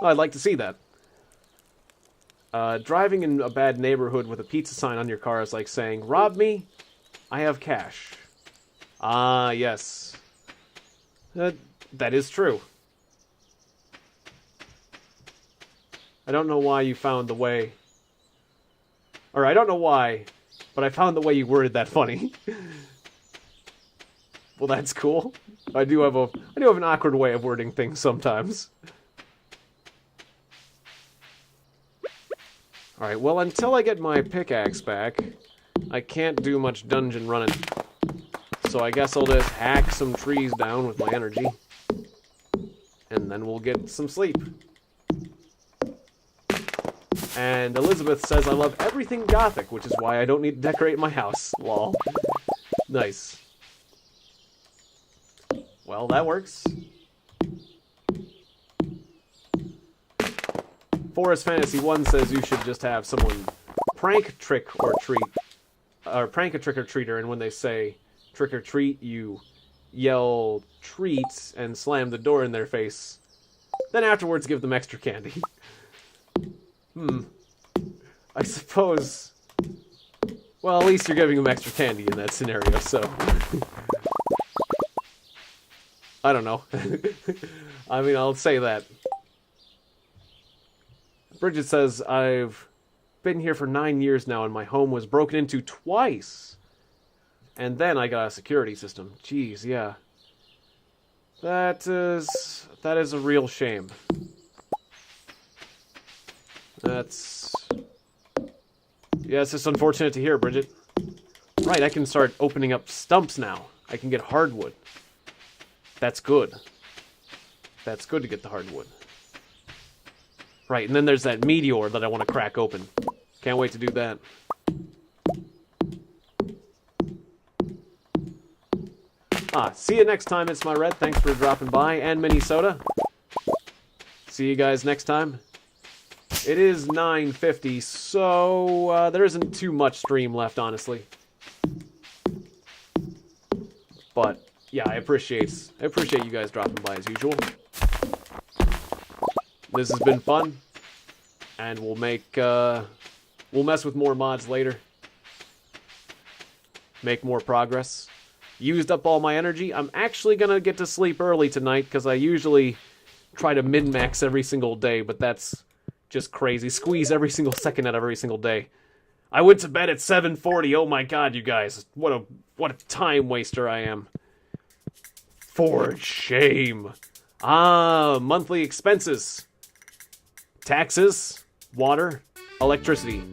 Oh, I'd like to see that. Driving in a bad neighborhood with a pizza sign on your car is like saying, "Rob me, I have cash." Ah, yes. That is true. I don't know why you found the way... Or, I don't know why, but I found the way you worded that funny. Well, that's cool. I do have an awkward way of wording things sometimes. Alright, well, until I get my pickaxe back, I can't do much dungeon running. So I guess I'll just hack some trees down with my energy. And then we'll get some sleep. And Elizabeth says I love everything gothic, which is why I don't need to decorate my house. Lol. Nice. Well, that works. Forest Fantasy 1 says you should just have someone prank a trick or treater, and when they say trick or treat, you yell treat and slam the door in their face. Then afterwards give them extra candy. I suppose... Well, at least you're giving them extra candy in that scenario, so... I don't know. I mean, I'll say that. Bridget says, I've been here for 9 years now, and my home was broken into twice. And then I got a security system. Jeez, yeah. That is a real shame. Yeah, it's just unfortunate to hear, Bridget. Right, I can start opening up stumps now. I can get hardwood. That's good. That's good to get the hardwood. Right, and then there's that meteor that I want to crack open. Can't wait to do that. See you next time, It's My Red. Thanks for dropping by, and Minnesota. See you guys next time. It is 9:50, so there isn't too much stream left, honestly. But yeah, I appreciate you guys dropping by as usual. This has been fun, and we'll mess with more mods later. Make more progress. Used up all my energy. I'm actually gonna get to sleep early tonight because I usually try to min-max every single day, but that's just crazy. Squeeze every single second out of every single day. I went to bed at 7:40. Oh my god, you guys. What a time waster I am. For shame. Monthly expenses. Taxes, water, electricity.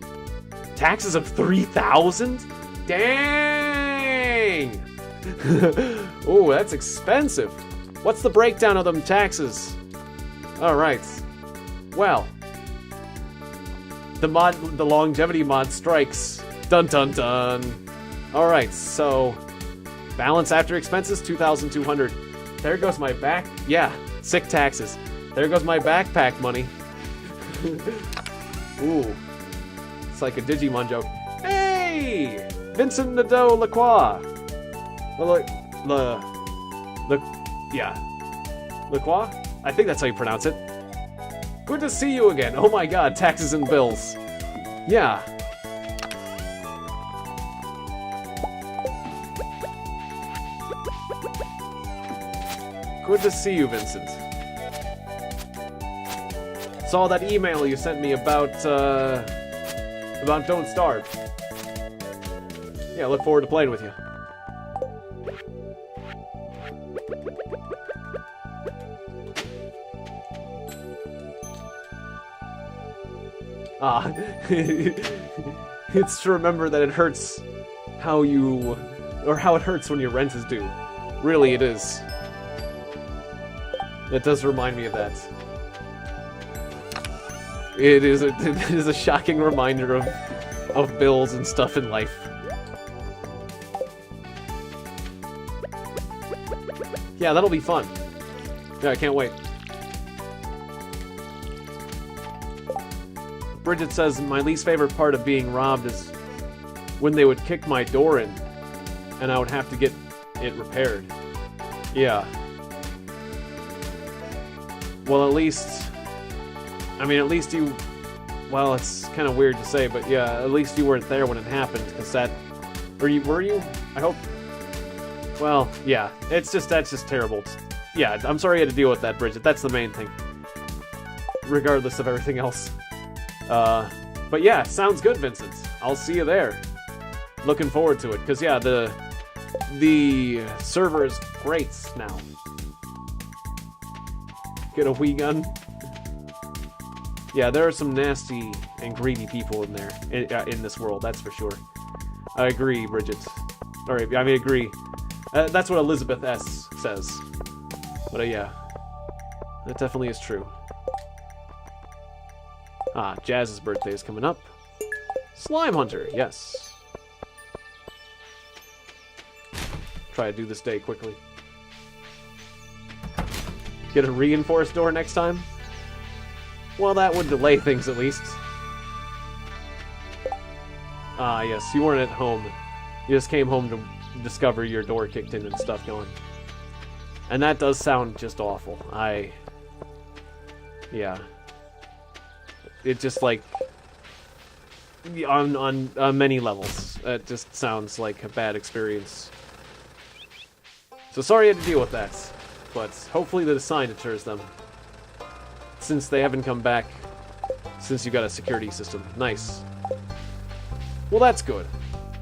Taxes of 3,000? Dang! Oh, that's expensive. What's the breakdown of them taxes? Alright. Well. The longevity mod strikes. Dun dun dun. Alright, so balance after expenses, 2,200. There goes my back. Yeah, sick taxes. There goes my backpack money. Ooh. It's like a Digimon joke. Hey! Vincent Nadeau Lacroix. Lacroix? I think that's how you pronounce it. Good to see you again. Oh my god, taxes and bills. Yeah. Good to see you, Vincent. Saw that email you sent me about Don't Starve. Yeah, look forward to playing with you. It's to remember that it hurts how it hurts when your rent is due. Really, it is. It does remind me of that. It is a shocking reminder of bills and stuff in life. Yeah, that'll be fun. Yeah, I can't wait. Bridget says, my least favorite part of being robbed is when they would kick my door in, and I would have to get it repaired. Yeah. Well, at least you... Well, it's kind of weird to say, but yeah, at least you weren't there when it happened, because that... Were you? I hope... Well, yeah. That's just terrible. Yeah, I'm sorry you had to deal with that, Bridget. That's the main thing. Regardless of everything else. But yeah, sounds good, Vincent. I'll see you there. Looking forward to it, because yeah, the server is great now. Get a Wii gun. Yeah, there are some nasty and greedy people in there, in this world, that's for sure. I agree, Bridget. Alright, I mean, agree. That's what Elizabeth S. says. But yeah, that definitely is true. Jazz's birthday is coming up. Slime Hunter, yes. Try to do this day quickly. Get a reinforced door next time? Well, that would delay things at least. Yes, you weren't at home. You just came home to discover your door kicked in and stuff going. And that does sound just awful. Yeah. It just, like, on many levels, it just sounds like a bad experience. So sorry you had to deal with that, but hopefully the sign deters them. Since they haven't come back since you got a security system. Nice. Well, that's good.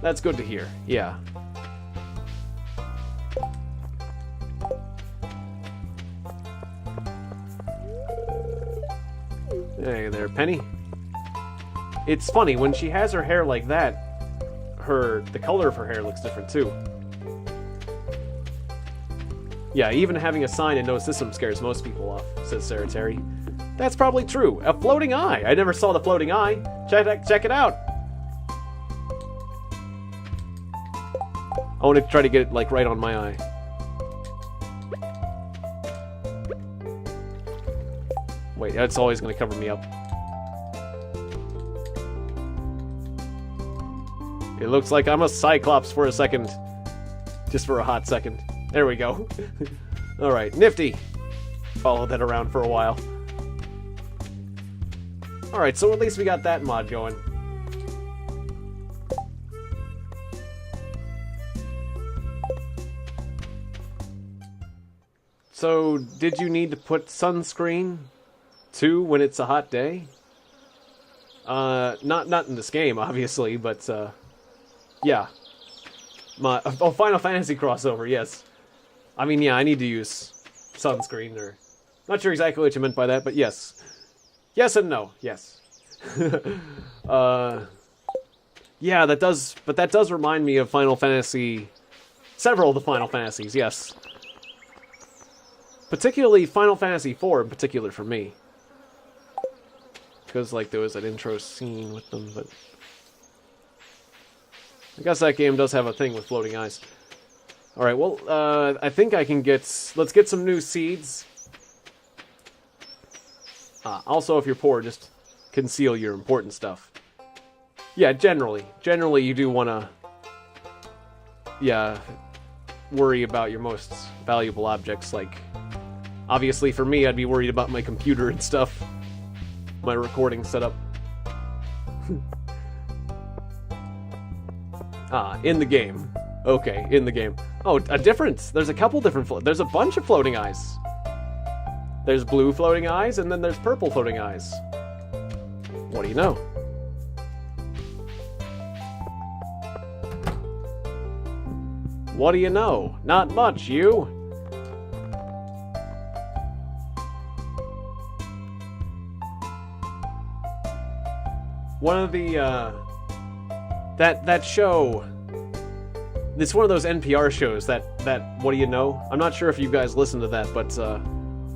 That's good to hear. Yeah. Hey there, Penny. It's funny, when she has her hair like that, the color of her hair looks different too. Yeah, even having a sign and no system scares most people off, says Sarah Terry. That's probably true. A floating eye! I never saw the floating eye. Check it out! I want to try to get it, like, right on my eye. Wait, that's always going to cover me up. It looks like I'm a Cyclops for a second. Just for a hot second. There we go. Alright, nifty. Followed that around for a while. Alright, so at least we got that mod going. So, did you need to put sunscreen, too, when it's a hot day? Not in this game, obviously, but, yeah. Final Fantasy crossover, yes. I mean, yeah, I need to use sunscreen, or... Not sure exactly what you meant by that, but yes. Yes and no, yes. Yeah, that does remind me of Final Fantasy... Several of the Final Fantasies, yes. Particularly Final Fantasy IV in particular for me. Because, like, there was that intro scene with them, but... I guess that game does have a thing with floating eyes. Alright, well, I think I can get... Let's get some new seeds. Also, if you're poor, just conceal your important stuff. Yeah, generally. Generally, you do want to... Yeah, worry about your most valuable objects, like... Obviously, for me, I'd be worried about my computer and stuff. My recording setup. In the game. Okay, in the game. Oh, a difference! There's a couple different there's a bunch of floating eyes. There's blue floating eyes, and then there's purple floating eyes. What do you know? What do you know? Not much, you! One of the, that show, it's one of those NPR shows, that What Do You Know? I'm not sure if you guys listen to that, but,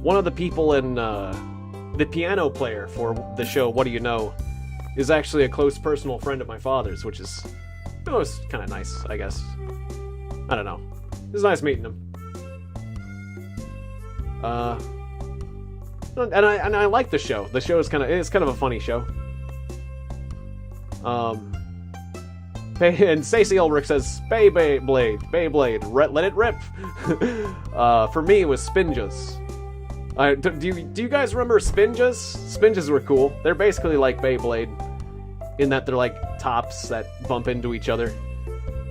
one of the people in, the piano player for the show What Do You Know is actually a close personal friend of my father's, which is, it was kind of nice, I guess. I don't know. It was nice meeting him. And I like the show. The show is kind of a funny show. And Stacey Ulrich says, Beyblade, let it rip. For me, it was Spinjas. Do you guys remember Spinjas? Spinjas were cool. They're basically like Beyblade, in that they're like tops that bump into each other.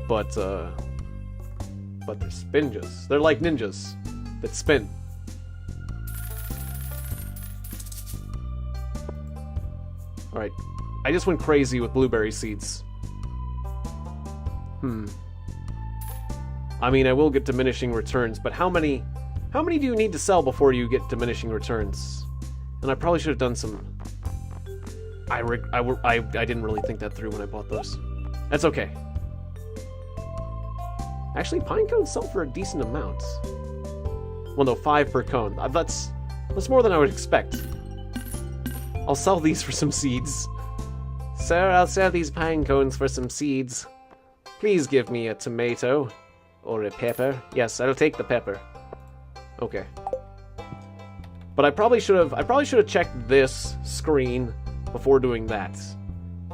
But they're Spinjas. They're like ninjas that spin. Alright. I just went crazy with blueberry seeds. I mean, I will get diminishing returns, but how many do you need to sell before you get diminishing returns? And I probably should have done some... I didn't really think that through when I bought those. That's okay. Actually, pine cones sell for a decent amount. Well, no, 5 per cone. That's more than I would expect. I'll sell these for some seeds. Sir, I'll sell these pine cones for some seeds. Please give me a tomato. Or a pepper. Yes, I'll take the pepper. Okay. But I probably should have checked this screen before doing that.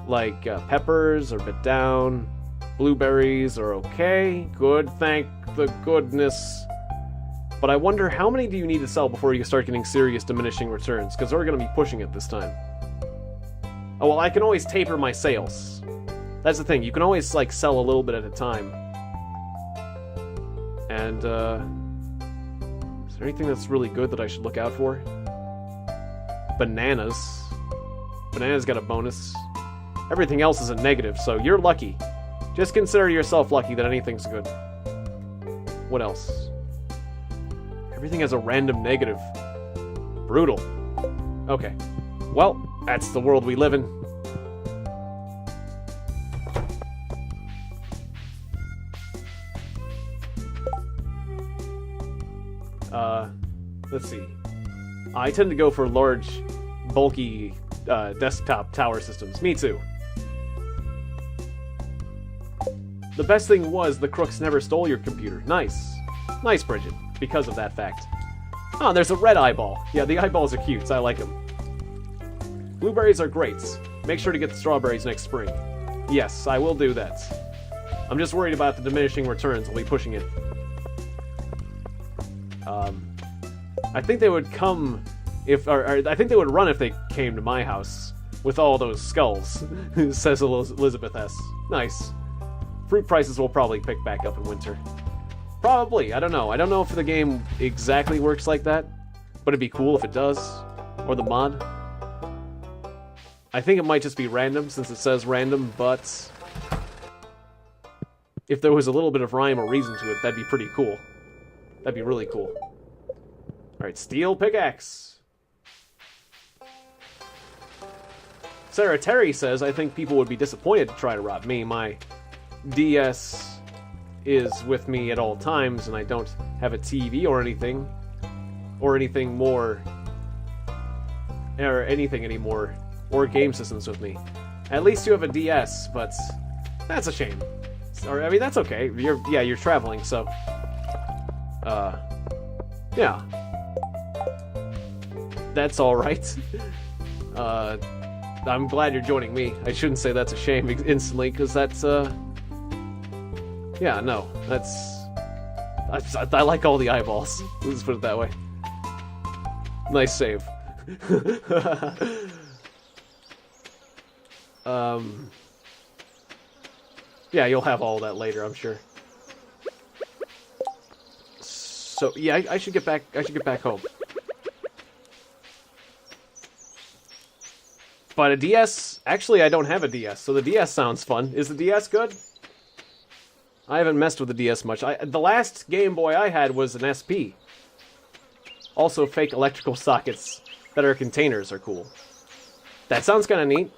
Like, peppers are a bit down. Blueberries are okay. Good, thank the goodness. But I wonder, how many do you need to sell before you start getting serious diminishing returns? Because we're going to be pushing it this time. Oh, well, I can always taper my sales. That's the thing. You can always, like, sell a little bit at a time. And, is there anything that's really good that I should look out for? Bananas. Bananas got a bonus. Everything else is a negative, so you're lucky. Just consider yourself lucky that anything's good. What else? Everything has a random negative. Brutal. Okay. Well, that's the world we live in. Let's see. I tend to go for large, bulky, desktop tower systems. Me too. The best thing was the crooks never stole your computer. Nice. Nice, Bridget, because of that fact. Oh, there's a red eyeball. Yeah, the eyeballs are cute. I like them. Blueberries are great. Make sure to get the strawberries next spring. Yes, I will do that. I'm just worried about the diminishing returns. I'll be pushing it. I think they would come if... Or I think they would run if they came to my house with all those skulls, says Elizabeth S. Nice. Fruit prices will probably pick back up in winter. Probably. I don't know. I don't know if the game exactly works like that, but it'd be cool if it does. Or the mod. I think it might just be random, since it says random, but... if there was a little bit of rhyme or reason to it, that'd be pretty cool. That'd be really cool. Alright, steel pickaxe. Sarah Terry says, I think people would be disappointed to try to rob me. My DS is with me at all times, and I don't have a TV or anything. Or anything more... or anything anymore. Or game systems with me. At least you have a DS, but that's a shame. Or, I mean, that's okay. You're traveling, so... yeah. That's alright. I'm glad you're joining me. I shouldn't say that's a shame instantly, because that's, yeah, no. I like all the eyeballs. Let's put it that way. Nice save. Yeah, you'll have all that later, I'm sure. So, yeah, I should get back home. But a DS... Actually, I don't have a DS, so the DS sounds fun. Is the DS good? I haven't messed with the DS much. The last Game Boy I had was an SP. Also, fake electrical sockets that are containers are cool. That sounds kind of neat.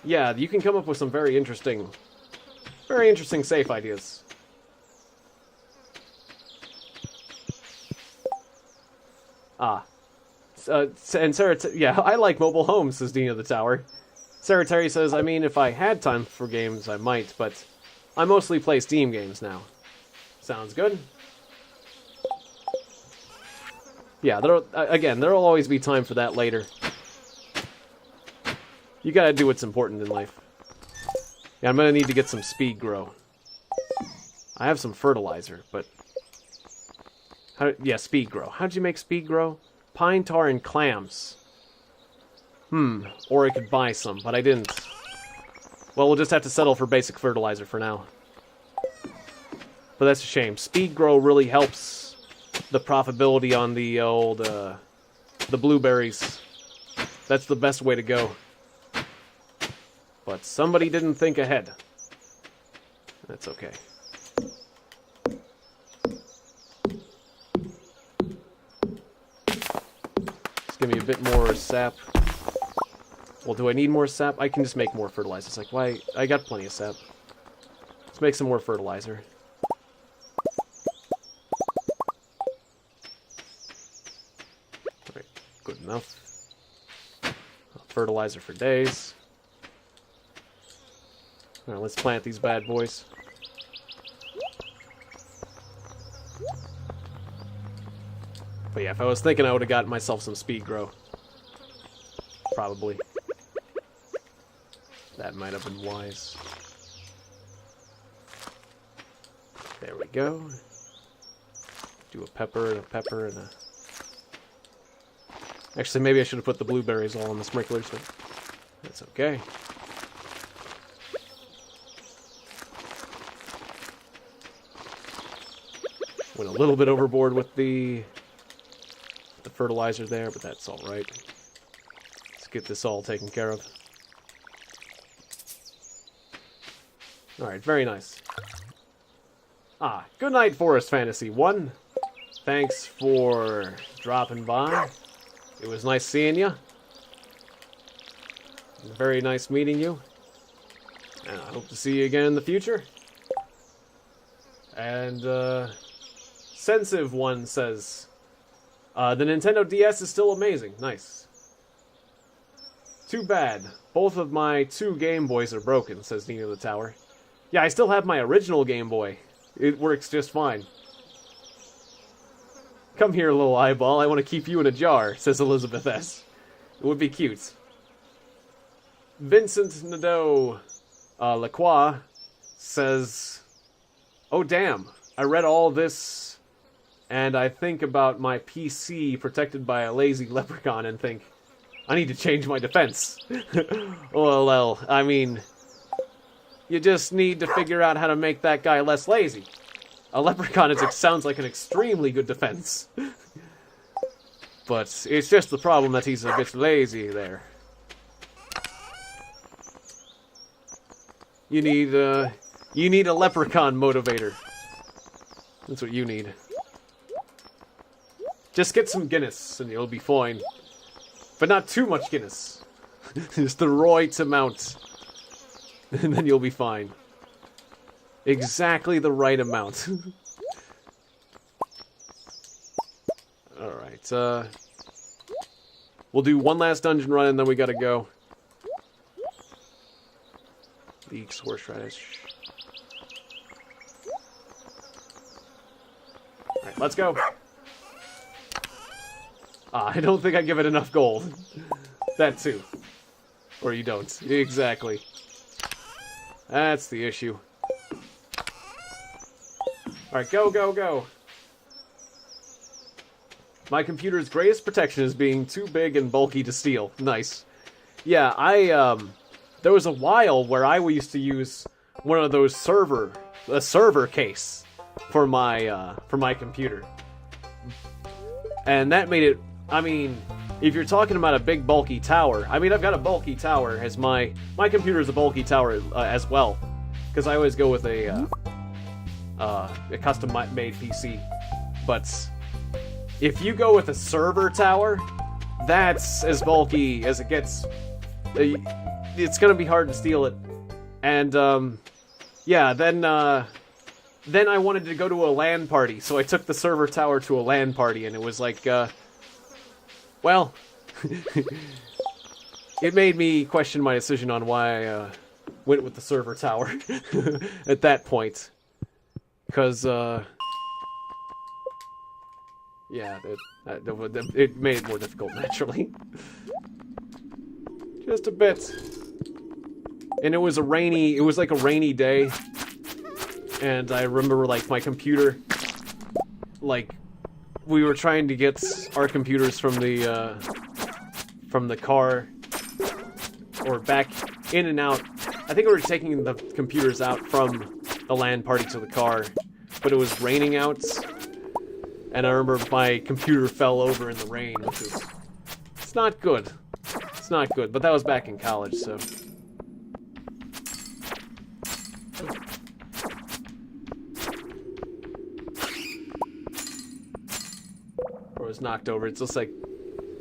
Yeah, you can come up with some very interesting safe ideas. And Sarah, yeah, I like mobile homes, says Dean of the Tower. Sarah Terry says, I mean, if I had time for games, I might, but I mostly play Steam games now. Sounds good. Yeah, there'll always be time for that later. You gotta do what's important in life. Yeah, I'm gonna need to get some speed grow. I have some fertilizer, but... yeah, speed grow. How'd you make speed grow? Pine tar and clams. Or I could buy some, but I didn't. Well, we'll just have to settle for basic fertilizer for now. But that's a shame. Speed grow really helps the profitability on the old, the blueberries. That's the best way to go. But somebody didn't think ahead. That's okay. Just give me a bit more sap. Well, do I need more sap? I can just make more fertilizer. It's like, why? I got plenty of sap. Let's make some more fertilizer. Alright, good enough. Fertilizer for days. Alright, let's plant these bad boys. But yeah, if I was thinking, I would have gotten myself some speed grow. Probably. That might have been wise. There we go. Do a pepper and a... Actually, maybe I should have put the blueberries all on the sprinklers, but that's okay. Went a little bit overboard with the fertilizer there, but that's all right. Let's get this all taken care of. Alright, very nice. Good night, Forest Fantasy 1. Thanks for dropping by. It was nice seeing you. Very nice meeting you. And I hope to see you again in the future. And, Sensive One says, the Nintendo DS is still amazing. Nice. Too bad. Both of my 2 Game Boys are broken, says Dean of the Tower. Yeah, I still have my original Game Boy. It works just fine. Come here, little eyeball. I want to keep you in a jar, says Elizabeth S. It would be cute. Vincent Nadeau Lacroix says, "Oh damn, I read all this and I think about my PC protected by a lazy leprechaun and think, I need to change my defense." Well, I mean, you just need to figure out how to make that guy less lazy. A leprechaun sounds like an extremely good defense. But it's just the problem that he's a bit lazy there. You need a leprechaun motivator. That's what you need. Just get some Guinness and you'll be fine. But not too much Guinness. Just the right amount. And then you'll be fine. Exactly the right amount. Alright, we'll do one last dungeon run and then we gotta go. Leeks, horseradish. Alright, let's go. I don't think I give it enough gold. That too. Or you don't. Exactly. That's the issue. Alright, go, go, go. My computer's greatest protection is being too big and bulky to steal. Nice. Yeah, there was a while where I used to use one of those a server case for my computer. And that made it, I mean, if you're talking about a big bulky tower, I mean, I've got a bulky tower as my computer is a bulky tower as well. Because I always go with a custom-made PC. But if you go with a server tower, that's as bulky as it gets. It's gonna be hard to steal it. And, yeah, then I wanted to go to a LAN party, so I took the server tower to a LAN party, and it was like, well, it made me question my decision on why I went with the server tower at that point. Because, yeah, it made it more difficult, naturally. Just a bit. And it was like a rainy day. And I remember, like, my computer, like, we were trying to get our computers from the car, or back in and out. I think we were taking the computers out from the LAN party to the car, but it was raining out, and I remember my computer fell over in the rain, which is, it's not good. It's not good, but that was back in college, so. Or it was knocked over. It's just like,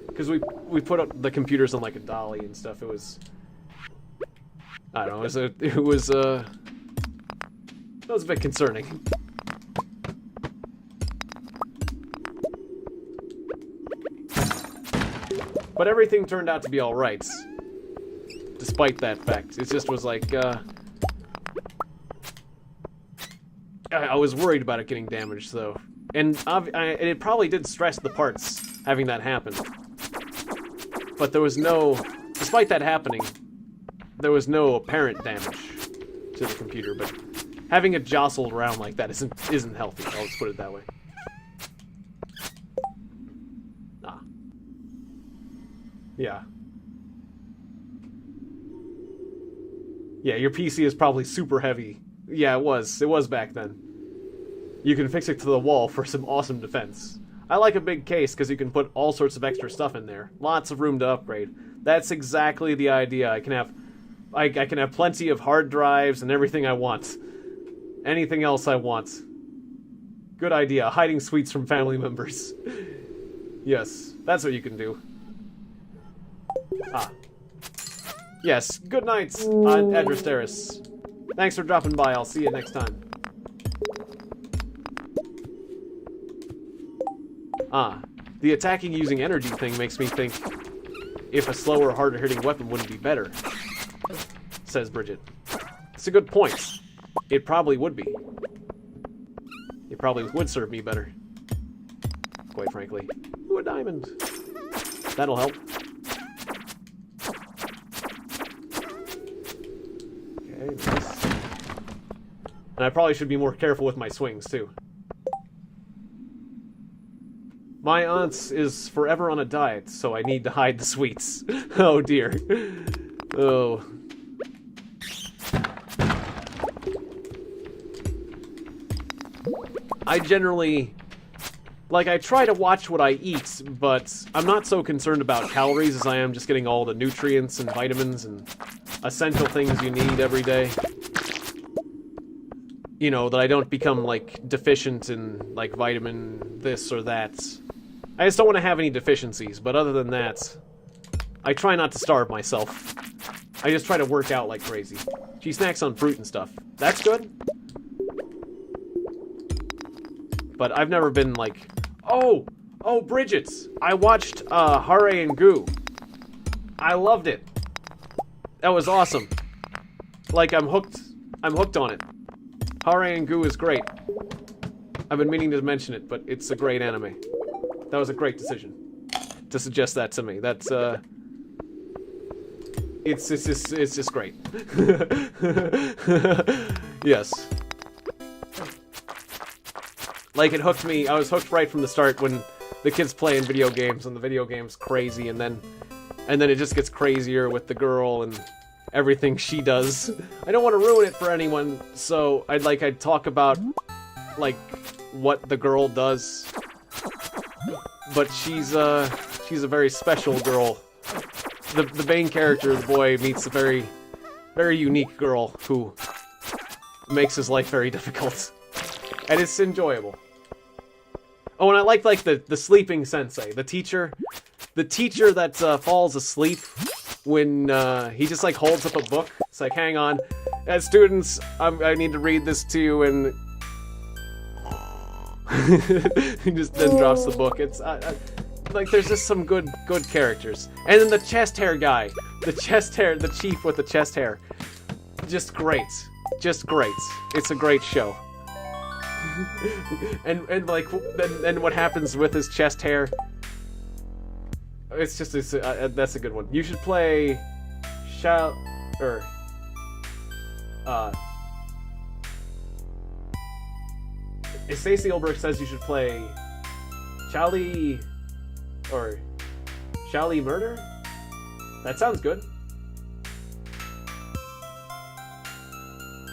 because we put up the computers on like a dolly and stuff. It was, I don't know. It was a bit concerning. But everything turned out to be all right, despite that fact. It just was like, I was worried about it getting damaged, though. And it probably did stress the parts, having that happen. But there was no, despite that happening, there was no apparent damage to the computer, but having it jostled around like that isn't healthy, I'll just put it that way. Ah. Yeah. Yeah, your PC is probably super heavy. Yeah, it was. It was back then. You can fix it to the wall for some awesome defense. I like a big case because you can put all sorts of extra stuff in there. Lots of room to upgrade. That's exactly the idea. I can have plenty of hard drives and everything I want. Anything else I want. Good idea. Hiding sweets from family members. Yes, that's what you can do. Ah. Yes, good night, Adrasteris. Thanks for dropping by. I'll see you next time. Ah, the attacking using energy thing makes me think if a slower, harder-hitting weapon wouldn't be better, says Bridget. It's a good point. It probably would be. It probably would serve me better. Quite frankly. Ooh, a diamond. That'll help. Okay, nice. And I probably should be more careful with my swings, too. My aunt's is forever on a diet, so I need to hide the sweets. Oh, dear. Oh. I generally... Like, I try to watch what I eat, but I'm not so concerned about calories as I am just getting all the nutrients and vitamins and essential things you need every day. You know, that I don't become, like, deficient in, like, vitamin this or that. I just don't want to have any deficiencies, but other than that, I try not to starve myself. I just try to work out like crazy. She snacks on fruit and stuff. That's good. But I've never been, like... Oh, Bridget! I watched, Hare and Goo. I loved it. That was awesome. Like, I'm hooked on it. Hare and Goo is great. I've been meaning to mention it, but it's a great anime. That was a great decision to suggest that to me. That's, it's just great. Yes. Like, it hooked me. I was hooked right from the start when the kid's playing video games and the video game's crazy, and then it just gets crazier with the girl and everything she does. I don't want to ruin it for anyone, so I'd talk about, like, what the girl does. But she's a very special girl. The main character, the boy, meets a very, very unique girl who makes his life very difficult. And it's enjoyable. Oh, and I like the sleeping sensei, the teacher that falls asleep when he just like holds up a book. It's like, hang on, as students, I need to read this to you, and he just then drops the book. It's like there's just some good characters, and then the chest hair guy, the chief with the chest hair, just great. It's a great show. and like then what happens with his chest hair? It's that's a good one. You should play Stacey Olberg says you should play Charlie Murder? That sounds good.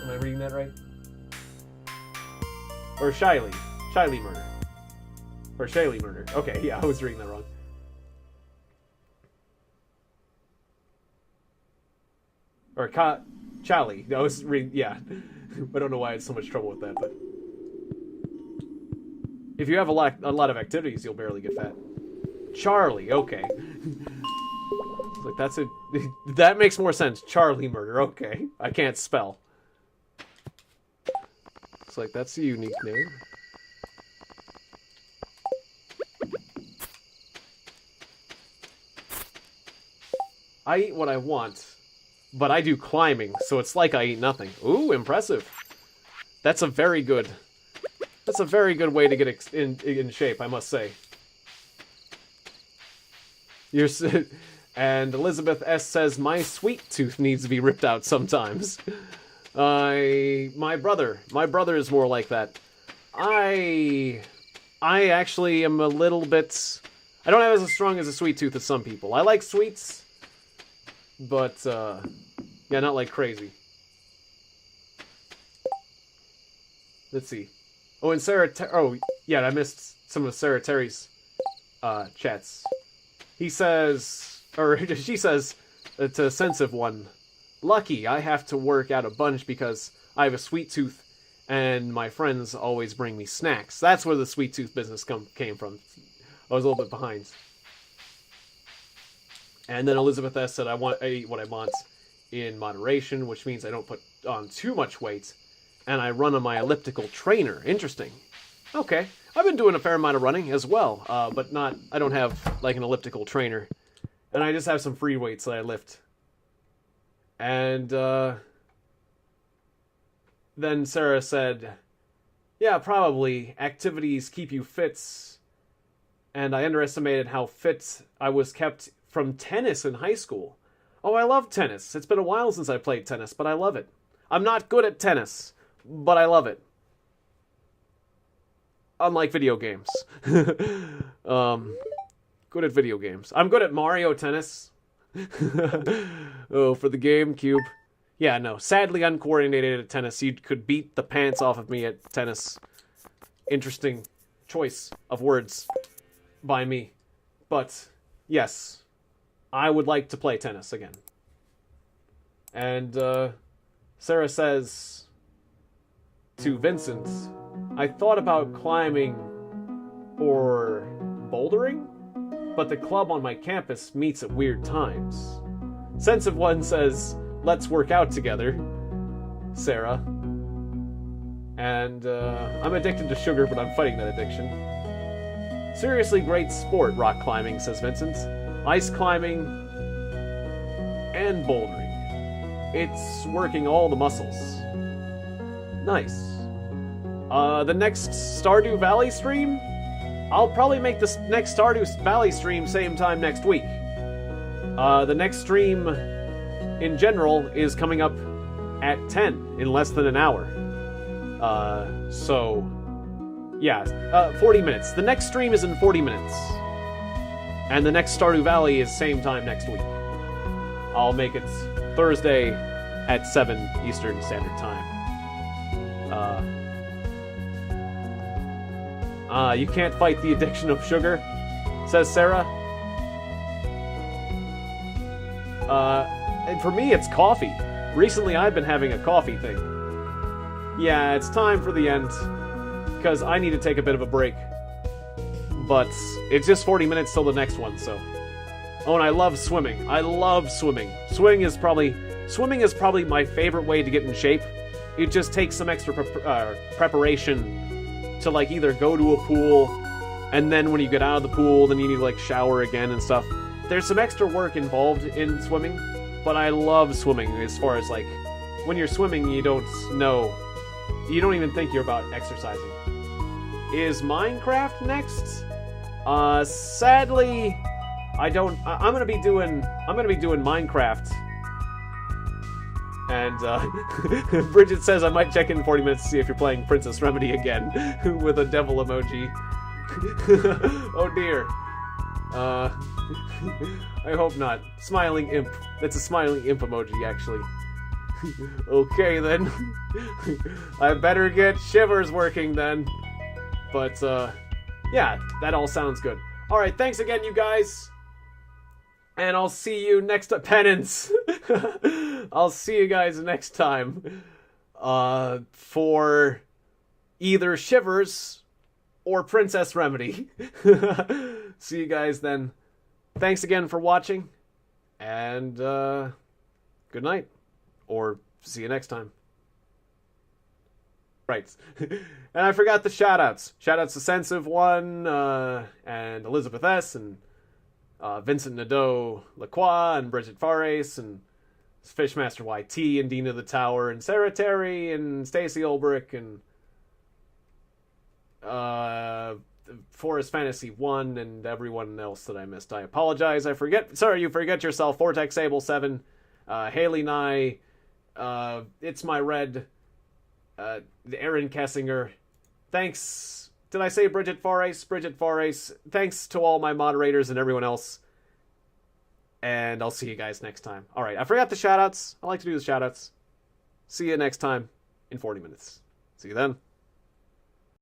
Am I reading that right? Or Shiley Murder. Or Shiley Murder. Okay, yeah, I was reading that wrong. Or Charlie. I was reading, yeah. I don't know why I had so much trouble with that, but... If you have a lot of activities, you'll barely get fat. Charlie, okay. Like, that makes more sense. Charlie Murder, okay. I can't spell. It's like, that's a unique name. I eat what I want, but I do climbing, so it's like I eat nothing. Ooh, impressive. That's a very good way to get in shape, I must say. And Elizabeth S. says, my sweet tooth needs to be ripped out sometimes. My brother is more like that. I actually am a little bit... I don't have as strong as a sweet tooth as some people. I like sweets, but, yeah, not like crazy. Let's see. Oh, and oh, yeah, I missed some of Sarah Terry's, chats. He says, or she says, it's a sensitive one. Lucky, I have to work out a bunch because I have a sweet tooth and my friends always bring me snacks. That's where the sweet tooth business came from. I was a little bit behind. And then Elizabeth S. said, I eat what I want in moderation, which means I don't put on too much weight. And I run on my elliptical trainer. Interesting. Okay. I've been doing a fair amount of running as well, but I don't have like an elliptical trainer. And I just have some free weights that I lift. And then Sarah said, yeah, probably. Activities keep you fit. And I underestimated how fit I was kept from tennis in high school. Oh, I love tennis. It's been a while since I played tennis, but I love it. I'm not good at tennis, but I love it. Unlike video games. Good at video games. I'm good at Mario Tennis. Oh, for the GameCube. Yeah, no. Sadly uncoordinated at tennis. You could beat the pants off of me at tennis. Interesting choice of words by me. But, yes. I would like to play tennis again. And, Sarah says to Vincent, I thought about climbing or bouldering, but the club on my campus meets at weird times. Sense of One says, let's work out together, Sarah. And, I'm addicted to sugar, but I'm fighting that addiction. Seriously great sport, rock climbing, says Vincent. Ice climbing and bouldering. It's working all the muscles. Nice. The next Stardew Valley stream? I'll probably make the next Stardew Valley stream same time next week. The next stream, in general, is coming up at 10, in less than an hour. So, yeah, 40 minutes. The next stream is in 40 minutes. And the next Stardew Valley is same time next week. I'll make it Thursday at 7 Eastern Standard Time. You can't fight the addiction of sugar, says Sarah. And for me, it's coffee. Recently, I've been having a coffee thing. Yeah, it's time for the end, because I need to take a bit of a break. But it's just 40 minutes till the next one, so. Oh, and I love swimming. I love swimming. Swimming is probably my favorite way to get in shape. It just takes some extra preparation to, like, either go to a pool, and then when you get out of the pool, then you need to, like, shower again and stuff. There's some extra work involved in swimming, but I love swimming as far as, like, when you're swimming, you don't even think you're about exercising. Is Minecraft next? Sadly, I'm gonna be doing Minecraft. And, Bridget says I might check in 40 minutes to see if you're playing Princess Remedy again, with a devil emoji. Oh dear. I hope not. Smiling imp. That's a smiling imp emoji, actually. Okay, then. I better get Shivers working, then. But, yeah, that all sounds good. Alright, thanks again, you guys. And I'll see you next time. Penance! I'll see you guys next time. For either Shivers or Princess Remedy. See you guys then. Thanks again for watching. And, good night. Or see you next time. Right. And I forgot the shoutouts. Shoutouts to Sense of One, and Elizabeth S., and Vincent Nadeau Lacroix, and Bridget Fares, and Fishmaster YT, and Dina the Tower, and Sarah Terry, and Stacy Olbrich, and Forest Fantasy 1, and everyone else that I missed. I apologize. Sorry, you forget yourself. Vortex Sable 7, Haley Nye, It's My Red, Aaron Kessinger. Thanks. Did I say Bridget Fares? Bridget Fares. Thanks to all my moderators and everyone else. And I'll see you guys next time. Alright, I forgot the shoutouts. I like to do the shoutouts. See you next time in 40 minutes. See you then.